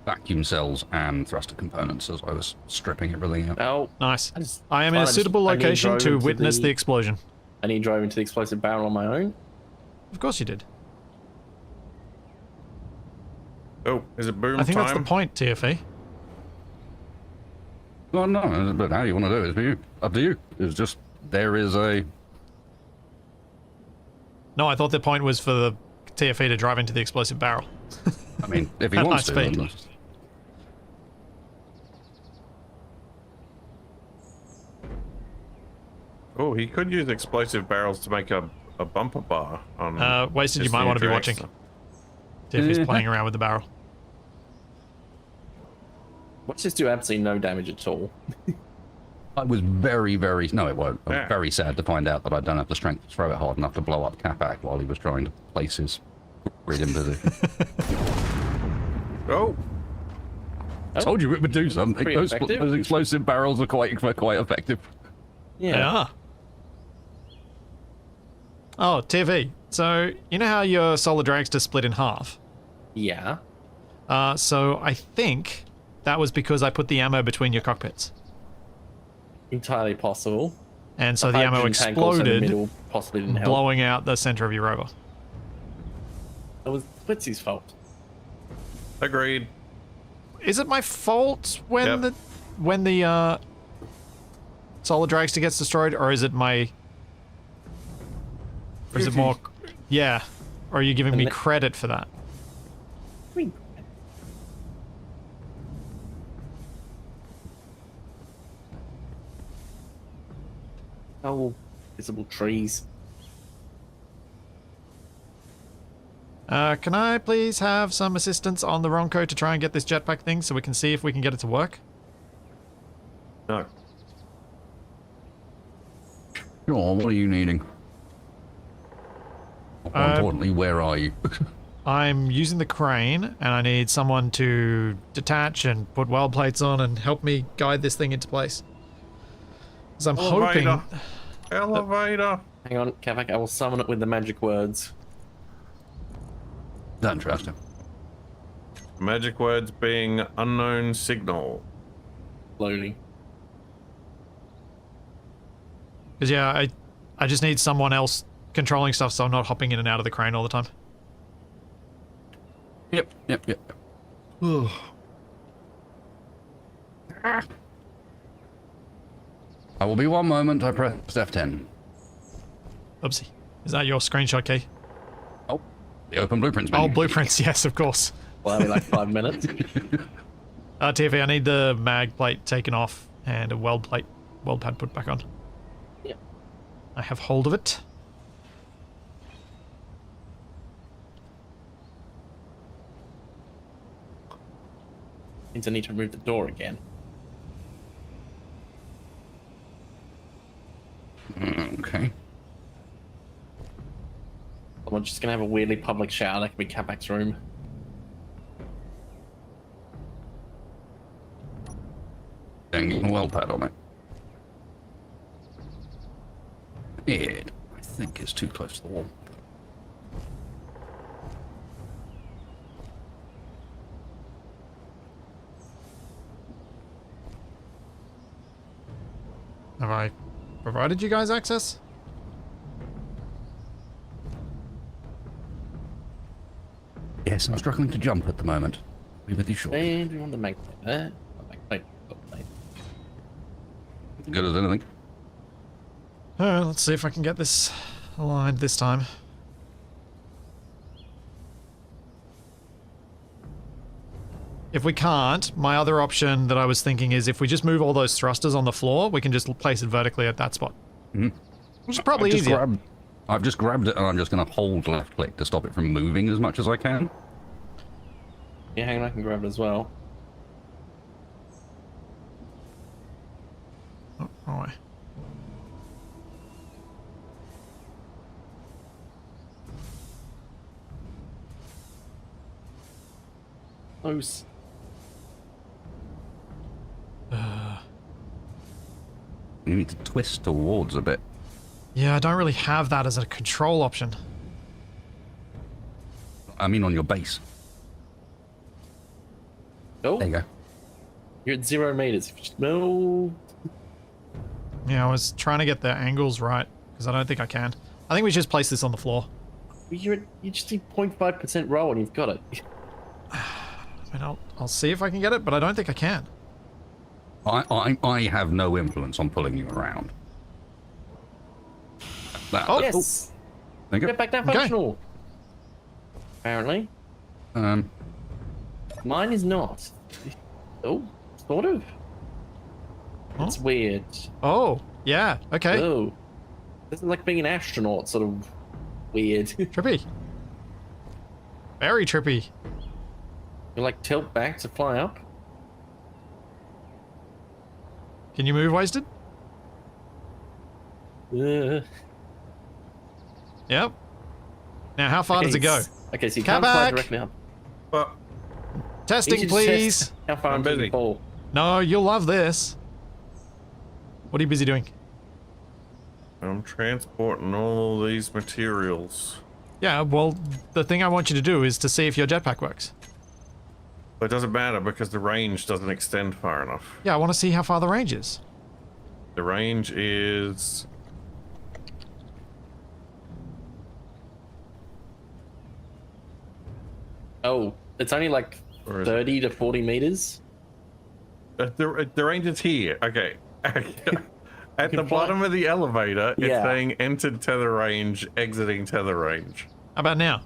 Speaker 4: vacuum cells and thruster components as I was stripping everything out.
Speaker 3: Oh,
Speaker 1: Nice.
Speaker 3: I just-
Speaker 1: I am in a
Speaker 3: I just-
Speaker 1: suitable
Speaker 3: I need
Speaker 1: location
Speaker 3: drove
Speaker 1: to
Speaker 3: into
Speaker 1: witness the explosion.
Speaker 3: And he drove into the explosive barrel on my own.
Speaker 1: Of course you did.
Speaker 2: Oh, is it boom
Speaker 1: I think
Speaker 2: time?
Speaker 1: that's the point, TFE.
Speaker 4: Well, no, but how you want to do it is for you. Up to you. It's just, there is a...
Speaker 1: No, I thought the point was for the TFE to drive into the explosive barrel.
Speaker 4: I mean, if he
Speaker 1: At
Speaker 4: wants
Speaker 1: high
Speaker 4: to.
Speaker 1: speed.
Speaker 4: then-
Speaker 2: Oh, he could use explosive barrels to make a bumper bar on.
Speaker 1: Wasted, you
Speaker 2: his
Speaker 1: might
Speaker 2: new
Speaker 1: want to be watching.
Speaker 2: dragster.
Speaker 1: TFE's playing around with the barrel.
Speaker 3: Watch this do absolutely no damage at all.
Speaker 4: I was very, very... No, it won't. I was
Speaker 2: Yeah.
Speaker 4: very sad to find out that I don't have the strength to throw it hard enough to blow up Capac while he was trying to place his grid in position.
Speaker 2: Oh,
Speaker 4: I told you it would do something.
Speaker 3: Pretty
Speaker 4: Those
Speaker 3: effective.
Speaker 4: explosive barrels are quite effective.
Speaker 1: Yeah. Oh, TV. So, you know how your Solar Dragster split in half?
Speaker 3: Yeah.
Speaker 1: So I think that was because I put the ammo between your cockpits.
Speaker 3: Entirely possible.
Speaker 1: And so the ammo
Speaker 3: hydrogen tank also in the
Speaker 1: exploded,
Speaker 3: middle possibly didn't help.
Speaker 1: blowing out the center of your rover.
Speaker 3: It was Blitzy's fault.
Speaker 2: agreed.
Speaker 1: Is it my fault when
Speaker 2: Yep.
Speaker 1: the Solar Dragster gets destroyed, or is it my... Or is it more... Yeah. Or are you giving me
Speaker 3: And the-
Speaker 1: credit for that?
Speaker 3: Oh, visible trees.
Speaker 1: Can I please have some assistance on the Ronco to try and get this jetpack thing so we can see if we can get it to work?
Speaker 2: No.
Speaker 4: Sure, what are you needing? More importantly, where are you?
Speaker 1: I'm using the crane, and I need someone to detach and put weld plates on and help me guide this thing into place. Because I'm hoping...
Speaker 2: Elevator. Elevator.
Speaker 3: Hang on, Capac, I will summon it with the magic words.
Speaker 4: Don't trust him.
Speaker 2: Magic words being unknown signal.
Speaker 3: Slowly.
Speaker 1: Because, yeah, I just need someone else controlling stuff so I'm not hopping in and out of the crane all the time.
Speaker 4: Yep. I will be one moment. I pressed F10.
Speaker 1: Oopsie. Is that your screenshot key?
Speaker 4: Oh, the open blueprints
Speaker 1: Oh,
Speaker 4: menu.
Speaker 1: blueprints, yes, of course.
Speaker 3: Well, that'll be like 5 minutes.
Speaker 1: TFE, I need the mag plate taken off and a weld pad put back on.
Speaker 3: Yeah.
Speaker 1: I have hold of it.
Speaker 3: Means I need to remove the door again.
Speaker 4: Okay.
Speaker 3: I'm just gonna have a weirdly public shower. That could be Capac's room.
Speaker 4: Hanging a well pad on it. It, I think, is too close to the wall.
Speaker 1: Have I provided you guys access?
Speaker 4: Yes, I'm struggling to jump at the moment. Be with you shortly.
Speaker 3: And we want to make that.
Speaker 4: Good as anything.
Speaker 1: Let's see if I can get this aligned this time. If we can't, my other option that I was thinking is if we just move all those thrusters on the floor, we can just place it vertically at that spot.
Speaker 4: Mm-hmm.
Speaker 1: Which is probably easier.
Speaker 4: I've just grabbed it and I'm just going to hold left click to stop it from moving as much as I can.
Speaker 3: Yeah, hang on, I can grab it as well.
Speaker 1: Oh, wrong way.
Speaker 3: Close.
Speaker 4: You need to twist towards a bit.
Speaker 1: Yeah, I don't really have that as a control option.
Speaker 4: I mean on your base.
Speaker 3: Oh,
Speaker 4: There you go.
Speaker 3: you're at 0 meters. No.
Speaker 1: Yeah, I was trying to get the angles right, because I don't think I can. I think we should just place this on the floor.
Speaker 3: You just need 0.5% roll and you've got it.
Speaker 1: I mean, I'll see if I can get it, but I don't think I can.
Speaker 4: I have no influence on pulling you around. That,
Speaker 1: Oh,
Speaker 3: Yes.
Speaker 4: there you
Speaker 3: Get
Speaker 4: go.
Speaker 3: back now
Speaker 1: Okay.
Speaker 3: functional. Apparently. Mine is not. Oh, sort of.
Speaker 1: Huh?
Speaker 3: It's weird.
Speaker 1: Oh, yeah, okay.
Speaker 3: Oh. This is like being an astronaut, sort of weird. You
Speaker 1: Trippy. Very trippy.
Speaker 3: like tilt back to fly up.
Speaker 1: Can you move, Wasted?
Speaker 3: Uh,
Speaker 1: Yep. Now, how far does it go?
Speaker 3: Okay, so you can't fly
Speaker 1: Capac!
Speaker 3: directly up.
Speaker 2: But
Speaker 3: You
Speaker 1: Testing,
Speaker 3: should
Speaker 1: please.
Speaker 3: test how far
Speaker 2: I'm
Speaker 3: into the
Speaker 2: busy.
Speaker 3: fall.
Speaker 1: No, you'll love this. What are you busy doing?
Speaker 2: I'm transporting all these materials.
Speaker 1: Yeah, well, the thing I want you to do is to see if your jetpack works.
Speaker 2: But it doesn't matter because the range doesn't extend far enough.
Speaker 1: Yeah, I want to see how far the range is.
Speaker 2: The range is...
Speaker 3: Oh, it's only like
Speaker 2: Where is it?
Speaker 3: 30 to 40 meters.
Speaker 2: The range is here. Okay. At the
Speaker 3: can fly.
Speaker 2: bottom of the elevator, it's
Speaker 3: Yeah.
Speaker 2: saying entered tether range, exiting tether range.
Speaker 1: How about now?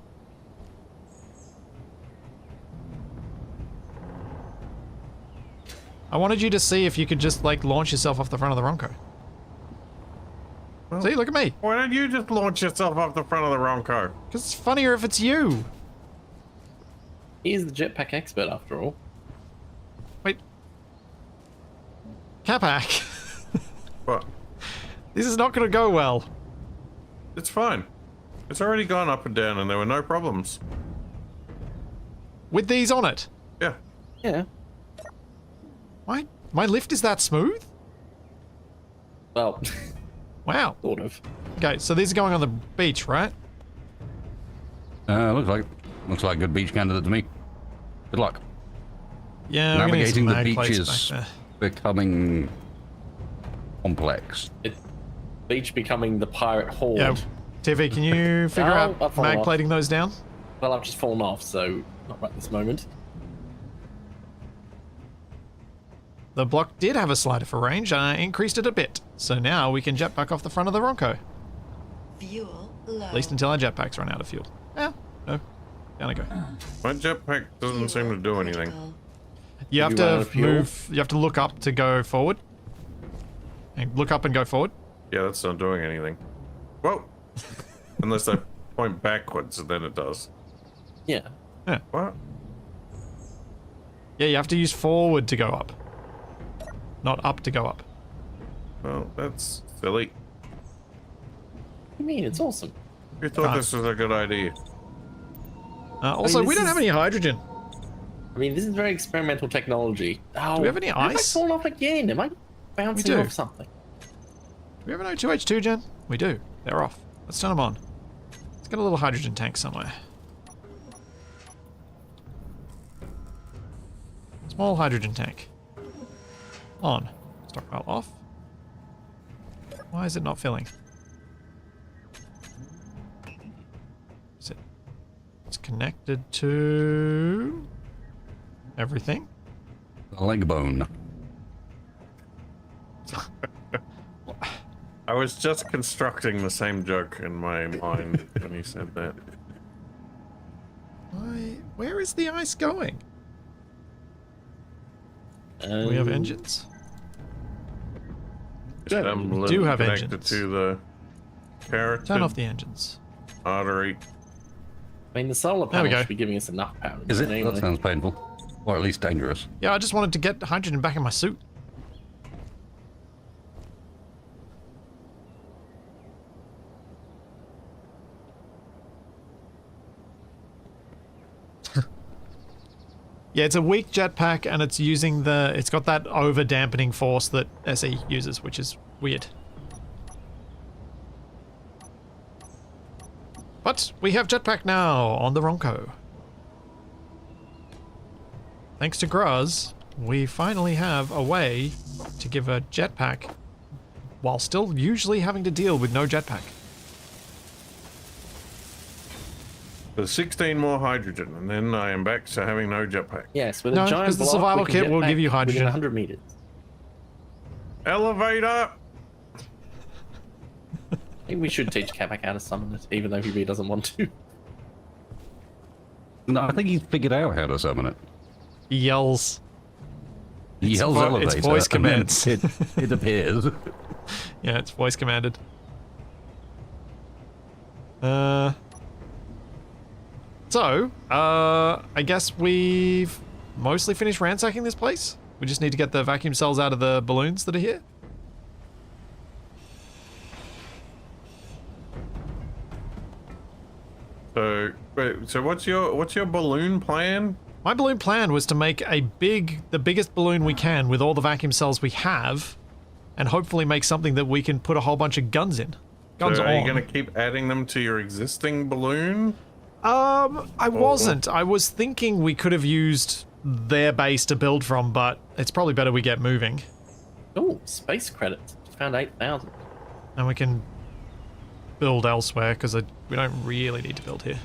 Speaker 1: I wanted you to see if you could just, like, launch yourself off the front of the Ronco.
Speaker 2: Well-
Speaker 1: See, look at me.
Speaker 2: Why don't you just launch yourself off the front of the Ronco?
Speaker 1: Because it's funnier if it's you.
Speaker 3: He's the jetpack expert after all.
Speaker 1: Wait. Capac.
Speaker 2: But
Speaker 1: This is not going to go well.
Speaker 2: it's fine. It's already gone up and down and there were no problems.
Speaker 1: With these on it.
Speaker 2: Yeah.
Speaker 3: Yeah.
Speaker 1: My lift is that smooth?
Speaker 3: Well,
Speaker 1: Wow.
Speaker 3: sort of.
Speaker 1: Okay, so these are going on the beach, right?
Speaker 4: Looks like a good beach candidate to me. Good luck.
Speaker 1: Yeah, we're gonna need some
Speaker 4: Navigating the
Speaker 1: mag
Speaker 4: beach
Speaker 1: plates
Speaker 4: is
Speaker 1: back
Speaker 4: becoming complex.
Speaker 3: Beach becoming the pirate horde.
Speaker 1: there. Yeah, TV, can you figure
Speaker 3: Oh,
Speaker 1: out
Speaker 3: I've fallen
Speaker 1: mag
Speaker 3: off.
Speaker 1: plating those down?
Speaker 3: Well, I've just fallen off, so not right this moment.
Speaker 1: The block did have a slider for range, and I increased it a bit. So now we can jetpack off the front of the Ronco.
Speaker 5: Fuel low.
Speaker 1: At least until our jetpacks run out of fuel. Yeah, no. Down I go.
Speaker 2: My jetpack doesn't seem to do anything.
Speaker 5: Critical.
Speaker 1: You have
Speaker 3: You run out
Speaker 1: to
Speaker 3: of fuel?
Speaker 1: move, you have to look up to go forward. And look up and go forward.
Speaker 2: Yeah, that's not doing anything. Whoa! Unless I point backwards and then it does.
Speaker 3: Yeah.
Speaker 1: Yeah.
Speaker 2: What?
Speaker 1: Yeah, you have to use forward to go up. Not up to go up.
Speaker 2: Well, that's silly.
Speaker 3: What do you mean? It's awesome.
Speaker 2: You thought this was a good idea.
Speaker 1: Also, we don't have any hydrogen.
Speaker 3: I mean, this is very experimental technology. Oh,
Speaker 1: Do we have any
Speaker 3: Have
Speaker 1: ice?
Speaker 3: I fallen off again? Am I bouncing
Speaker 1: do.
Speaker 3: off something?
Speaker 1: Do we have an O2H2 gen? We do. They're off. Let's turn them on. Let's get a little hydrogen tank somewhere. Small hydrogen tank. On. Stockpile off. Why is it not filling? Is it? It's connected to everything.
Speaker 4: The leg bone.
Speaker 2: I was just constructing the same joke in my mind when you said that.
Speaker 1: Where is the ice going? Do we have engines?
Speaker 2: We
Speaker 1: do have
Speaker 2: connected
Speaker 1: engines.
Speaker 2: to the carotid
Speaker 1: Turn off the engines.
Speaker 2: artery.
Speaker 3: I mean, the solar
Speaker 1: There we
Speaker 3: panel
Speaker 1: go.
Speaker 3: should be giving us enough power.
Speaker 4: Is it?
Speaker 3: Anyway.
Speaker 4: That sounds painful. Or at least dangerous.
Speaker 1: Yeah, I just wanted to get hydrogen back in my suit. Yeah, it's a weak jetpack and it's using it's got that over dampening force that SE uses, which is weird. But we have jetpack now on the Ronco. Thanks to Gruzz, we finally have a way to give a jetpack while still usually having to deal with no jetpack.
Speaker 2: There's 16 more hydrogen, and then I am back to having no jetpack.
Speaker 3: Yes, with
Speaker 1: No,
Speaker 3: a giant
Speaker 1: because the
Speaker 3: block,
Speaker 1: survival
Speaker 3: we can
Speaker 1: kit will
Speaker 3: jetpack
Speaker 1: give you
Speaker 3: within
Speaker 1: hydrogen.
Speaker 3: 100 meters.
Speaker 2: Elevator!
Speaker 3: I think we should teach Capac how to summon it, even though he really doesn't want to.
Speaker 4: No, I think he's figured out how to summon it.
Speaker 1: He yells.
Speaker 4: He yells elevator.
Speaker 1: it's voice
Speaker 4: and then
Speaker 1: commands.
Speaker 4: It appears.
Speaker 1: Yeah, it's voice commanded. So, I guess we've mostly finished ransacking this place. We just need to get the vacuum cells out of the balloons that are here.
Speaker 2: So, wait, so what's your balloon plan?
Speaker 1: My balloon plan was to make the biggest balloon we can with all the vacuum cells we have, and hopefully make something that we can put a whole bunch of guns in. Guns
Speaker 2: So
Speaker 1: on.
Speaker 2: are you going to keep adding them to your existing balloon?
Speaker 1: I wasn't. I was thinking we could have used their base to build from, but it's probably better we get moving.
Speaker 3: Oh, space credits. Found 8,000.
Speaker 1: And we can build elsewhere, because we don't really need to build here.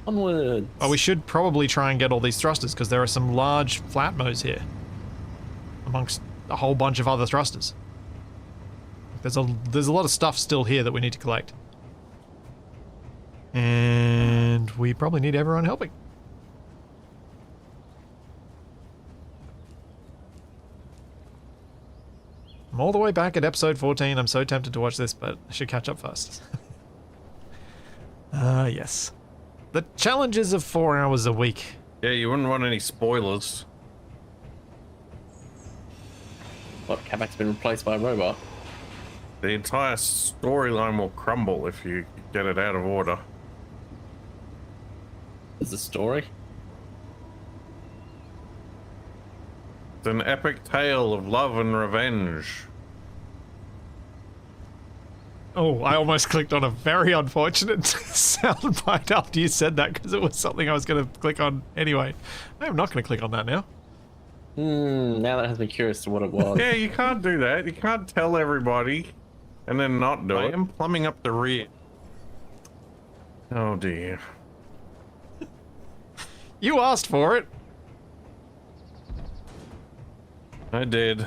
Speaker 3: Onwards.
Speaker 1: Oh, we should probably try and get all these thrusters, because there are some large flatmos here. Amongst a whole bunch of other thrusters. There's a lot of stuff still here that we need to collect. And we probably need everyone helping. I'm all the way back at episode 14. I'm so tempted to watch this, but I should catch up first. Yes. The challenges of 4 hours a week.
Speaker 2: Yeah, you wouldn't want any spoilers.
Speaker 3: What, Capac's been replaced by a robot?
Speaker 2: The entire storyline will crumble if you get it out of order.
Speaker 3: There's a story?
Speaker 2: It's an epic tale of love and revenge.
Speaker 1: Oh, I almost clicked on a very unfortunate soundbite after you said that, because it was something I was going to click on anyway. I'm not going to click on that now.
Speaker 3: Now that has me curious to what it was.
Speaker 2: Yeah, you can't do that. You can't tell everybody and then not do it. I am plumbing up the rear. Oh dear.
Speaker 1: You asked for it.
Speaker 2: I did.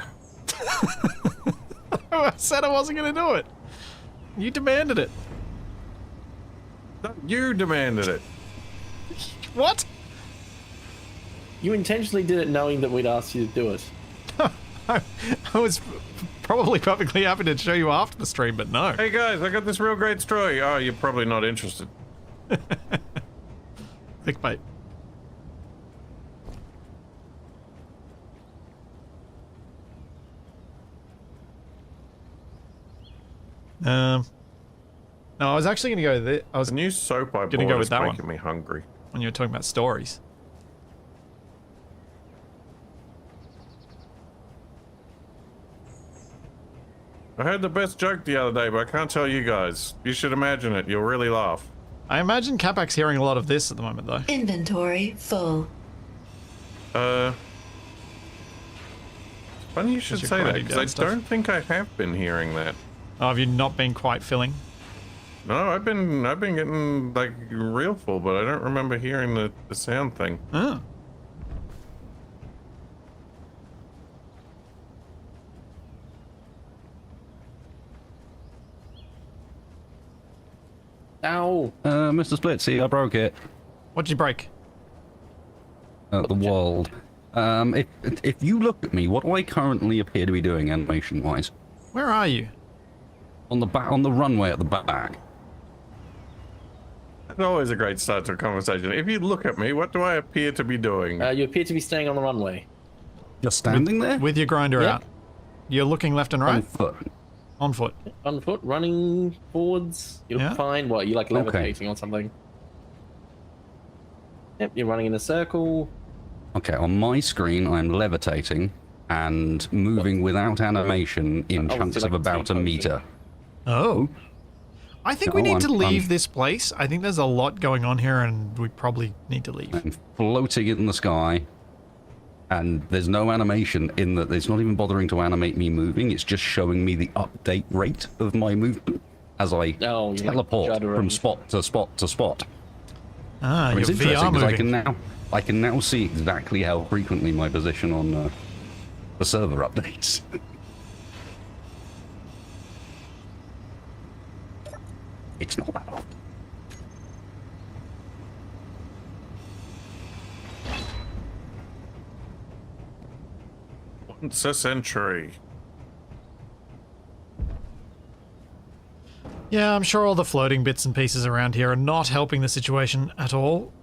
Speaker 1: I said I wasn't going to do it. You demanded it.
Speaker 2: No, you demanded it.
Speaker 1: What?
Speaker 3: You intentionally did it knowing that we'd asked you to do it.
Speaker 1: I was probably perfectly happy to show you after the stream, but no.
Speaker 2: Hey guys, I got this real great story. Oh, you're probably not interested.
Speaker 1: Clickbait. No, I was actually going to go there. I was
Speaker 2: The new soap I
Speaker 1: Gonna
Speaker 2: bought
Speaker 1: go with
Speaker 2: is
Speaker 1: that
Speaker 2: making me hungry.
Speaker 1: when you were talking about stories.
Speaker 2: I heard the best joke the other day, but I can't tell you guys. You should imagine it. You'll really laugh.
Speaker 1: I imagine Capac's hearing a lot of this at the moment, though.
Speaker 5: Inventory full.
Speaker 2: Funny you should
Speaker 1: you're
Speaker 2: say that,
Speaker 1: grinding
Speaker 2: because
Speaker 1: down
Speaker 2: I
Speaker 1: stuff.
Speaker 2: don't think I have been hearing that.
Speaker 1: Oh, have you not been quite filling?
Speaker 2: No, I've been getting like real full, but I don't remember hearing the sound thing.
Speaker 1: Oh.
Speaker 3: Ow!
Speaker 4: Mr. Splitsy, I broke it.
Speaker 1: What'd you break?
Speaker 4: The world. If you look at me, what do I currently appear to be doing animation-wise?
Speaker 1: Where are you?
Speaker 4: On the runway at the back.
Speaker 2: It's always a great start to a conversation. If you look at me, what do I appear to be doing?
Speaker 3: You appear to be staying on the runway.
Speaker 4: Just standing there?
Speaker 1: With your grinder
Speaker 3: Yep.
Speaker 1: out. You're looking left and
Speaker 4: On
Speaker 1: right?
Speaker 4: foot.
Speaker 1: On foot.
Speaker 3: On foot, running forwards. You look
Speaker 1: Yeah.
Speaker 3: fine. What, you like levitating or something? Yep, you're running in a circle.
Speaker 4: Okay, on my screen, I'm levitating and moving without animation in
Speaker 3: Oh,
Speaker 4: chunks
Speaker 3: so like
Speaker 4: of about a
Speaker 3: T-posing.
Speaker 4: meter.
Speaker 1: Oh. I think we
Speaker 4: No,
Speaker 1: need to
Speaker 4: I'm-
Speaker 1: leave this place. I think there's a lot going on here and we probably need to leave.
Speaker 4: I'm floating in the sky, and there's no animation in that. It's not even bothering to animate me moving. It's just showing me the update rate of my movement as I
Speaker 3: Oh, you're
Speaker 4: teleport
Speaker 3: juddering.
Speaker 4: from spot to spot to spot.
Speaker 1: Ah,
Speaker 4: I mean,
Speaker 1: your
Speaker 4: it's interesting
Speaker 1: VR
Speaker 4: because
Speaker 1: moving.
Speaker 4: I can now see exactly how frequently my position on the server updates. It's not that often.
Speaker 2: Once a century.
Speaker 1: Yeah, I'm sure all the floating bits and pieces around here are not helping the situation at all.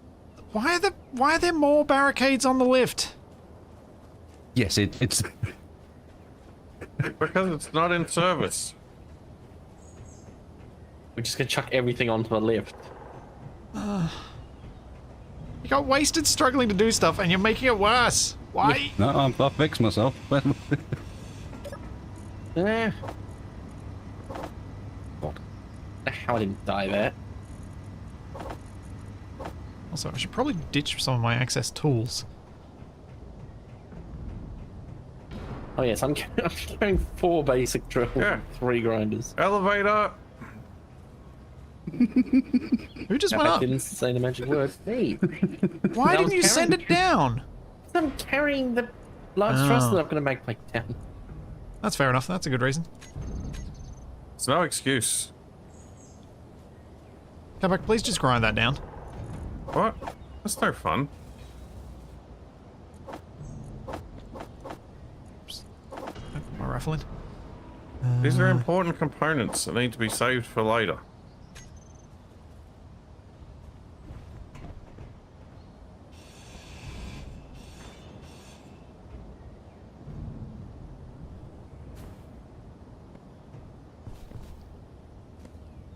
Speaker 1: Why are there more barricades on the lift?
Speaker 4: Yes, it's
Speaker 2: Because it's not in service.
Speaker 3: We're just gonna chuck everything onto the lift.
Speaker 1: You got wasted struggling to do stuff and you're making it worse. Why?
Speaker 4: no. I'll fix myself.
Speaker 3: Eh,
Speaker 4: God.
Speaker 3: how I didn't die there.
Speaker 1: Also, I should probably ditch some of my access tools.
Speaker 3: Oh yes, I'm carrying 4 basic drills
Speaker 2: Yeah.
Speaker 3: and 3 grinders.
Speaker 2: Elevator.
Speaker 1: Who just went
Speaker 3: I
Speaker 1: up?
Speaker 3: didn't say the magic word. Hey,
Speaker 1: Why
Speaker 3: I
Speaker 1: didn't
Speaker 3: was
Speaker 1: you send it down?
Speaker 3: I'm carrying the large
Speaker 1: Oh.
Speaker 3: thrust that I'm gonna make like down.
Speaker 1: That's fair enough. That's a good reason.
Speaker 2: It's no excuse.
Speaker 1: Capac, please just grind that down.
Speaker 2: What? That's no fun.
Speaker 1: Put my rifle in.
Speaker 2: These are important components that need to be saved for later.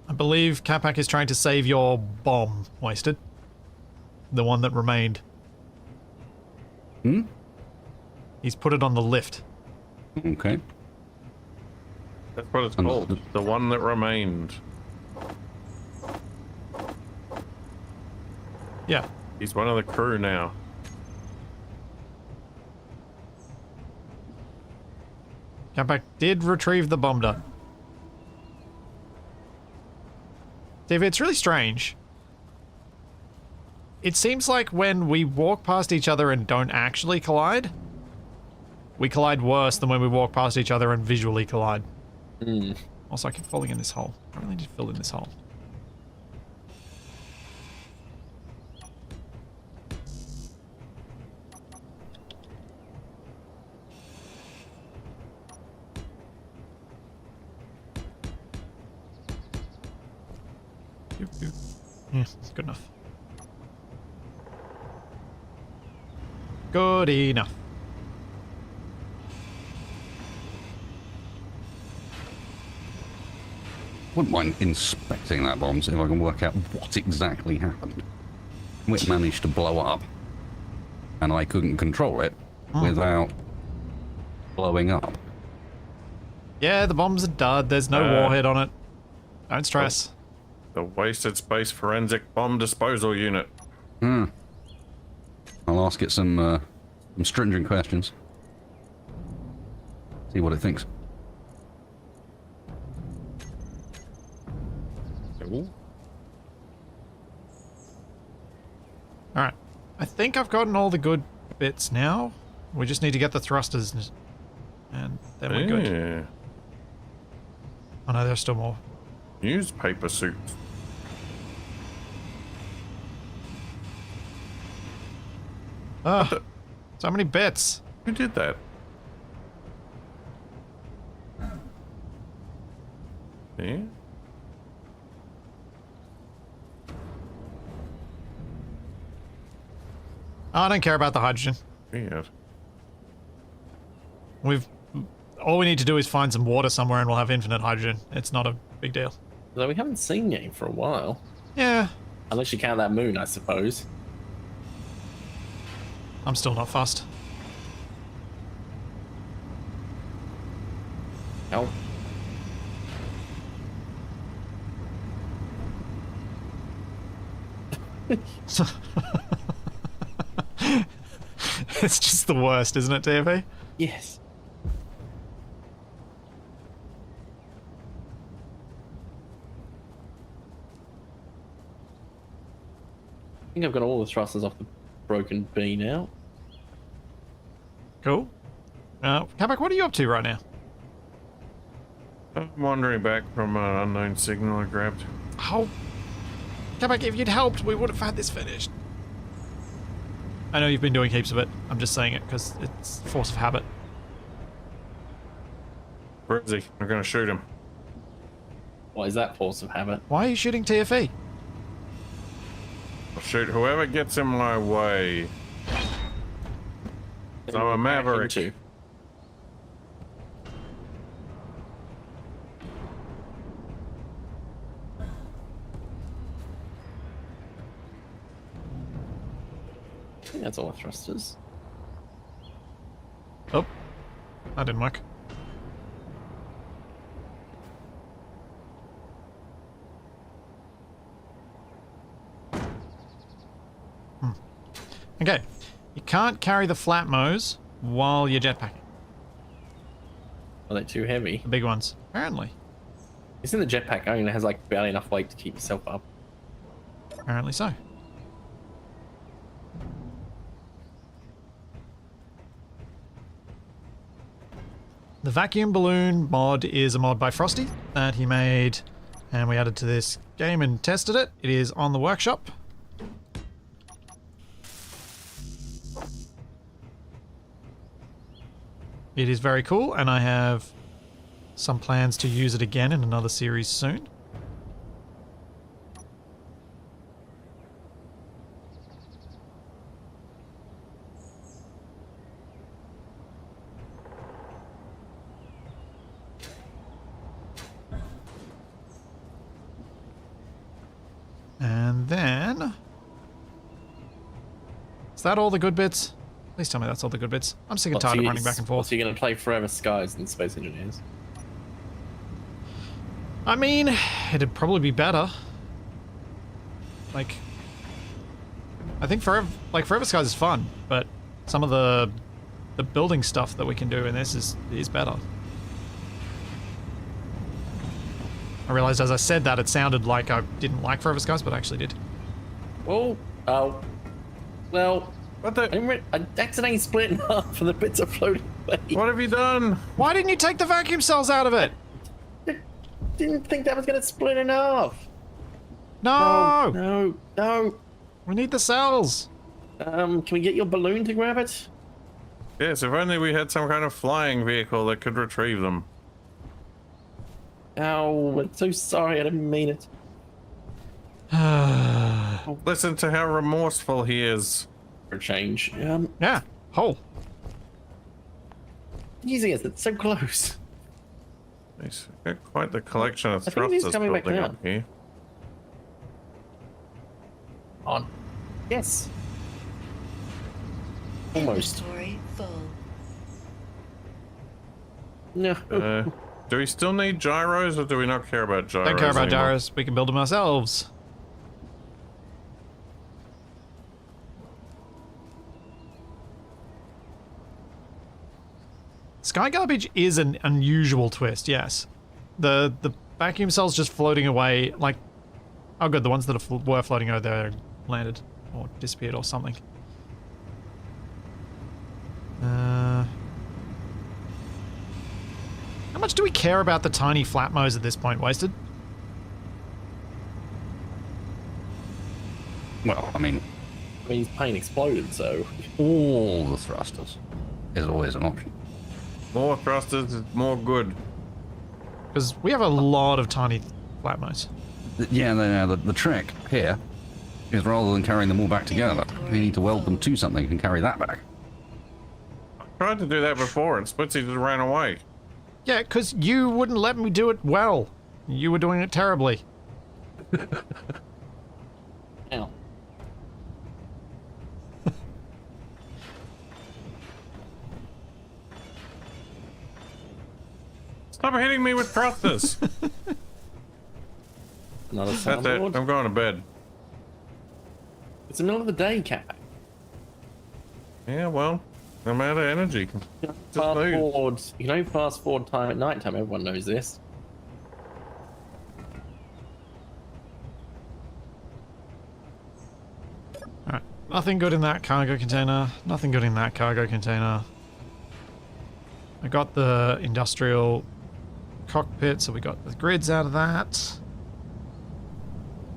Speaker 1: I believe Capac is trying to save your bomb, Wasted. The one that remained.
Speaker 4: Hmm?
Speaker 1: He's put it on the lift.
Speaker 4: Okay.
Speaker 2: That's what it's
Speaker 4: Understood.
Speaker 2: called. The one that remained.
Speaker 1: Yeah.
Speaker 2: He's one of the crew now.
Speaker 1: Capac did retrieve the bomb dot. Dave, it's really strange. It seems like when we walk past each other and don't actually collide, we collide worse than when we walk past each other and visually collide. Also, I keep falling in this hole. I really need to fill in this hole. Yeah, good enough. Good enough.
Speaker 4: Wouldn't mind inspecting that bomb, see if I can work out what exactly happened. It managed to blow up, and I couldn't control it without blowing up.
Speaker 1: Yeah, the bomb's a dud. There's no warhead on it. Don't stress.
Speaker 2: The wasted space forensic bomb disposal unit.
Speaker 4: I'll ask it some stringent questions. See what it thinks.
Speaker 1: Alright. I think I've gotten all the good bits now. We just need to get the thrusters and then we're good. Oh no, there's still more.
Speaker 2: Newspaper suit.
Speaker 1: Oh, so many bits.
Speaker 2: Who did that? Yeah.
Speaker 1: Oh, I don't care about the hydrogen.
Speaker 2: Weird.
Speaker 1: All we need to do is find some water somewhere and we'll have infinite hydrogen. It's not a big deal.
Speaker 3: Though we haven't seen you for a while.
Speaker 1: Yeah,
Speaker 3: Unless you count that moon, I suppose.
Speaker 1: I'm still not fussed.
Speaker 3: Oh.
Speaker 1: It's just the worst, isn't it, TFA?
Speaker 3: Yes. I think I've got all the thrusters off the broken B now.
Speaker 1: Cool. Capac, what are you up to right now?
Speaker 2: I'm wandering back from an unknown signal I grabbed.
Speaker 1: Oh, Capac, if you'd helped, we would have had this finished. I know you've been doing heaps of it. I'm just saying it because it's force of habit.
Speaker 2: Where is he? I'm gonna shoot him.
Speaker 3: What is that force of habit?
Speaker 1: Why are you shooting TFE?
Speaker 2: I'll shoot whoever gets in my way. So a maverick.
Speaker 3: Too. I think that's all the thrusters.
Speaker 1: Oh, that didn't work. Okay, you can't carry the flatmos while you're jetpacking.
Speaker 3: Are they too heavy?
Speaker 1: The big ones, apparently.
Speaker 3: Isn't the jetpack only has like barely enough weight to keep yourself up?
Speaker 1: Apparently so. The vacuum balloon mod is a mod by Frosty that he made and we added to this game and tested it. It is on the workshop. It is very cool and I have some plans to use it again in another series soon. And then... Is that all the good bits? Please tell me that's all the good bits. I'm sick and tired of running back and forth.
Speaker 3: So you're going to play Forever Skies and Space Engineers?
Speaker 1: I mean, it'd probably be better. Like... I think Forever Skies is fun, but some of the building stuff that we can do in this is better. I realized as I said that it sounded like I didn't like Forever Skies, but I actually did.
Speaker 3: Oh, well,
Speaker 2: What the?
Speaker 3: I accidentally split in half and the bits are floating away.
Speaker 2: What have you done?
Speaker 1: Why didn't you take the vacuum cells out of it?
Speaker 3: Didn't think that was going to split in half.
Speaker 1: No!
Speaker 3: No.
Speaker 1: We need the cells.
Speaker 3: Can we get your balloon to grab it?
Speaker 2: Yes, if only we had some kind of flying vehicle that could retrieve them.
Speaker 3: Oh, I'm so sorry. I didn't mean it.
Speaker 2: Listen to how remorseful he is.
Speaker 3: For a change.
Speaker 1: Yeah, hole.
Speaker 3: Easy as it's so close.
Speaker 2: Nice. Got quite the collection of
Speaker 3: I think he's
Speaker 2: thrusters
Speaker 3: coming back
Speaker 2: building
Speaker 3: down.
Speaker 2: up here.
Speaker 3: On. Yes. Almost.
Speaker 5: Inventory full.
Speaker 3: No.
Speaker 2: Do we still need gyros, or do we not care about gyros?
Speaker 1: Don't care about
Speaker 2: anymore?
Speaker 1: gyros. We can build them ourselves. Sky garbage is an unusual twist, yes. The vacuum cells just floating away, like... Oh good, the ones that were floating over there landed. Or disappeared or something. How much do we care about the tiny flatmos at this point, Wasted?
Speaker 4: Well, I mean,
Speaker 3: His plane exploded, so.
Speaker 4: all the thrusters is always an option.
Speaker 2: More thrusters is more good.
Speaker 1: Because we have a lot of tiny flatmos.
Speaker 4: Yeah, the trick here is rather than carrying them all back together, we need to weld them to something and carry that back.
Speaker 2: Tried to do that before, and Splitsy just ran away.
Speaker 1: Yeah, because you wouldn't let me do it well. You were doing it terribly.
Speaker 3: Ow.
Speaker 2: Stop hitting me with thrusters.
Speaker 3: Another
Speaker 2: That's it.
Speaker 3: soundboard.
Speaker 2: I'm going to bed.
Speaker 3: It's the middle of the day, Capac.
Speaker 2: Yeah, well, I'm out of energy.
Speaker 3: Fast
Speaker 2: move.
Speaker 3: forward. You can only fast forward time at night time. Everyone knows this.
Speaker 1: Alright, nothing good in that cargo container. Nothing good in that cargo container. I got the industrial cockpit, so we got the grids out of that.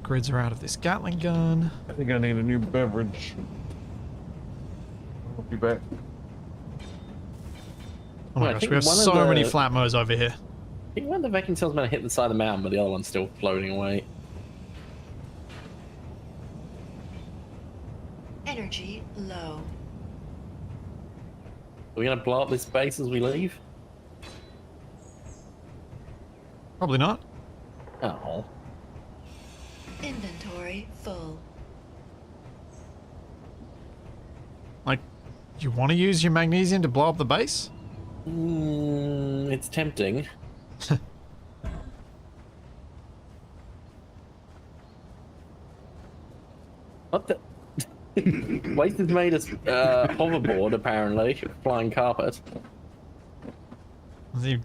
Speaker 1: Grids are out of this Gatling gun.
Speaker 2: I think I need a new beverage. I'll be back.
Speaker 1: Oh my
Speaker 3: Well, I
Speaker 1: gosh,
Speaker 3: think
Speaker 1: we have
Speaker 3: one of
Speaker 1: so many
Speaker 3: the-
Speaker 1: flatmos over here.
Speaker 3: I think one of the vacuum cells might have hit the side of the mountain, but the other one's still floating away.
Speaker 5: Energy low.
Speaker 3: Are we gonna blow up this base as we leave?
Speaker 1: Probably not.
Speaker 3: Oh.
Speaker 5: Inventory full.
Speaker 1: Like, you want to use your magnesium to blow up the base?
Speaker 3: It's tempting. What the? Waste has made us hoverboard, apparently. Flying carpet.
Speaker 1: Is he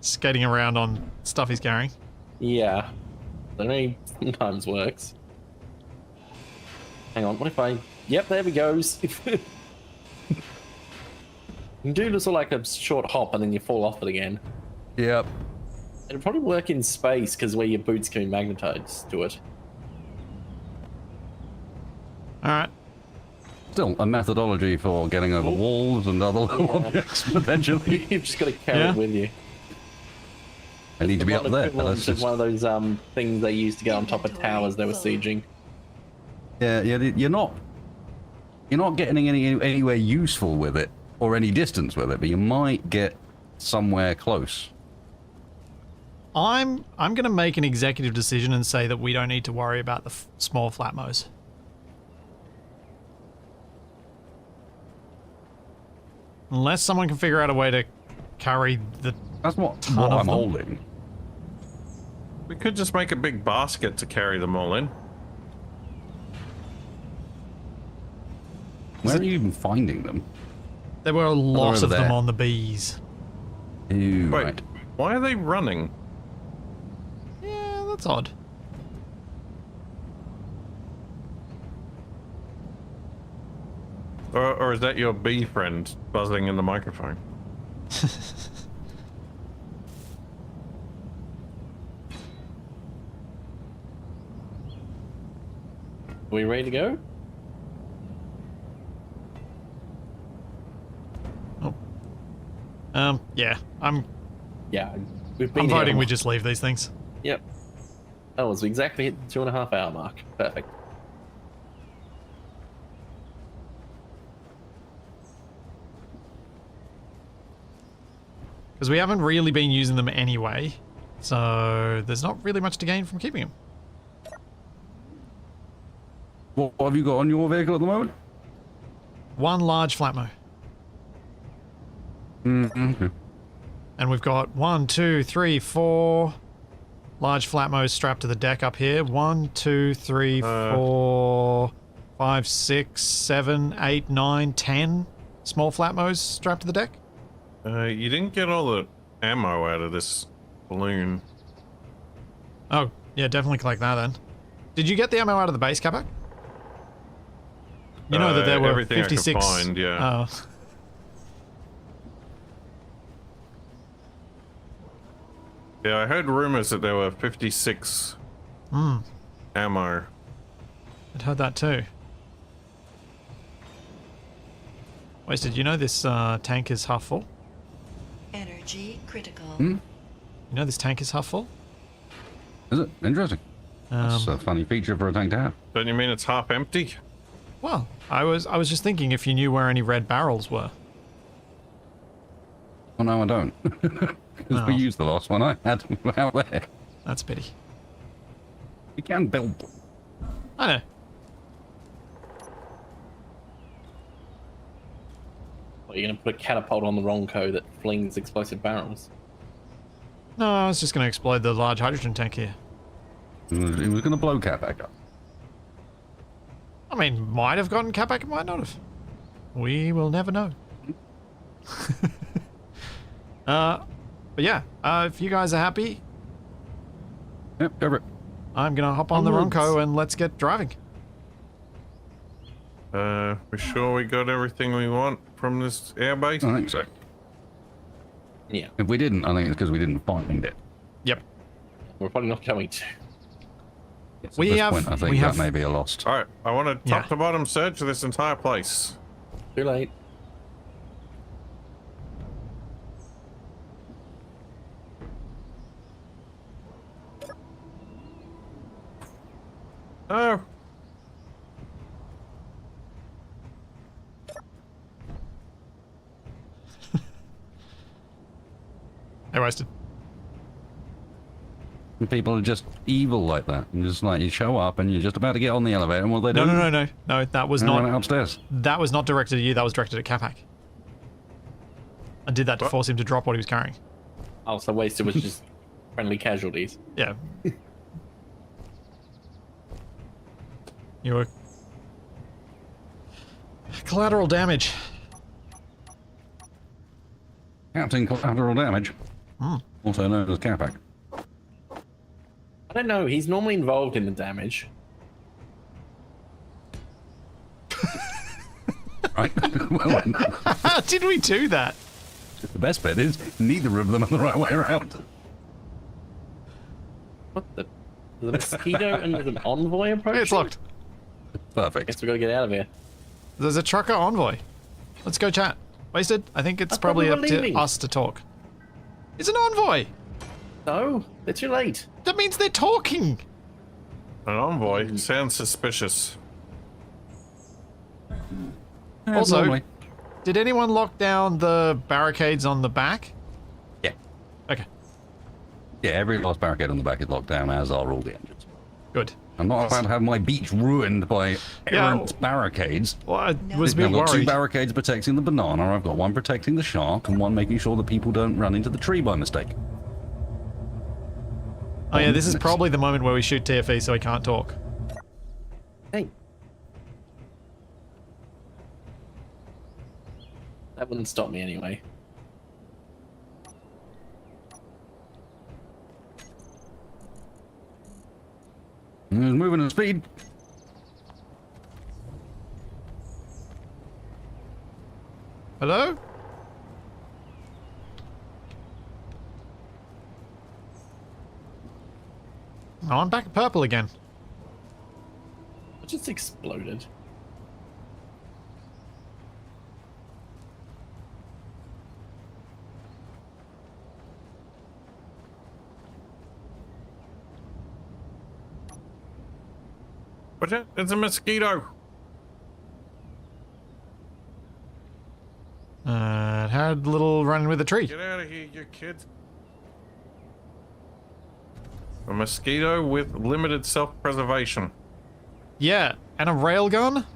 Speaker 1: skating around on stuff he's carrying?
Speaker 3: Yeah. That only sometimes works. Hang on, what if I... Yep, there we goes. You can do this like a short hop and then you fall off it again.
Speaker 4: Yep.
Speaker 3: It'd probably work in space because where your boots can be magnetized to it.
Speaker 1: Alright.
Speaker 4: Still a methodology for getting over walls and other objects eventually.
Speaker 3: You've just got to carry
Speaker 1: Yeah.
Speaker 3: it with you.
Speaker 4: I need to be up there.
Speaker 3: It's
Speaker 4: That's
Speaker 3: one
Speaker 4: just,
Speaker 3: of those things they used to get on top of towers they were sieging.
Speaker 4: yeah, you're not getting anywhere useful with it or any distance with it, but you might get somewhere close.
Speaker 1: I'm going to make an executive decision and say that we don't need to worry about the small flatmos. Unless someone can figure out a way to carry the...
Speaker 4: That's what
Speaker 1: of
Speaker 4: I'm
Speaker 1: them.
Speaker 4: holding.
Speaker 2: We could just make a big basket to carry them all in.
Speaker 4: Where are you even finding them?
Speaker 1: There were a lot
Speaker 4: over
Speaker 1: of them
Speaker 4: there.
Speaker 1: on the bees.
Speaker 4: Ooh,
Speaker 2: Wait,
Speaker 4: right.
Speaker 2: why are they running?
Speaker 1: Yeah, that's odd.
Speaker 2: Or is that your bee friend buzzing in the microphone?
Speaker 3: Are we ready to go?
Speaker 1: Yeah, I'm
Speaker 3: Yeah, we've been
Speaker 1: voting
Speaker 3: here.
Speaker 1: we just leave these things.
Speaker 3: Yep. Oh, so we exactly hit the 2.5 hour mark. Perfect.
Speaker 1: Because we haven't really been using them anyway. So there's not really much to gain from keeping them.
Speaker 4: What have you got on your vehicle at the moment?
Speaker 1: One large flatmo.
Speaker 4: Mm-hmm.
Speaker 1: And we've got 1, 2, 3, 4 large flatmos strapped to the deck up here. 1, 2, 3, 4, 5, 6, 7, 8, 9, 10 small flatmos strapped to the deck.
Speaker 2: You didn't get all the ammo out of this balloon.
Speaker 1: Oh, yeah, definitely collect that then. Did you get the ammo out of the base, Capac? You know that there were
Speaker 2: everything
Speaker 1: 56.
Speaker 2: I could find, yeah.
Speaker 1: Oh.
Speaker 2: Yeah, I heard rumors that there were 56 ammo.
Speaker 1: I'd heard that too. Wasted, you know this tank is half full?
Speaker 5: Energy critical.
Speaker 1: You know this tank is half full?
Speaker 4: Is it? Interesting. That's a funny feature for a tank to have.
Speaker 2: Don't you mean it's half empty?
Speaker 1: Well, I was just thinking if you knew where any red barrels were.
Speaker 4: Oh, no, I don't. Because we used the last one I had out there.
Speaker 1: That's a pity.
Speaker 4: We can build them.
Speaker 1: I know.
Speaker 3: What, you're going to put a catapult on the Ronco that flings explosive barrels?
Speaker 1: No, I was just going to explode the large hydrogen tank here.
Speaker 4: It was going to blow Capac up.
Speaker 1: I mean, might have gotten Capac, might not have. We will never know. But yeah, if you guys are happy,
Speaker 4: Yep, go for it.
Speaker 1: I'm gonna hop on the
Speaker 3: Onwards.
Speaker 1: Ronco and let's get driving.
Speaker 2: We sure we got everything we want from this airbase?
Speaker 4: I think so.
Speaker 3: Yeah,
Speaker 4: If we didn't, I think it's because we didn't find it.
Speaker 1: Yep.
Speaker 3: we're probably not going to.
Speaker 4: Yes,
Speaker 1: We
Speaker 4: at this
Speaker 1: have-
Speaker 4: point, I think
Speaker 1: we
Speaker 4: that
Speaker 1: have-
Speaker 4: may be a lost.
Speaker 2: Alright, I want to
Speaker 1: Yeah.
Speaker 2: top to bottom search this entire place.
Speaker 3: Too late.
Speaker 2: Oh,
Speaker 1: Hey, Wasted.
Speaker 4: And people are just evil like that. And just like you show up and you're just about to get on the elevator, and what they
Speaker 1: No,
Speaker 4: do?
Speaker 1: no, no, no, no. That was
Speaker 4: They run
Speaker 1: not.
Speaker 4: upstairs.
Speaker 1: That was not directed at you. That was directed at Capac. I did that to
Speaker 2: What?
Speaker 1: force him to drop what he was carrying.
Speaker 3: Oh, so wasted was just friendly casualties.
Speaker 1: Yeah. You were collateral damage.
Speaker 4: Captain collateral damage. Also known as Capac.
Speaker 3: I don't know, he's normally involved in the damage.
Speaker 4: Right? Well,
Speaker 1: How did we do that?
Speaker 4: the best bit is neither of them are the right way around.
Speaker 3: What the? There's a mosquito and there's an envoy approaching?
Speaker 1: It's locked.
Speaker 4: Perfect.
Speaker 3: Guess we gotta get out of here.
Speaker 1: There's a trucker envoy. Let's go chat. Wasted? I think it's
Speaker 3: I thought
Speaker 1: probably
Speaker 3: we were
Speaker 1: up to
Speaker 3: leaving.
Speaker 1: us to talk. It's an envoy!
Speaker 3: No, they're too late.
Speaker 1: That means they're talking!
Speaker 2: an envoy. Sounds suspicious.
Speaker 1: Also-
Speaker 4: Normally.
Speaker 1: Did anyone lock down the barricades on the back?
Speaker 4: Yeah.
Speaker 1: Okay,
Speaker 4: Yeah, every last barricade on the back is locked down, as are all the engines.
Speaker 1: good.
Speaker 4: I'm not about to have my beach ruined by errant barricades.
Speaker 1: Well, I was a bit
Speaker 4: I've got two
Speaker 1: worried.
Speaker 4: barricades protecting the banana, I've got one protecting the shark, and one making sure that people don't run into the tree by mistake.
Speaker 1: Oh yeah, this is probably the moment where we shoot TFE so he can't talk.
Speaker 3: Hey. That wouldn't stop me anyway.
Speaker 4: He's moving at speed.
Speaker 1: Hello? Oh, I'm back at purple again.
Speaker 3: It just exploded.
Speaker 2: What's it? It's a mosquito.
Speaker 1: It heard a little running with a tree.
Speaker 2: Get out of here, you kids. A mosquito with limited self-preservation.
Speaker 1: Yeah, and a railgun?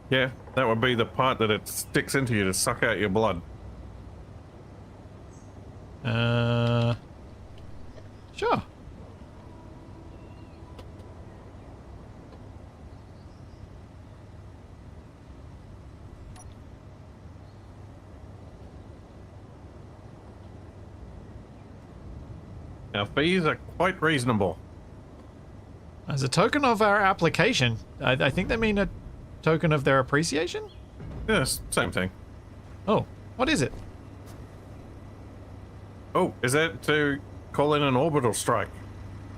Speaker 2: Yeah, that would be the part that it sticks into you to suck out your blood.
Speaker 1: Sure.
Speaker 2: Our fees are quite reasonable.
Speaker 1: As a token of our application, I think they mean a token of their appreciation?
Speaker 2: Yes, same thing.
Speaker 1: Oh, what is it?
Speaker 2: Oh, is that to call in an orbital strike?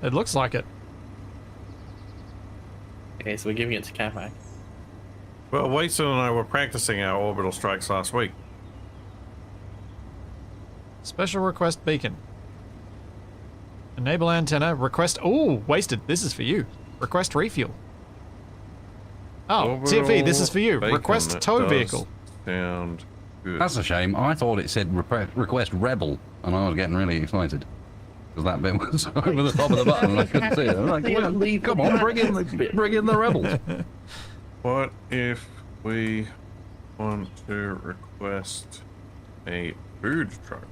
Speaker 1: It looks like it.
Speaker 3: Okay, so we're giving it to Capac.
Speaker 2: Well, Wason and I were practicing our orbital strikes last week.
Speaker 1: Special request beacon. Enable antenna. Request. Oh, wasted. This is for you. Request refuel. Oh,
Speaker 2: Orbital
Speaker 1: CFE, this is for you.
Speaker 2: beacon,
Speaker 1: Request
Speaker 2: that
Speaker 1: tow
Speaker 2: does
Speaker 1: vehicle.
Speaker 2: Sound good.
Speaker 4: That's a shame. I thought it said request rebel, and I was getting really excited. Because that bit was over the top of the button and I couldn't see it. I was like, well, come on, bring in the rebels.
Speaker 2: What if we want to request a food truck?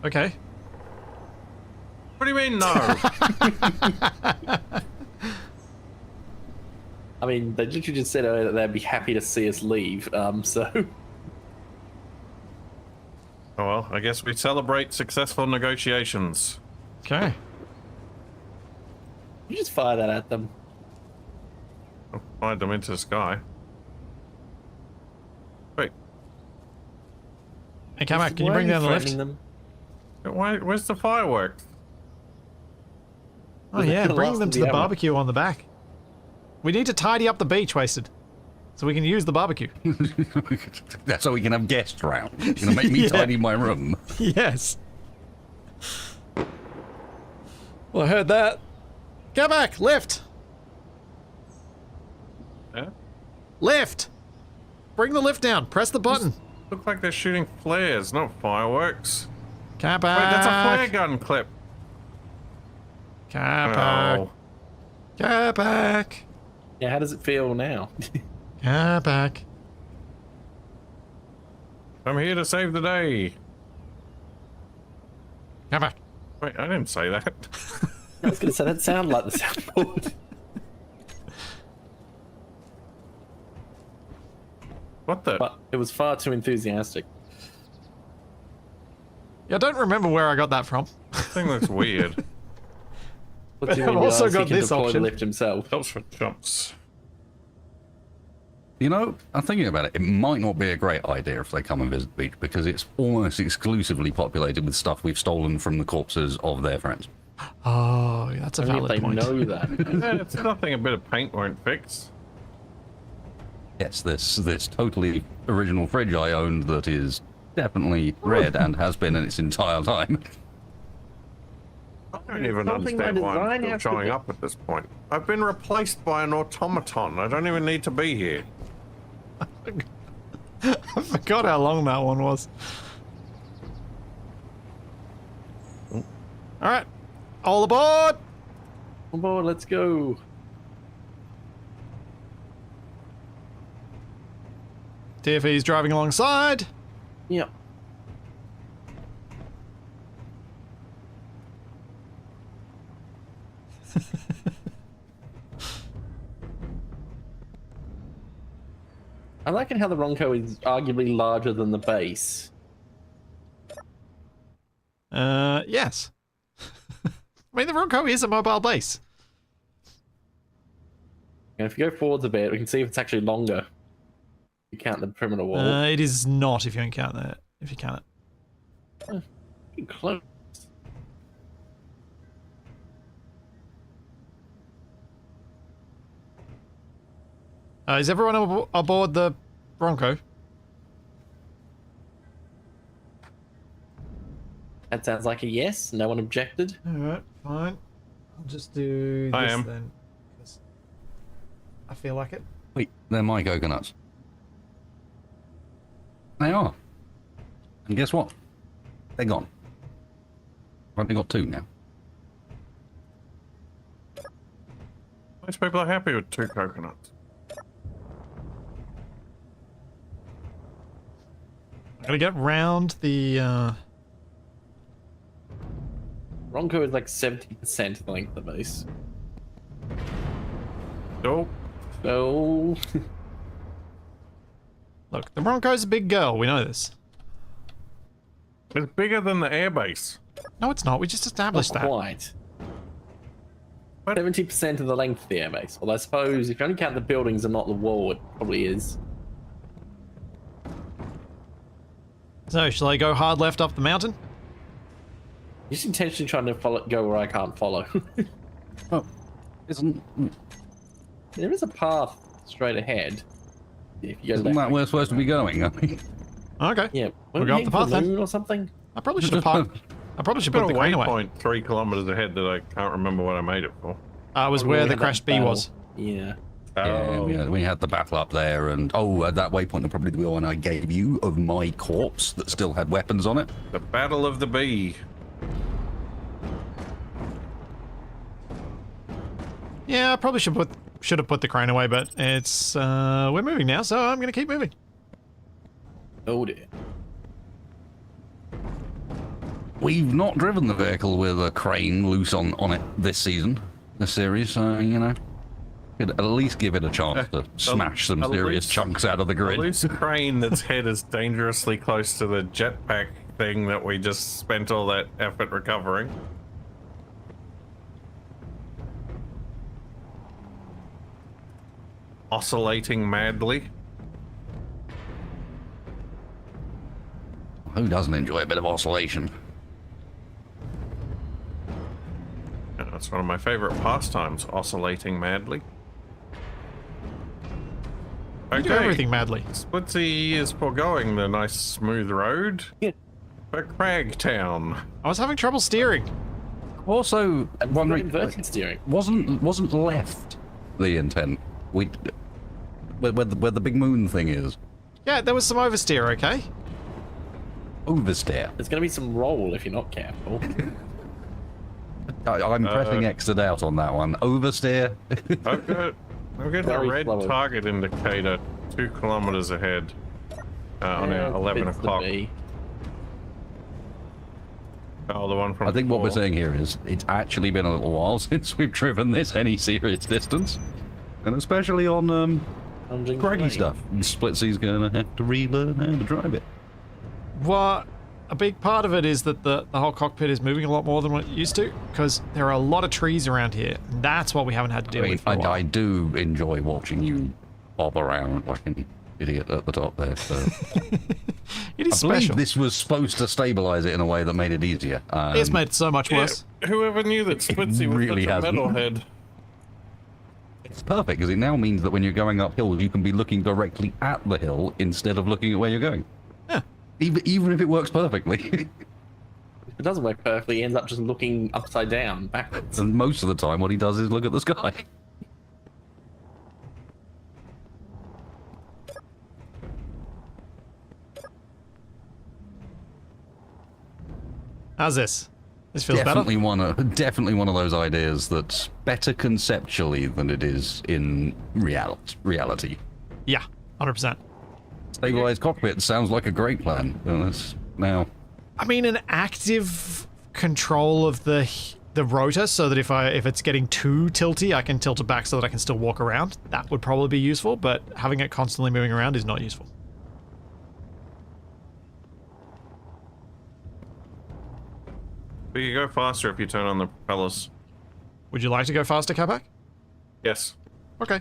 Speaker 1: Okay.
Speaker 2: What do you mean, no?
Speaker 3: I mean, they literally just said earlier that they'd be happy to see us leave, so...
Speaker 2: Oh well, I guess we celebrate successful negotiations.
Speaker 1: Okay.
Speaker 3: You just fire that at them.
Speaker 2: I'll fire them into the sky. Wait,
Speaker 1: Hey, Capac, can you
Speaker 3: Why
Speaker 1: bring
Speaker 3: are
Speaker 1: down the lift?
Speaker 3: threatening them?
Speaker 2: where's the fireworks?
Speaker 1: Oh yeah,
Speaker 3: Gonna
Speaker 1: bring
Speaker 3: last
Speaker 1: them to
Speaker 3: the
Speaker 1: the
Speaker 3: hour.
Speaker 1: barbecue on the back. We need to tidy up the beach, Wasted. So we can use the barbecue.
Speaker 4: That's so we can have guests round. You're gonna make me
Speaker 1: Yeah.
Speaker 4: tidy my room.
Speaker 1: Yes. Well, I heard that. Capac, lift!
Speaker 2: Yeah?
Speaker 1: Lift! Bring the lift down. Press the button.
Speaker 2: Look like they're shooting flares, not fireworks.
Speaker 1: Capac.
Speaker 2: Wait, that's a flare gun clip.
Speaker 1: Capac.
Speaker 2: Oh.
Speaker 1: Capac.
Speaker 3: Yeah, how does it feel now?
Speaker 1: Capac.
Speaker 2: I'm here to save the day.
Speaker 1: Capac.
Speaker 2: Wait, I didn't say that.
Speaker 3: I was going to say, that sounded like the soundboard.
Speaker 2: What the?
Speaker 3: But it was far too enthusiastic.
Speaker 1: Yeah, I don't remember where I got that from.
Speaker 2: This thing looks weird.
Speaker 3: What do you
Speaker 1: I've
Speaker 3: mean,
Speaker 1: also
Speaker 3: realize he
Speaker 1: got
Speaker 3: can
Speaker 1: this
Speaker 3: deploy
Speaker 1: option.
Speaker 3: the lift himself?
Speaker 2: Helps for jumps.
Speaker 4: You know, I'm thinking about it. It might not be a great idea if they come and visit the beach because it's almost exclusively populated with stuff we've stolen from the corpses of their friends.
Speaker 1: Oh, that's a
Speaker 3: Only if
Speaker 1: valid
Speaker 3: they
Speaker 1: point.
Speaker 3: know that.
Speaker 2: Yeah, it's nothing a bit of paint won't fix.
Speaker 4: Yes, this totally original fridge I owned that is definitely red and has been in its entire time.
Speaker 2: I don't even
Speaker 3: Something by
Speaker 2: understand why
Speaker 3: design
Speaker 2: I'm still
Speaker 3: has to
Speaker 2: showing
Speaker 3: be-
Speaker 2: up at this point. I've been replaced by an automaton. I don't even need to be here.
Speaker 1: I forgot how long that one was. Alright. All aboard!
Speaker 3: Come on, let's go.
Speaker 1: TFE's driving alongside.
Speaker 3: Yep. I like how the Ronco is arguably larger than the base.
Speaker 1: Yes. I mean, the Ronco is a mobile base.
Speaker 3: And if you go forwards a bit, we can see if it's actually longer. You count the perimeter wall.
Speaker 1: It is not if you can count that. If you count it.
Speaker 3: Pretty close.
Speaker 1: Is everyone aboard the Ronco?
Speaker 3: That sounds like a yes. No one objected.
Speaker 1: Alright, fine. I'll just do
Speaker 2: I
Speaker 1: this
Speaker 2: am.
Speaker 1: then. 'Cause I feel like it.
Speaker 4: Wait, they're my coconuts. They are. And guess what? They're gone. I've only got 2 now.
Speaker 2: Most people are happy with 2 coconuts.
Speaker 1: I'm gonna get round the
Speaker 3: Ronco is like 70% the length of the base.
Speaker 2: Oh,
Speaker 3: Oh,
Speaker 1: look, the Ronco's a big girl, we know this.
Speaker 2: it's bigger than the airbase.
Speaker 1: No, it's not, we just
Speaker 3: not
Speaker 1: established that.
Speaker 3: quite.
Speaker 2: What?
Speaker 3: 70% of the length of the airbase. Although I suppose if you only count the buildings and not the wall, it probably is.
Speaker 1: So, shall I go hard left up the mountain?
Speaker 3: Just intentionally trying to go where I can't follow.
Speaker 4: Oh, isn't
Speaker 3: There is a path straight ahead. If you go
Speaker 4: that
Speaker 3: left.
Speaker 4: where we're supposed to be going?
Speaker 1: Okay.
Speaker 3: Yeah,
Speaker 1: We'll
Speaker 3: we're
Speaker 1: go up
Speaker 3: heading
Speaker 1: the
Speaker 3: for
Speaker 1: path then.
Speaker 3: moon or something.
Speaker 1: I probably should have parked. I probably should
Speaker 2: Got
Speaker 1: put
Speaker 2: a
Speaker 1: the crane away.
Speaker 2: waypoint 3 kilometers ahead that I can't remember what I made it for.
Speaker 1: Was
Speaker 3: Probably
Speaker 1: where
Speaker 3: had
Speaker 1: the
Speaker 3: that
Speaker 1: crashed bee
Speaker 3: battle.
Speaker 1: was.
Speaker 3: Yeah.
Speaker 4: Yeah, we had the battle up there, and at that waypoint, probably the one I gave you of my corpse that still had weapons on it.
Speaker 2: The Battle of the Bee.
Speaker 1: Yeah, I probably should have put the crane away, but it's we're moving now, so I'm gonna keep moving.
Speaker 3: Oh dear.
Speaker 4: We've not driven the vehicle with a crane loose on it this series, so, you know, could at least give it a chance to smash some
Speaker 2: at
Speaker 4: serious
Speaker 2: least-
Speaker 4: chunks out of the
Speaker 2: A
Speaker 4: grid.
Speaker 2: loose crane that's head is dangerously close to the jetpack thing that we just spent all that effort recovering. Oscillating madly.
Speaker 4: Who doesn't enjoy a bit of oscillation?
Speaker 2: Yeah, that's one of my favorite pastimes, oscillating madly.
Speaker 1: You do everything madly.
Speaker 2: Splitsy is foregoing the nice smooth road
Speaker 3: Yeah.
Speaker 2: for Cragtown.
Speaker 1: I was having trouble steering.
Speaker 4: Also,
Speaker 3: And
Speaker 4: wondering,
Speaker 3: inverted steering.
Speaker 4: wasn't left the intent? Where the big moon thing is.
Speaker 1: Yeah, there was some oversteer, okay?
Speaker 4: Oversteer.
Speaker 3: There's going to be some roll if you're not careful.
Speaker 4: I'm pressing exited out on that one. Oversteer.
Speaker 2: I'm getting a
Speaker 3: Very
Speaker 2: red
Speaker 3: slow.
Speaker 2: target indicator 2 kilometers ahead on our 11
Speaker 3: Fits the
Speaker 2: o'clock.
Speaker 3: bee.
Speaker 2: Oh, the one from
Speaker 4: I think what we're
Speaker 2: before.
Speaker 4: saying here is it's actually been a little while since we've driven this any serious distance. And especially on
Speaker 3: Plunging
Speaker 4: craggy
Speaker 3: flame.
Speaker 4: stuff. Splitsy's gonna have to relearn how to drive it.
Speaker 1: What a big part of it is that the whole cockpit is moving a lot more than what it used to, because there are a lot of trees around here. And that's what we haven't had to deal with for a while.
Speaker 4: I do enjoy watching you bob around like an idiot at the top there. So.
Speaker 1: It is
Speaker 4: I believe
Speaker 1: special.
Speaker 4: this was supposed to stabilize it in a way that made it easier.
Speaker 1: It's made it so much
Speaker 2: Yeah,
Speaker 1: worse.
Speaker 2: whoever knew that Splitsy was
Speaker 4: really
Speaker 2: such a
Speaker 4: hasn't.
Speaker 2: metalhead?
Speaker 4: It's perfect because it now means that when you're going uphill, you can be looking directly at the hill instead of looking at where you're going.
Speaker 1: Yeah.
Speaker 4: Even if it works perfectly.
Speaker 3: If it doesn't work perfectly, he ends up just looking upside down, backwards.
Speaker 4: And most of the time, what he does is look at the sky.
Speaker 1: How's this? This feels
Speaker 4: Definitely
Speaker 1: better.
Speaker 4: definitely one of those ideas that's better conceptually than it is in reality.
Speaker 1: Yeah, 100%.
Speaker 4: Stabilized cockpit sounds like a great plan. Now,
Speaker 1: I mean, an active control of the rotor, so that if it's getting too tilty, I can tilt it back so that I can still walk around. That would probably be useful, but having it constantly moving around is not useful.
Speaker 2: But you go faster if you turn on the propellers.
Speaker 1: Would you like to go faster, Capac?
Speaker 2: Yes.
Speaker 1: Okay.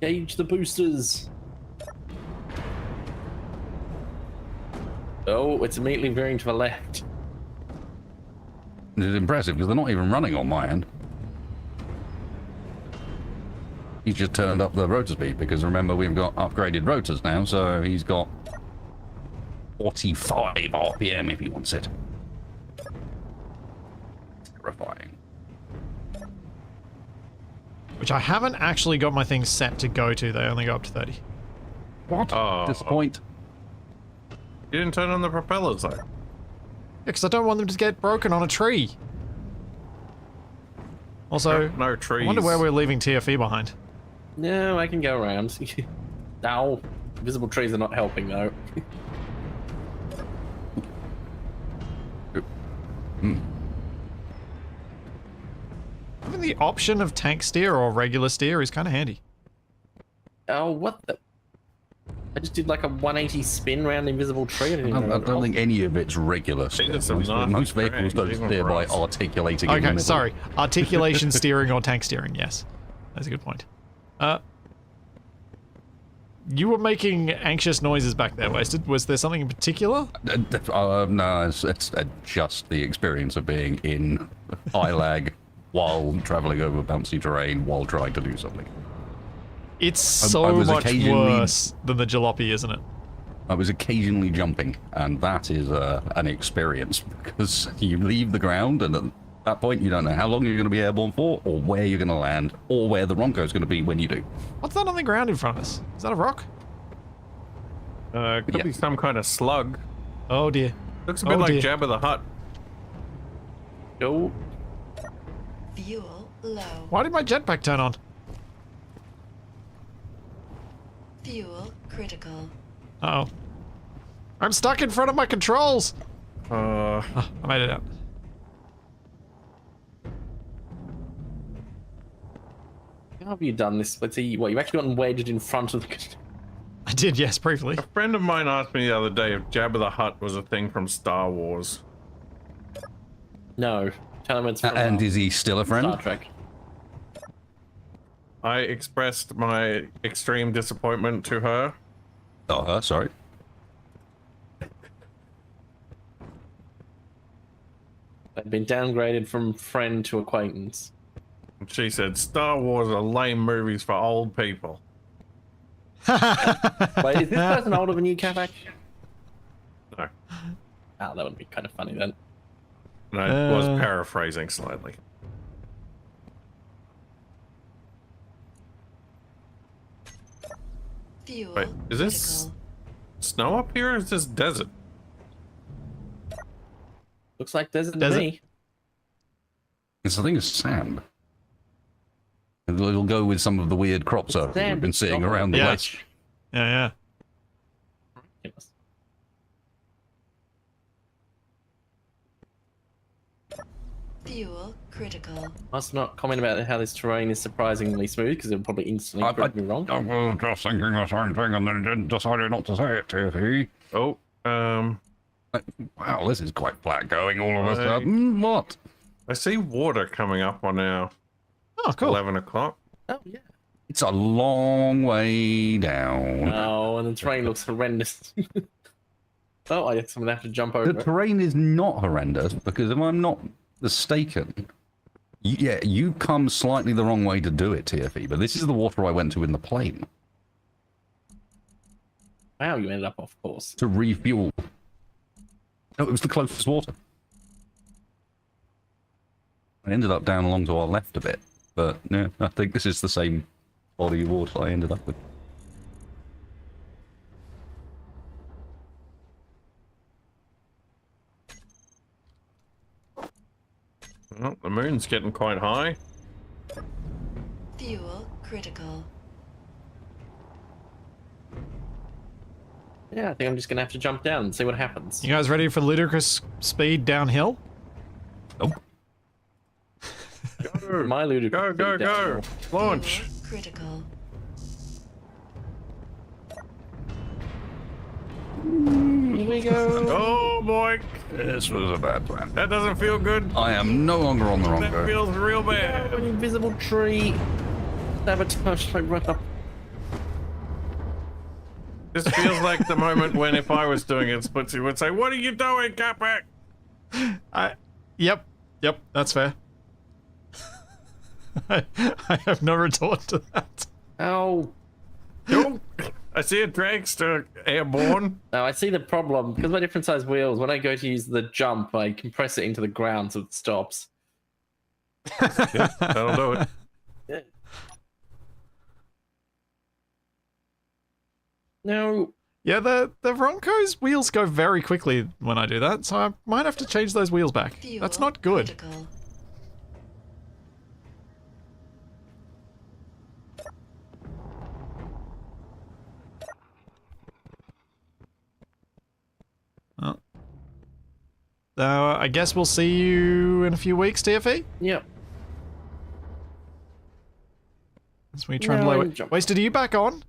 Speaker 3: Gauge the boosters. Oh, it's immediately veering to the left.
Speaker 4: it's impressive because they're not even running on my end. He's just turned up the rotor speed because remember we've got upgraded rotors now, so he's got 45 RPM if he wants it. terrifying.
Speaker 1: Which I haven't actually got my things set to go to. They only go up to 30.
Speaker 4: What?
Speaker 2: Oh.
Speaker 4: Disappoint.
Speaker 2: You didn't turn on the propellers though.
Speaker 1: Yeah, because I don't want them to get broken on a tree. Also,
Speaker 2: No trees.
Speaker 1: I wonder where we're leaving TFE behind.
Speaker 3: No, I can go around. Ow. Visible trees are not helping though.
Speaker 1: Having the option of tank steer or regular steer is kind of handy.
Speaker 3: Oh, what the? I just did like a 180 spin around the invisible tree. I
Speaker 4: don't think any of it's regular.
Speaker 2: These are some nice
Speaker 4: Most vehicles
Speaker 2: trains,
Speaker 4: don't
Speaker 2: even
Speaker 4: steer
Speaker 2: for
Speaker 4: by
Speaker 2: us.
Speaker 4: articulating. in the
Speaker 1: Okay,
Speaker 4: middle.
Speaker 1: sorry. Articulation steering or tank steering, yes. That's a good point. You were making anxious noises back there, Wasted. Was there something in particular?
Speaker 4: No, it's just the experience of being in high lag while traveling over bouncy terrain while trying to do something.
Speaker 1: It's
Speaker 4: I
Speaker 1: so
Speaker 4: was
Speaker 1: much
Speaker 4: occasionally-
Speaker 1: worse than the jalopy, isn't it?
Speaker 4: I was occasionally jumping, and that is an experience because you leave the ground, and at that point you don't know how long you're going to be airborne for, or where you're going to land, or where the Ronco is going to be when you do.
Speaker 1: What's that on the ground in front of us? Is that a rock?
Speaker 2: Could be some kind of slug.
Speaker 1: Oh dear.
Speaker 2: Looks a bit
Speaker 1: Oh,
Speaker 2: like
Speaker 1: dear.
Speaker 2: Jabba the Hutt.
Speaker 3: Oh,
Speaker 5: Fuel low.
Speaker 1: Why did my jetpack turn on?
Speaker 5: Fuel critical.
Speaker 1: Uh-oh. I'm stuck in front of my controls!
Speaker 2: Uh,
Speaker 1: Oh, I made it out.
Speaker 3: how have you done this? Let's see. What, you've actually gotten wedged in front of the...
Speaker 1: I did, yes, briefly.
Speaker 2: a friend of mine asked me the other day if Jabba the Hutt was a thing from Star Wars.
Speaker 3: No. Tell him it's from
Speaker 4: And is he still a
Speaker 3: Star
Speaker 4: friend?
Speaker 3: Trek.
Speaker 2: I expressed my extreme disappointment to her.
Speaker 4: Oh, sorry.
Speaker 3: They've been downgraded from friend to acquaintance.
Speaker 2: And she said, Star Wars are lame movies for old people.
Speaker 3: Wait, is this person older than you, Capac?
Speaker 2: No.
Speaker 3: Oh, that would be kind of funny then.
Speaker 2: And I was paraphrasing slightly.
Speaker 5: Fuel
Speaker 2: Wait, is this
Speaker 5: critical.
Speaker 2: snow up here or is this desert?
Speaker 3: Looks like desert to
Speaker 1: Desert?
Speaker 3: me.
Speaker 4: It's, I think it's sand. It'll go with some of the weird crop circles we've
Speaker 3: sand,
Speaker 4: been
Speaker 3: it's
Speaker 4: seeing
Speaker 3: not
Speaker 4: around the
Speaker 1: Yeah.
Speaker 4: west.
Speaker 1: Yeah.
Speaker 3: Yes.
Speaker 5: Fuel critical.
Speaker 3: Must not comment about how this terrain is surprisingly smooth because it'll probably instantly prove me wrong.
Speaker 4: I was just thinking the same thing and then decided not to say it to you.
Speaker 2: Oh,
Speaker 4: Wow, this is quite flat going all of a
Speaker 2: Right.
Speaker 4: sudden. What?
Speaker 2: I see water coming up on our
Speaker 1: Oh, cool.
Speaker 2: 11 o'clock.
Speaker 3: Oh, yeah.
Speaker 4: It's a long way down.
Speaker 3: Oh, and the terrain looks horrendous. Oh, I guess I'm going to have to jump over
Speaker 4: The
Speaker 3: it.
Speaker 4: terrain is not horrendous because if I'm not mistaken, you come slightly the wrong way to do it, TFE, but this is the water I went to in the plane
Speaker 3: Wow, you ended up off course.
Speaker 4: to refuel. No, it was the closest water. I ended up down along to our left a bit, but yeah, I think this is the same body of water I ended up with.
Speaker 2: Well, the moon's getting quite high.
Speaker 5: Fuel critical.
Speaker 3: Yeah, I think I'm just going to have to jump down and see what happens.
Speaker 1: You guys ready for ludicrous speed downhill?
Speaker 4: Nope.
Speaker 2: Go,
Speaker 3: My ludicrous
Speaker 2: go, go,
Speaker 3: speed
Speaker 2: go.
Speaker 3: downhill.
Speaker 2: Launch.
Speaker 5: Fuel critical.
Speaker 3: Here we go.
Speaker 2: Oh boy,
Speaker 4: This was a bad plan.
Speaker 2: that doesn't feel good.
Speaker 4: I am no longer on the
Speaker 2: That
Speaker 4: Ronco.
Speaker 2: feels real bad.
Speaker 3: An invisible tree. Sabotage, I run up.
Speaker 2: This feels like the moment when if I was doing it, Splitsy would say, "What are you doing, Capac?"
Speaker 1: Yep, that's fair. I have no retort to that.
Speaker 3: Ow.
Speaker 2: Yo, I see a dragster airborne.
Speaker 3: Now, I see the problem. Because my different size wheels, when I go to use the jump, I compress it into the ground so it stops.
Speaker 2: Yeah, that'll do it.
Speaker 3: Yeah. No.
Speaker 1: Yeah, the Ronco's wheels go very quickly when I do that, so I might have to change those wheels back.
Speaker 5: Fuel
Speaker 1: That's not good.
Speaker 5: critical.
Speaker 1: Oh. I guess we'll see you in a few weeks, TFE?
Speaker 3: Yep.
Speaker 1: As we try and
Speaker 3: No,
Speaker 1: blow
Speaker 3: I'm
Speaker 1: it.
Speaker 3: jumping.
Speaker 1: Wasted, are you back on?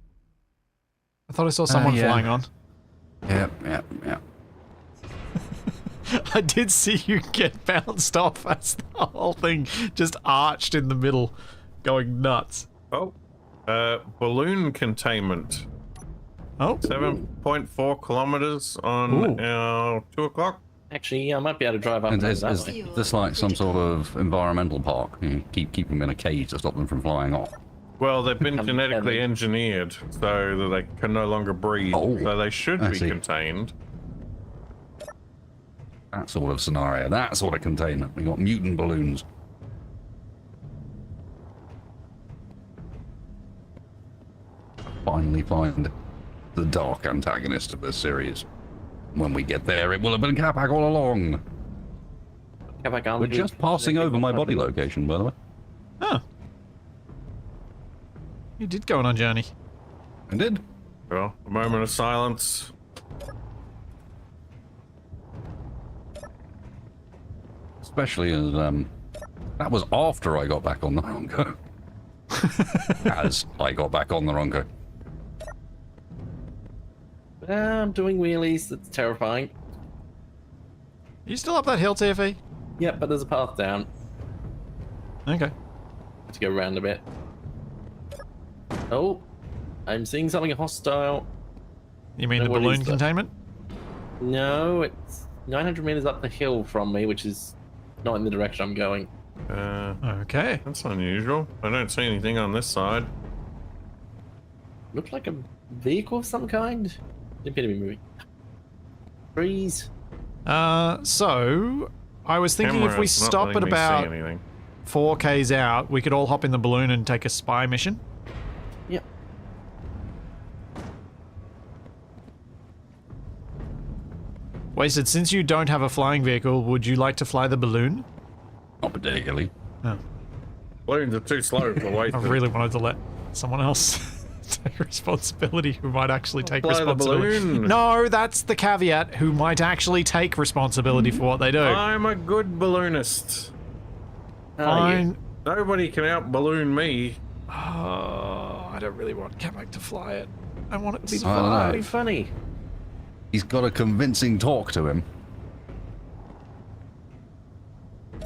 Speaker 1: I thought I saw someone
Speaker 4: yeah.
Speaker 1: flying on.
Speaker 4: Yeah.
Speaker 1: I did see you get bounced off as the whole thing just arched in the middle, going nuts.
Speaker 2: Oh, balloon containment.
Speaker 1: Oh,
Speaker 2: 7.4 kilometers on
Speaker 1: Ooh.
Speaker 2: our 2 o'clock.
Speaker 3: Actually, I might be able to drive up
Speaker 4: And
Speaker 3: that
Speaker 4: is
Speaker 3: way.
Speaker 4: this like some sort of environmental park? You keep them in a cage to stop them from flying off.
Speaker 2: Well, they've been
Speaker 3: Become
Speaker 2: genetically
Speaker 3: heavy.
Speaker 2: engineered so that they can no longer breathe.
Speaker 4: Oh,
Speaker 2: So they should
Speaker 4: I
Speaker 2: be
Speaker 4: see.
Speaker 2: contained.
Speaker 4: That sort of scenario, that sort of containment. We got mutant balloons. Finally find the dark antagonist of this series. When we get there, it will have been Capac all along.
Speaker 3: Capac armed
Speaker 4: We're
Speaker 3: with
Speaker 4: just passing over my body location, by the way.
Speaker 1: huh. You did go on a journey.
Speaker 4: I did.
Speaker 2: Well, a moment of silence.
Speaker 4: Especially as, that was after I got back on the Ronco. As I got back on the Ronco.
Speaker 3: I'm doing wheelies. That's terrifying.
Speaker 1: Are you still up that hill, TFE?
Speaker 3: Yep, but there's a path down.
Speaker 1: Okay.
Speaker 3: To go around a bit. Oh, I'm seeing something hostile.
Speaker 1: You mean
Speaker 3: Now
Speaker 1: the
Speaker 3: what
Speaker 1: balloon
Speaker 3: is that?
Speaker 1: containment?
Speaker 3: No, it's 900 meters up the hill from me, which is not in the direction I'm going.
Speaker 1: Okay.
Speaker 2: That's unusual. I don't see anything on this side.
Speaker 3: Looks like a vehicle of some kind. Didn't appear to be moving. Trees.
Speaker 1: So I was thinking if we
Speaker 2: Camera's not
Speaker 1: stop
Speaker 2: letting
Speaker 1: at
Speaker 2: me see
Speaker 1: about
Speaker 2: anything.
Speaker 1: 4Ks out, we could all hop in the balloon and take a spy mission.
Speaker 3: Yep.
Speaker 1: Wasted, since you don't have a flying vehicle, would you like to fly the balloon?
Speaker 4: Not particularly.
Speaker 1: Oh,
Speaker 2: Balloons are too slow for
Speaker 1: I
Speaker 2: wasted.
Speaker 1: really wanted to let someone else take responsibility who might actually take
Speaker 2: Fly the
Speaker 1: responsibility.
Speaker 2: balloon.
Speaker 1: No, that's the caveat, who might actually take responsibility for what they do.
Speaker 2: I'm a good balloonist.
Speaker 1: Fine.
Speaker 2: Nobody can out balloon me.
Speaker 1: Oh, I don't really want Capac to fly it. I want it to be
Speaker 4: I don't know.
Speaker 3: That'd be funny.
Speaker 4: He's got a convincing talk to him.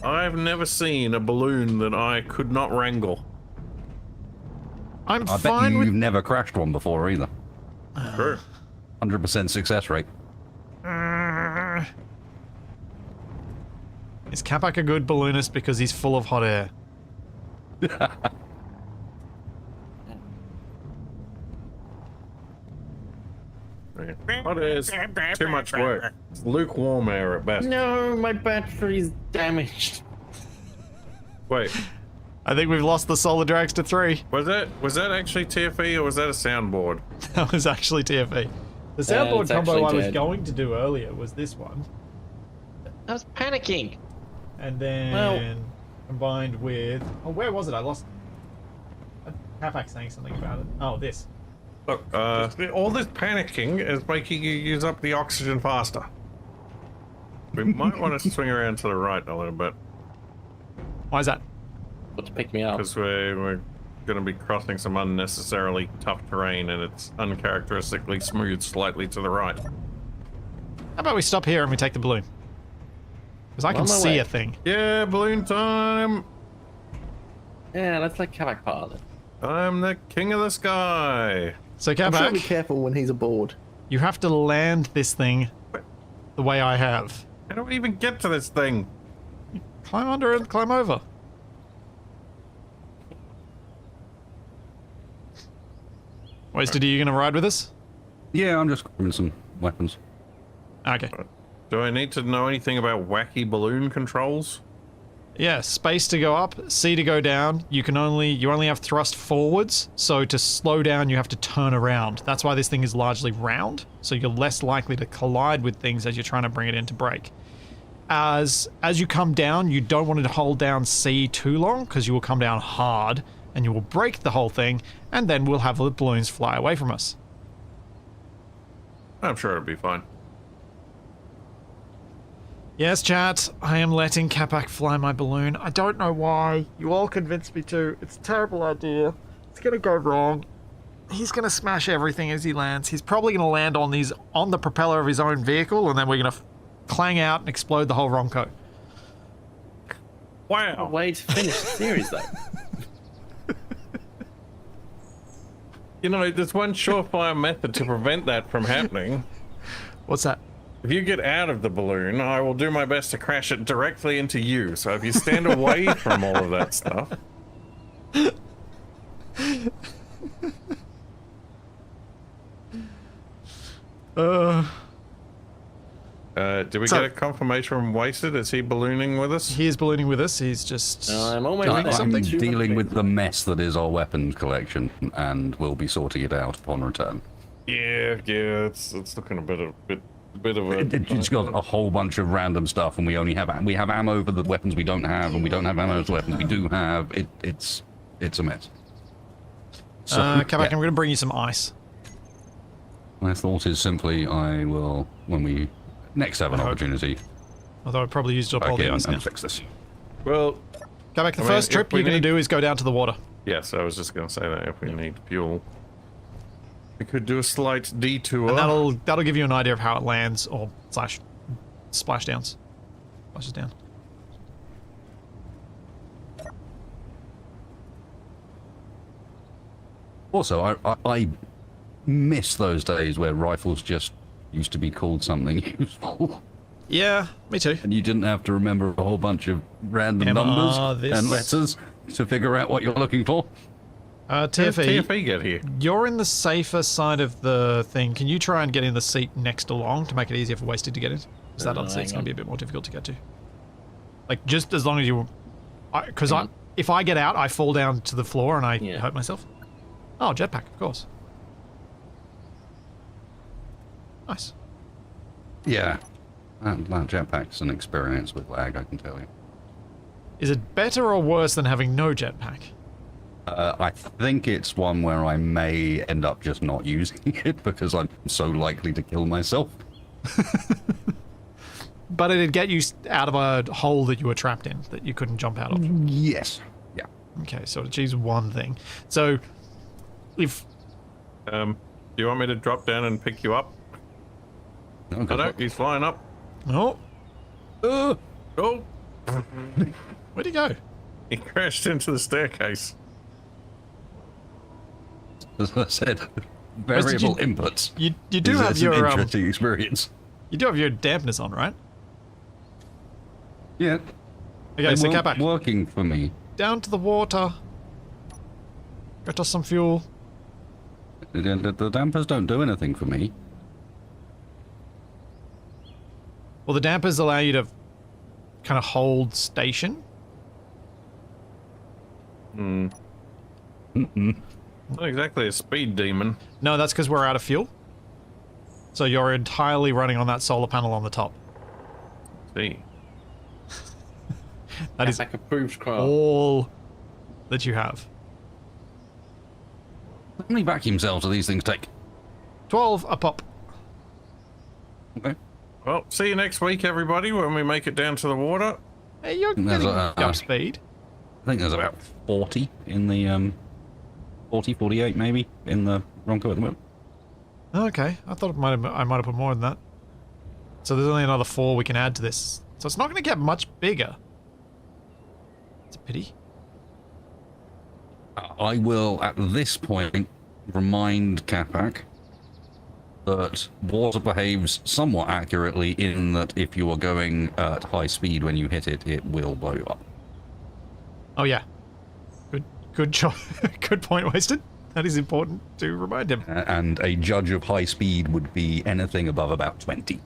Speaker 2: I've never seen a balloon that I could not wrangle.
Speaker 1: I'm
Speaker 4: I bet
Speaker 1: fine
Speaker 4: you've
Speaker 1: with...
Speaker 4: never crashed one before either.
Speaker 2: True.
Speaker 4: 100% success rate.
Speaker 1: Is Capac a good balloonist because he's full of hot air?
Speaker 2: Hot air's too much work. It's lukewarm air at best.
Speaker 3: No, my battery's damaged.
Speaker 2: Wait,
Speaker 1: I think we've lost the Solar Dragster 3.
Speaker 2: was that actually TFE or was that a soundboard?
Speaker 1: That was actually TFE. The soundboard
Speaker 3: it's
Speaker 1: combo
Speaker 3: actually
Speaker 1: I was
Speaker 3: dead.
Speaker 1: going to do earlier was this one.
Speaker 3: I was panicking.
Speaker 1: And then
Speaker 3: Well-
Speaker 1: combined with... Oh, where was it? I lost... Capac saying something about it. Oh, this.
Speaker 2: Look, all this panicking is making you use up the oxygen faster. We might want to swing around to the right a little bit
Speaker 1: Why is that?
Speaker 3: Got to pick me up.
Speaker 2: because we're going to be crossing some unnecessarily tough terrain and it's uncharacteristically smooth slightly to the right.
Speaker 1: How about we stop here and we take the balloon? Because I can
Speaker 3: On my
Speaker 1: see
Speaker 3: way.
Speaker 1: a thing.
Speaker 2: Yeah, balloon time!
Speaker 3: Yeah, let's let Capac pilot.
Speaker 2: I'm the king of the sky!
Speaker 1: So
Speaker 6: I'm sure be
Speaker 1: Capac,
Speaker 6: careful when he's aboard.
Speaker 1: you have to land this thing the way I have.
Speaker 2: How do we even get to this thing?
Speaker 1: Climb under and climb over. Wasted, are you going to ride with us?
Speaker 4: Yeah, I'm just grabbing some weapons.
Speaker 1: Okay.
Speaker 2: Do I need to know anything about wacky balloon controls?
Speaker 1: Yeah, space to go up, C to go down. You only have thrust forwards, so to slow down you have to turn around. That's why this thing is largely round, so you're less likely to collide with things as you're trying to bring it into brake. As you come down, you don't want to hold down C too long, because you will come down hard, and you will break the whole thing, and then we'll have the balloons fly away from us.
Speaker 2: I'm sure it'll be fine.
Speaker 1: Yes, chat, I am letting Capac fly my balloon. I don't know why. You all convinced me to. It's a terrible idea. It's gonna go wrong. He's gonna smash everything as he lands. He's probably gonna land on the propeller of his own vehicle, and then we're gonna clang out and explode the whole Ronco.
Speaker 3: A
Speaker 2: Wow.
Speaker 3: way to finish the series, though.
Speaker 2: You know, there's one surefire method to prevent that from happening.
Speaker 1: What's that?
Speaker 2: If you get out of the balloon, I will do my best to crash it directly into you. So if you stand away from all of that stuff. Did we get a confirmation from Wasted? Is he ballooning with us?
Speaker 1: He is ballooning with us. He's just...
Speaker 3: I'm almost
Speaker 4: I'm dealing with the mess that is our weapons collection, and we'll be sorting it out upon return.
Speaker 2: Yeah, it's looking a bit of a.
Speaker 4: It's got a whole bunch of random stuff, and we have ammo for the weapons we don't have, and we don't have ammo for the weapons we do have. It's a mess. So,
Speaker 1: Capac,
Speaker 4: yeah.
Speaker 1: I'm going to bring you some ice.
Speaker 4: My thought is simply I will, when we next have an opportunity,
Speaker 1: Although I probably used up all
Speaker 4: back
Speaker 1: the
Speaker 4: in
Speaker 1: ice now.
Speaker 4: and fix this.
Speaker 2: Well,
Speaker 1: Capac, the
Speaker 2: I mean,
Speaker 1: first trip
Speaker 2: if we
Speaker 1: you're going to
Speaker 2: need-
Speaker 1: do is go down to the water.
Speaker 2: yes, I was just going to say that if we need fuel, we could do a slight detour.
Speaker 1: And that'll give you an idea of how it lands, or splashdowns. Splashes down.
Speaker 4: Also, I miss those days where rifles just used to be called something useful.
Speaker 1: Yeah, me too.
Speaker 4: And you didn't have to remember a whole bunch of random numbers
Speaker 1: this.
Speaker 4: and letters to figure out what you're looking for.
Speaker 2: How did
Speaker 1: TFE,
Speaker 2: TFE get here?
Speaker 1: you're in the safer side of the thing. Can you try and get in the seat next along to make it easier for Wasted to get in? Because that other seat's going to be a bit more difficult to get to. Like, just as long as you... Because if I get out, I fall down to the floor and I hurt myself. Oh, jetpack, of course. Nice.
Speaker 4: Yeah. That jetpack's an experience with lag, I can tell you.
Speaker 1: Is it better or worse than having no jetpack?
Speaker 4: I think it's one where I may end up just not using it because I'm so likely to kill myself.
Speaker 1: But it'd get you out of a hole that you were trapped in, that you couldn't jump out of.
Speaker 4: Yes. Yeah.
Speaker 1: Okay, so it achieves one thing. So, if...
Speaker 2: Do you want me to drop down and pick you up?
Speaker 4: Okay.
Speaker 2: I don't. He's flying up.
Speaker 1: Oh,
Speaker 2: Oh,
Speaker 1: where'd he go?
Speaker 2: he crashed into the staircase.
Speaker 4: As I said, variable inputs.
Speaker 1: You do have
Speaker 4: It's
Speaker 1: your
Speaker 4: an interesting experience.
Speaker 1: you do have your dampeners on, right?
Speaker 4: Yeah.
Speaker 1: Okay, so
Speaker 4: They
Speaker 1: get
Speaker 4: weren't
Speaker 1: back.
Speaker 4: working for me.
Speaker 1: Down to the water. Get us some fuel.
Speaker 4: The dampers don't do anything for me.
Speaker 1: Well, the dampers allow you to kind of hold station.
Speaker 2: Not exactly a speed demon.
Speaker 1: No, that's because we're out of fuel. So you're entirely running on that solar panel on the top.
Speaker 2: See.
Speaker 1: That is
Speaker 3: Capac approved craft.
Speaker 1: all that you have.
Speaker 4: How many vacuum cells do these things take?
Speaker 1: 12 a pop.
Speaker 4: Okay.
Speaker 2: Well, see you next week, everybody, when we make it down to the water.
Speaker 1: Hey, you're
Speaker 4: There's
Speaker 1: getting
Speaker 4: a-
Speaker 1: up speed.
Speaker 4: I think there's about 40 in the 40, 48 maybe in the Ronco at the moment.
Speaker 1: Okay, I thought I might have put more than that. So there's only another 4 we can add to this. So it's not going to get much bigger. It's a pity.
Speaker 4: I will, at this point, remind Capac that water behaves somewhat accurately in that if you are going at high speed when you hit it, it will blow you up.
Speaker 1: Oh yeah. Good good point, Wasted. That is important to remind him.
Speaker 4: And a judge of high speed would be anything above about 20.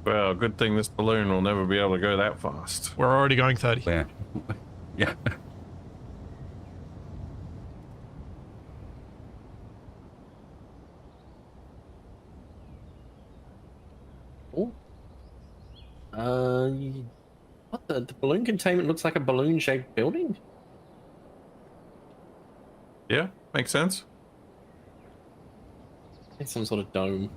Speaker 2: Well, good thing this balloon will never be able to go that fast.
Speaker 1: We're already going 30.
Speaker 4: Yeah. Yeah.
Speaker 3: Oh. What the balloon containment looks like a balloon-shaped building?
Speaker 2: Yeah, makes sense.
Speaker 3: It's some sort of dome.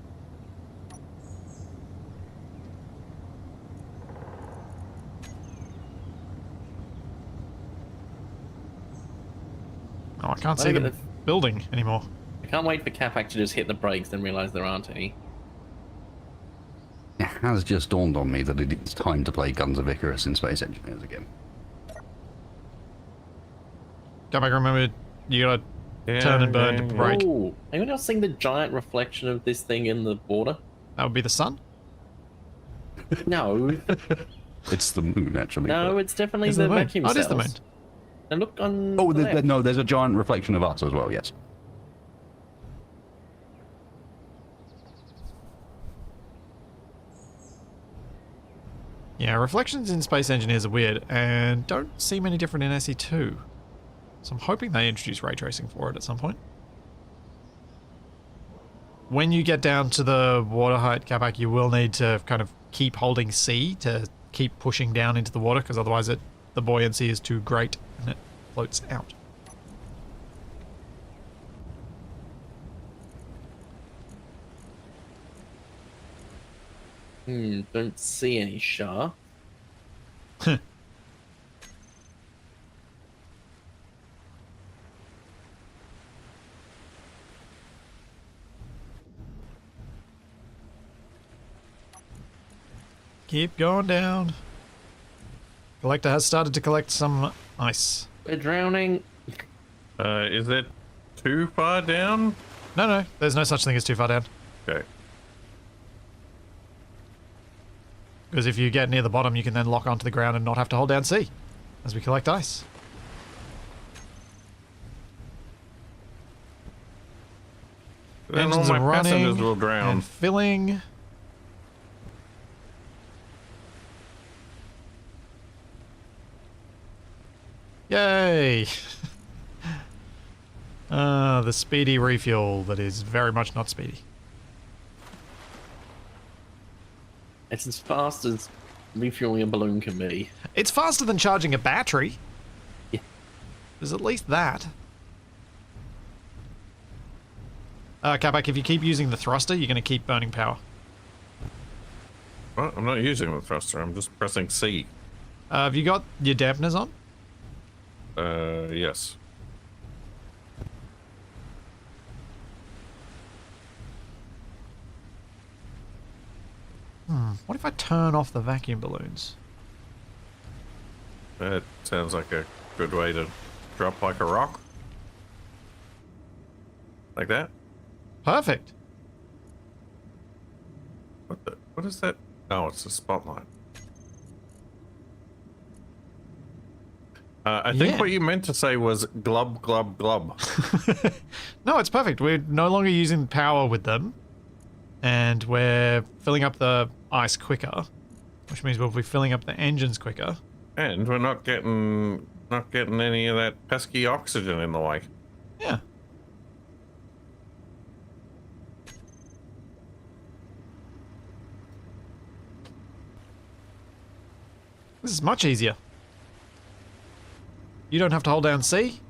Speaker 1: Oh, I can't see the building anymore.
Speaker 3: I can't wait for Capac to just hit the brakes, then realize there aren't any.
Speaker 4: It has just dawned on me that it's time to play Guns of Icarus in Space Engineers again.
Speaker 1: Go back, remember, you gotta turn and burn to brake.
Speaker 3: Oh, anyone else seeing the giant reflection of this thing in the water?
Speaker 1: That would be the sun?
Speaker 3: No.
Speaker 4: It's the moon, actually.
Speaker 3: No, it's definitely
Speaker 1: Is it
Speaker 3: the
Speaker 1: the moon?
Speaker 3: vacuum
Speaker 1: Oh, it
Speaker 3: cells.
Speaker 1: is the moon.
Speaker 3: And look on
Speaker 4: Oh,
Speaker 3: the left.
Speaker 4: no, there's a giant reflection of us as well, yes.
Speaker 1: Yeah, reflections in Space Engineers are weird and don't seem any different in SE2. So I'm hoping they introduce ray tracing for it at some point. When you get down to the water height, Capac, you will need to kind of keep holding C to keep pushing down into the water, because otherwise the buoyancy is too great and it floats out.
Speaker 3: Don't see any Shah.
Speaker 1: Keep going down. Collector has started to collect some ice.
Speaker 3: We're drowning.
Speaker 2: Is it too far down?
Speaker 1: No, there's no such thing as too far down.
Speaker 2: Okay.
Speaker 1: Because if you get near the bottom, you can then lock onto the ground and not have to hold down C as we collect ice.
Speaker 2: Then all
Speaker 1: Engines
Speaker 2: my
Speaker 1: are running
Speaker 2: passengers will drown.
Speaker 1: and filling. Yay! The speedy refuel that is very much not speedy.
Speaker 3: It's as fast as refueling a balloon can be.
Speaker 1: It's faster than charging a battery.
Speaker 3: Yeah.
Speaker 1: There's at least that. Capac, if you keep using the thruster, you're going to keep burning power.
Speaker 2: Well, I'm not using the thruster. I'm just pressing C.
Speaker 1: Have you got your dampeners on?
Speaker 2: Yes.
Speaker 1: What if I turn off the vacuum balloons?
Speaker 2: That sounds like a good way to drop like a rock. Like that?
Speaker 1: Perfect.
Speaker 2: What is that? Oh, it's a spotlight. I think
Speaker 1: Yeah.
Speaker 2: what you meant to say was glub, glub, glub.
Speaker 1: No, it's perfect. We're no longer using power with them. And we're filling up the ice quicker. Which means we'll be filling up the engines quicker.
Speaker 2: And we're not getting any of that pesky oxygen in the way.
Speaker 1: Yeah. This is much easier. You don't have to hold down C.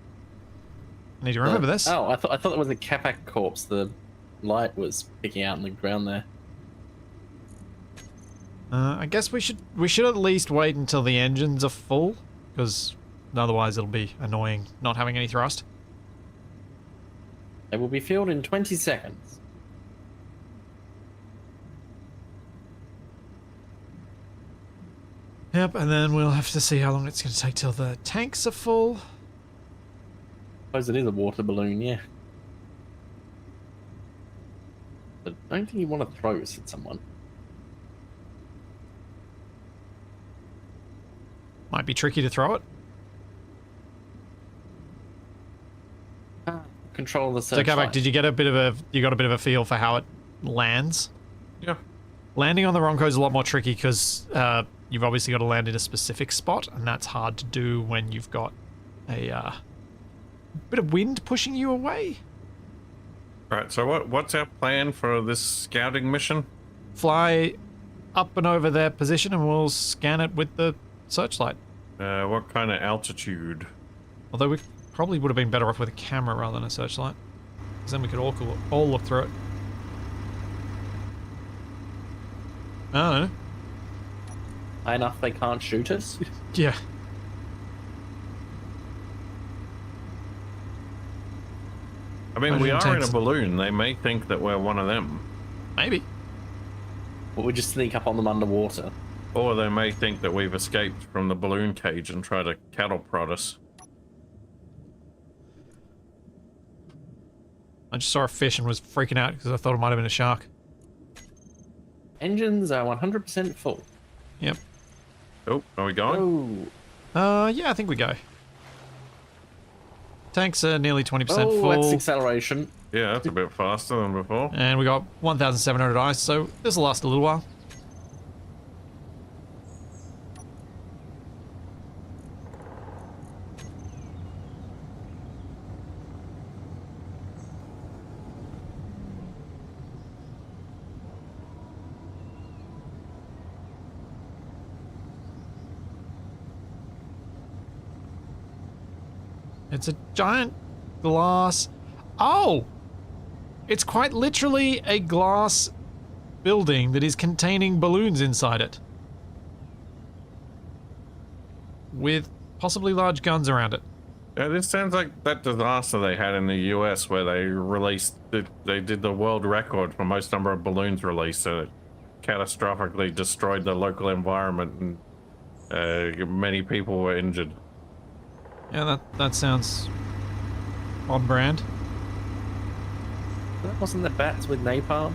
Speaker 1: I need to remember this.
Speaker 3: Oh, I thought that was a Capac corpse. The light was picking out in the ground there.
Speaker 1: I guess we should at least wait until the engines are full, because otherwise it'll be annoying not having any thrust.
Speaker 3: They will be filled in 20 seconds.
Speaker 1: Yep, and then we'll have to see how long it's going to take till the tanks are full.
Speaker 3: Suppose it is a water balloon, yeah. But I don't think you want to throw this at someone.
Speaker 1: Might be tricky to throw it.
Speaker 3: Control the
Speaker 1: So,
Speaker 3: searchlight.
Speaker 1: Capac, did you get a bit of a feel for how it lands?
Speaker 2: Yeah.
Speaker 1: Landing on the Ronco is a lot more tricky because you've obviously got to land in a specific spot, and that's hard to do when you've got a bit of wind pushing you away.
Speaker 2: Right, so what's our plan for this scouting mission?
Speaker 1: Fly up and over their position, and we'll scan it with the searchlight.
Speaker 2: What kind of altitude?
Speaker 1: Although we probably would have been better off with a camera rather than a searchlight, because then we could all look through it. I don't know.
Speaker 3: High enough they can't shoot us?
Speaker 1: Yeah.
Speaker 2: I mean, we are in a
Speaker 1: Intense.
Speaker 2: balloon. They may think that we're one of them.
Speaker 1: Maybe.
Speaker 3: Or we just sneak up on them underwater?
Speaker 2: Or they may think that we've escaped from the balloon cage and try to cattle prod us.
Speaker 1: I just saw a fish and was freaking out because I thought it might have been a shark.
Speaker 3: Engines are 100% full.
Speaker 1: Yep.
Speaker 2: Oh, are we going?
Speaker 3: Oh,
Speaker 1: Yeah, I think we go. Tanks are nearly 20%
Speaker 3: oh,
Speaker 1: full.
Speaker 3: that's acceleration.
Speaker 2: Yeah, that's a bit faster than before.
Speaker 1: And we got 1,700 ice, so this will last a little while. It's a giant glass. Oh! It's quite literally a glass building that is containing balloons inside it. With possibly large guns around it.
Speaker 2: Yeah, this sounds like that disaster they had in the US where they they did the world record for most number of balloons released, and it catastrophically destroyed the local environment, and many people were injured.
Speaker 1: Yeah, that sounds on brand.
Speaker 3: That wasn't the bats with napalm?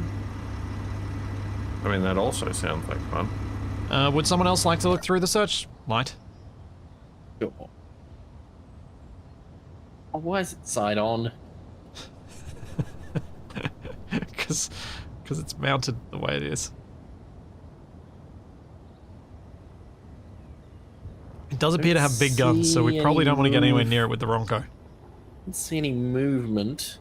Speaker 2: I mean, that also sounds like fun.
Speaker 1: Would someone else like to look through the searchlight?
Speaker 3: Sure. Oh, why is it side on?
Speaker 1: Because it's mounted the way it is. It does appear to have big guns, so we probably don't want to get anywhere near it with the Ronco.
Speaker 3: Don't see any movement.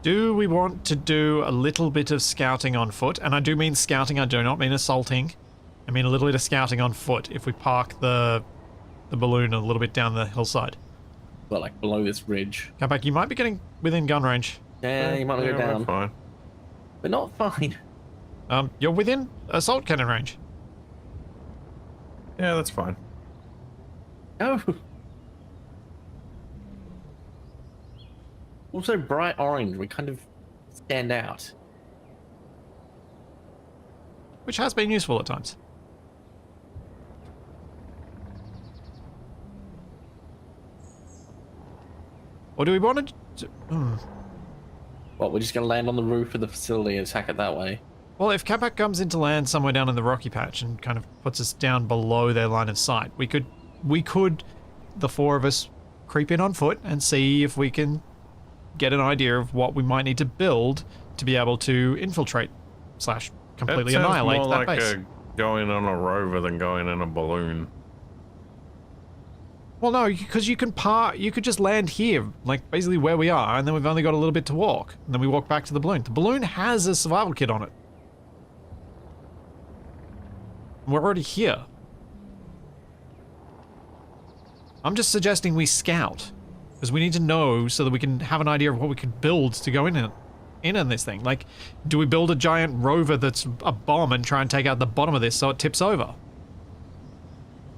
Speaker 1: Do we want to do a little bit of scouting on foot? And I do mean scouting, I do not mean assaulting. I mean a little bit of scouting on foot if we park the balloon a little bit down the hillside.
Speaker 3: Well, like below this ridge.
Speaker 1: Capac, you might be getting within gun range.
Speaker 3: Yeah, you might
Speaker 2: Yeah,
Speaker 3: go
Speaker 2: we're
Speaker 3: down.
Speaker 2: fine.
Speaker 3: But not fine.
Speaker 1: You're within assault cannon range.
Speaker 2: Yeah, that's fine.
Speaker 3: Oh. Also bright orange, we kind of stand out.
Speaker 1: Which has been useful at times. Or do we want to...
Speaker 3: What, we're just going to land on the roof of the facility and attack it that way?
Speaker 1: Well, if Capac comes into land somewhere down in the rocky patch and kind of puts us down below their line of sight, we could, the four of us, creep in on foot and see if we can get an idea of what we might need to build to be able to infiltrate / completely
Speaker 2: That sounds
Speaker 1: annihilate
Speaker 2: more
Speaker 1: that
Speaker 2: like
Speaker 1: base.
Speaker 2: going on a rover than going in a balloon.
Speaker 1: Well, no, because you could just land here, like basically where we are, and then we've only got a little bit to walk, and then we walk back to the balloon. The balloon has a survival kit on it. We're already here. I'm just suggesting we scout, because we need to know so that we can have an idea of what we could build to go in this thing. Like, do we build a giant rover that's a bomb and try and take out the bottom of this so it tips over?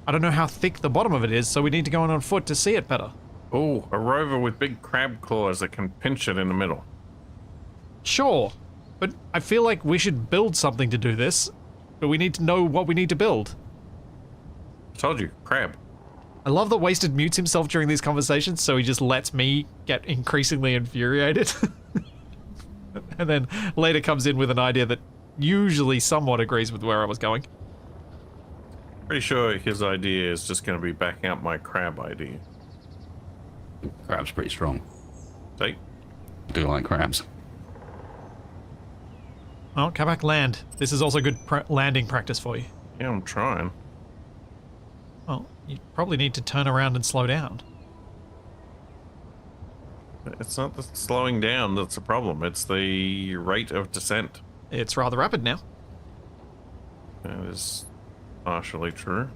Speaker 1: I don't know how thick the bottom of it is, so we need to go in on foot to see it better.
Speaker 2: Oh, a rover with big crab claws that can pinch it in the middle.
Speaker 1: Sure, but I feel like we should build something to do this, but we need to know what we need to build.
Speaker 2: Told you, crab.
Speaker 1: I love that Wasted mutes himself during these conversations, so he just lets me get increasingly infuriated. And then later comes in with an idea that usually somewhat agrees with where I was going.
Speaker 2: Pretty sure his idea is just going to be backing up my crab idea.
Speaker 4: Crab's pretty strong.
Speaker 2: See?
Speaker 4: I do like crabs.
Speaker 1: Oh, Capac, land. This is also good landing practice for you.
Speaker 2: Yeah, I'm trying.
Speaker 1: Well, you probably need to turn around and slow down.
Speaker 2: It's not the slowing down that's the problem. It's the rate of descent.
Speaker 1: It's rather rapid now.
Speaker 2: That is partially true.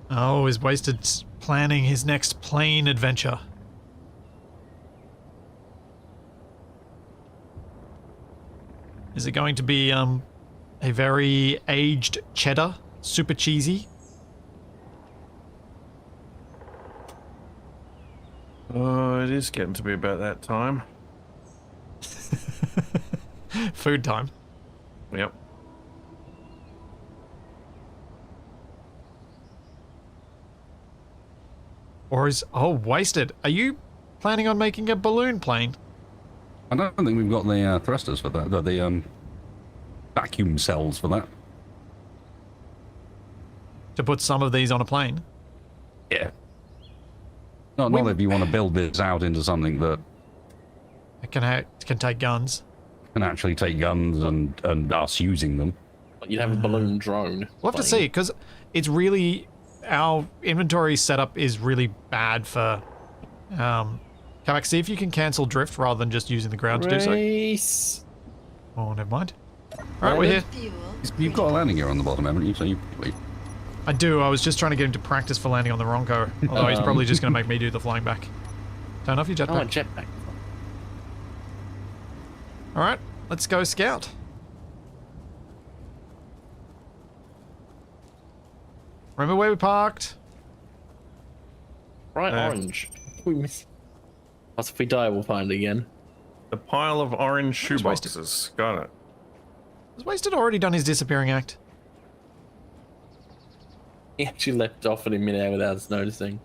Speaker 1: Oh, he's wasted planning his next plane adventure. Is it going to be a very aged cheddar? Super cheesy?
Speaker 2: Oh, it is getting to be about that time.
Speaker 1: Food time.
Speaker 2: Yep.
Speaker 1: Or is... Oh, wasted. Are you planning on making a balloon plane?
Speaker 4: I don't think we've got the thrusters for that. The vacuum cells for that.
Speaker 1: To put some of these on a plane?
Speaker 4: Yeah. Not if you want to build this out into something that
Speaker 1: It can take guns.
Speaker 4: can actually take guns and us using them.
Speaker 3: You'd have a balloon drone.
Speaker 1: We'll have to see, because it's really... Our inventory setup is really bad for... Capac, see if you can cancel drift rather than just using the ground to do so.
Speaker 3: Race.
Speaker 1: Oh, never mind. Alright, we're here.
Speaker 5: Fuel.
Speaker 4: You've got a landing gear on the bottom, haven't you? So you
Speaker 1: I do, I was just trying to get him to practice for landing on the Ronco. Although he's probably just going to make me do the flying back. Turn off your
Speaker 3: Oh, a
Speaker 1: jetpack.
Speaker 3: jetpack.
Speaker 1: Alright, let's go scout. Remember where we parked?
Speaker 3: Bright orange. We miss. Plus, if we die, we'll find it again.
Speaker 2: The pile of orange
Speaker 1: That's wasted.
Speaker 2: shoeboxes. Got it.
Speaker 1: Has Wasted already done his disappearing act?
Speaker 3: He actually leapt off it in midair without us noticing.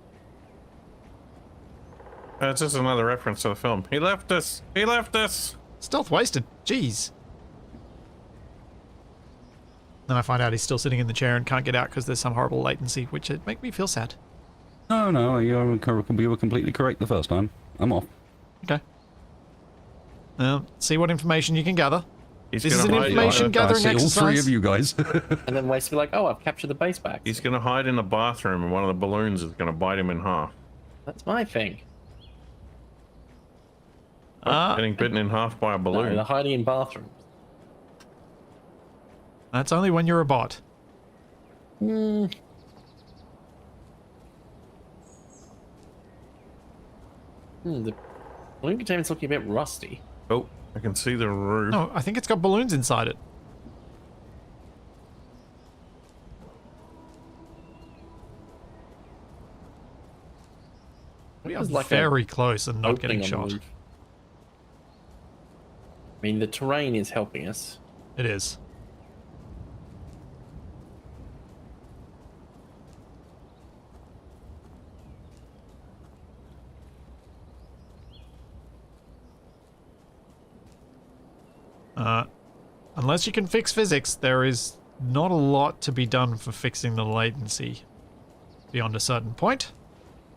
Speaker 2: That's just another reference to the film. He left us. He left us.
Speaker 1: Stealth Wasted. Jeez. Then I find out he's still sitting in the chair and can't get out because there's some horrible latency, which would make me feel sad.
Speaker 4: No, you were completely correct the first time. I'm off.
Speaker 1: Okay. See what information you can gather.
Speaker 2: He's
Speaker 1: This is
Speaker 2: gonna
Speaker 1: an
Speaker 2: hide.
Speaker 1: information
Speaker 4: I
Speaker 1: gathering
Speaker 4: see all three
Speaker 1: exercise.
Speaker 4: of you guys.
Speaker 3: And then Waste be like, oh, I've captured the base back.
Speaker 2: He's gonna hide in the bathroom, and one of the balloons is gonna bite him in half.
Speaker 3: That's my thing.
Speaker 2: Getting bitten in half by a
Speaker 3: No,
Speaker 2: balloon.
Speaker 3: they're hiding in bathrooms.
Speaker 1: That's only when you're a bot.
Speaker 3: The balloon containment's looking a bit rusty.
Speaker 2: Oh, I can see the roof.
Speaker 1: No, I think it's got balloons inside it. We are
Speaker 3: There's like
Speaker 1: very close and not
Speaker 3: Opening
Speaker 1: getting
Speaker 3: on the
Speaker 1: shot.
Speaker 3: roof. I mean, the terrain is helping us.
Speaker 1: It is. Unless you can fix physics, there is not a lot to be done for fixing the latency beyond a certain point,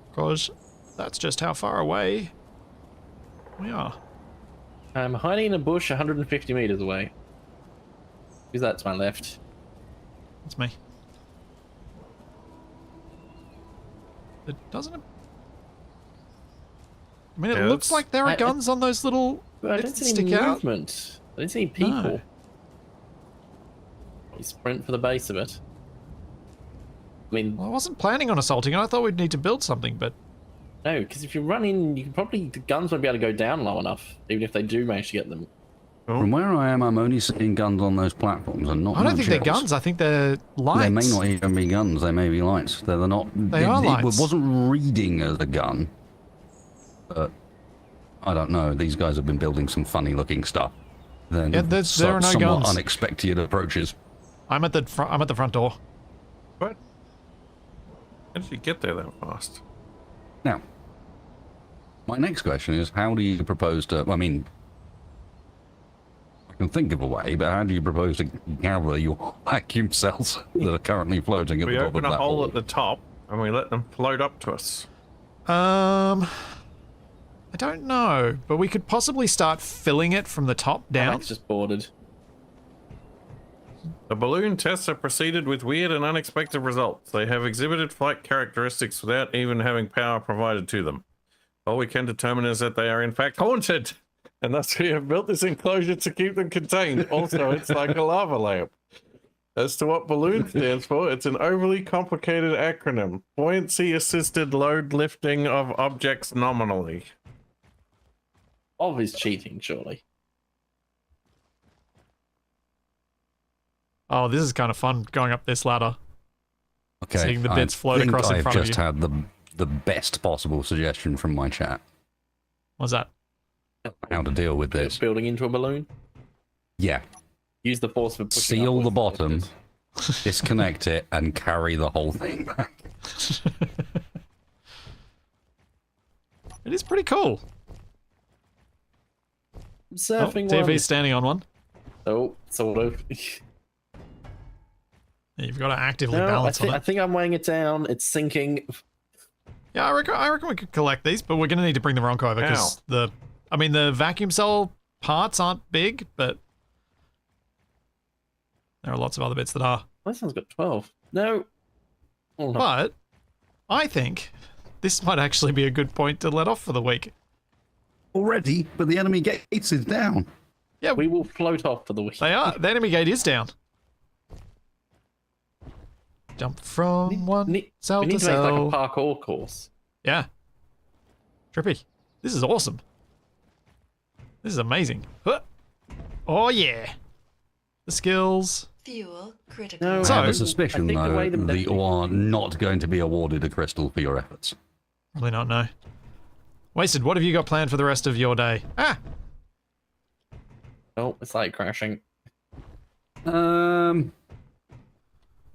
Speaker 1: because that's just how far away we are.
Speaker 3: I'm hiding in a bush 150 meters away. Who's that to my left?
Speaker 1: That's me. It doesn't... I mean, it
Speaker 2: Yeah,
Speaker 1: looks
Speaker 2: that's-
Speaker 1: like there are guns on those little
Speaker 3: But I don't
Speaker 1: bits that
Speaker 3: see any
Speaker 1: stick out.
Speaker 3: movement. I don't see any people.
Speaker 1: No.
Speaker 3: You sprint for the base of it. I mean,
Speaker 1: Well, I wasn't planning on assaulting it. I thought we'd need to build something, but
Speaker 3: no, because if you run in, you can probably, the guns won't be able to go down low enough, even if they do manage to get them.
Speaker 4: From where I am, I'm only seeing guns on those platforms and not
Speaker 1: I don't
Speaker 4: much
Speaker 1: think they're
Speaker 4: else.
Speaker 1: guns. I think they're lights.
Speaker 4: They may not even be guns. They may be lights. They're not.
Speaker 1: They are lights.
Speaker 4: It wasn't reading as a gun. But I don't know. These guys have been building some funny-looking stuff. Then
Speaker 1: Yeah, there are no
Speaker 4: somewhat
Speaker 1: guns.
Speaker 4: unexpected approaches.
Speaker 1: I'm at the front door.
Speaker 2: What? How did you get there that fast?
Speaker 4: Now, my next question is: how do you propose to? I mean, can think of a way, but how do you propose to gather your vacuum cells that are currently floating at
Speaker 2: We
Speaker 4: the top of
Speaker 2: open a
Speaker 4: that
Speaker 2: hole
Speaker 4: hole?
Speaker 2: at the top and we let them float up to us.
Speaker 1: I don't know, but we could possibly start filling it from the top down.
Speaker 3: It's just boarded.
Speaker 2: The balloon tests have proceeded with weird and unexpected results. They have exhibited flight characteristics without even having power provided to them. All we can determine is that they are in fact haunted, and thus we have built this enclosure to keep them contained. Also, it's like a lava lamp. As to what balloon stands for, it's an overly complicated acronym. Buoyancy Assisted Load Lifting of Objects Nominally.
Speaker 3: Obvious cheating, surely.
Speaker 1: Oh, this is kind of fun going up this ladder.
Speaker 4: Okay,
Speaker 1: Seeing the bits
Speaker 4: I
Speaker 1: float
Speaker 4: think
Speaker 1: across in
Speaker 4: I've
Speaker 1: front of
Speaker 4: just
Speaker 1: you.
Speaker 4: had the best possible suggestion from my chat.
Speaker 1: What's that?
Speaker 4: How to deal with this.
Speaker 3: Building into a balloon.
Speaker 4: Yeah,
Speaker 3: Use the force for pushing
Speaker 4: seal the
Speaker 3: upwards.
Speaker 4: bottom, disconnect it, and carry the whole thing back.
Speaker 1: It is pretty cool. Oh,
Speaker 3: Surfing
Speaker 1: TV's
Speaker 3: one.
Speaker 1: standing on one.
Speaker 3: Oh, sort of.
Speaker 1: You've got to actively
Speaker 3: No,
Speaker 1: balance on
Speaker 3: I
Speaker 1: it.
Speaker 3: think I'm weighing it down. It's sinking.
Speaker 1: Yeah, I reckon we could collect these, but we're going to need to bring the Ronco over because the vacuum cell parts aren't big, but there are lots of other bits that are.
Speaker 3: This one's got 12. No. Oh, no.
Speaker 1: But I think this might actually be a good point to let off for the week.
Speaker 4: Already, but the enemy gates is down.
Speaker 1: Yeah,
Speaker 3: We will float off for the week.
Speaker 1: they are. The enemy gate is down. Jump from one
Speaker 3: we
Speaker 1: cell
Speaker 3: need
Speaker 1: to
Speaker 3: to make
Speaker 1: cell.
Speaker 3: like a parkour course.
Speaker 1: Yeah. Trippy. This is awesome. This is amazing. Huh. Oh, yeah. The skills.
Speaker 5: Fuel critical.
Speaker 3: No,
Speaker 1: So-
Speaker 4: I have
Speaker 3: I
Speaker 4: a suspicion,
Speaker 3: think the
Speaker 4: though,
Speaker 3: way them
Speaker 4: that you are not going to be awarded a crystal for your efforts.
Speaker 1: Probably not, no. Wasted, what have you got planned for the rest of your day? Ah!
Speaker 3: Oh, it's like crashing.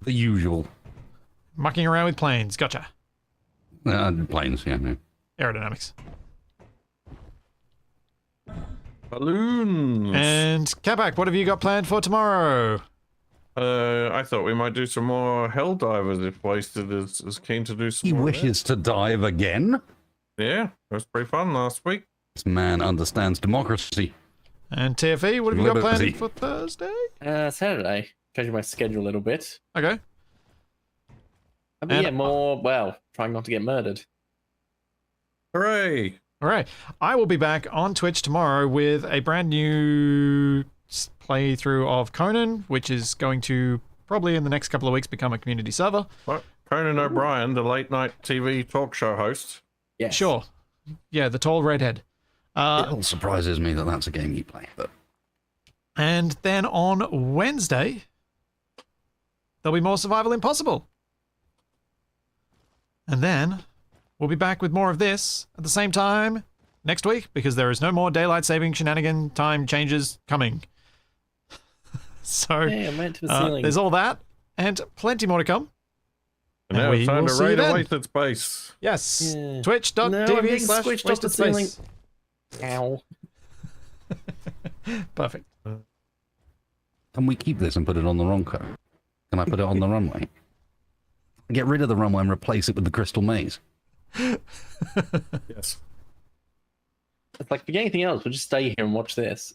Speaker 4: The usual.
Speaker 1: Mucking around with planes. Gotcha.
Speaker 4: Planes, yeah. No.
Speaker 1: Aerodynamics.
Speaker 2: Balloons!
Speaker 1: And Capac, what have you got planned for tomorrow?
Speaker 2: I thought we might do some more hell divers if Wasted is keen to do some
Speaker 4: He
Speaker 2: more of that.
Speaker 4: wishes to dive again?
Speaker 2: Yeah, it was pretty fun last week.
Speaker 4: This man understands democracy.
Speaker 1: And TFE, what have you got
Speaker 4: Liberty.
Speaker 1: planned for Thursday?
Speaker 3: Saturday. Changing my schedule a little bit.
Speaker 1: Okay.
Speaker 3: But
Speaker 1: And-
Speaker 3: yeah, more, well, trying not to get murdered.
Speaker 2: Hooray!
Speaker 1: All right. I will be back on Twitch tomorrow with a brand new playthrough of Conan, which is going to probably in the next couple of weeks become a community server.
Speaker 2: What? Conan O'Brien, the late night TV talk show host.
Speaker 3: Yes.
Speaker 1: Sure. Yeah, the tall redhead.
Speaker 4: It surprises me that that's a game you play, but
Speaker 1: And then on Wednesday, there'll be more Survival Impossible. And then we'll be back with more of this at the same time next week because there is no more daylight saving shenanigan time changes coming. So
Speaker 3: Hey, I went to the ceiling.
Speaker 1: there's all that and plenty more to come.
Speaker 2: And
Speaker 1: And
Speaker 2: now
Speaker 1: we
Speaker 2: it's time
Speaker 1: will
Speaker 2: to
Speaker 1: see you
Speaker 2: raid a
Speaker 1: then.
Speaker 2: wasted space.
Speaker 1: Yes.
Speaker 3: Yeah. No, I'm
Speaker 1: Twitch.tv
Speaker 3: being
Speaker 1: slash
Speaker 3: squished off the
Speaker 1: wasted space.
Speaker 3: Ow.
Speaker 1: Perfect.
Speaker 4: can we keep this and put it on the Ronco? Can I put it on the runway? Get rid of the runway and replace it with the crystal maze.
Speaker 2: Yes.
Speaker 3: It's like, forget anything else, we'll just stay here and watch this.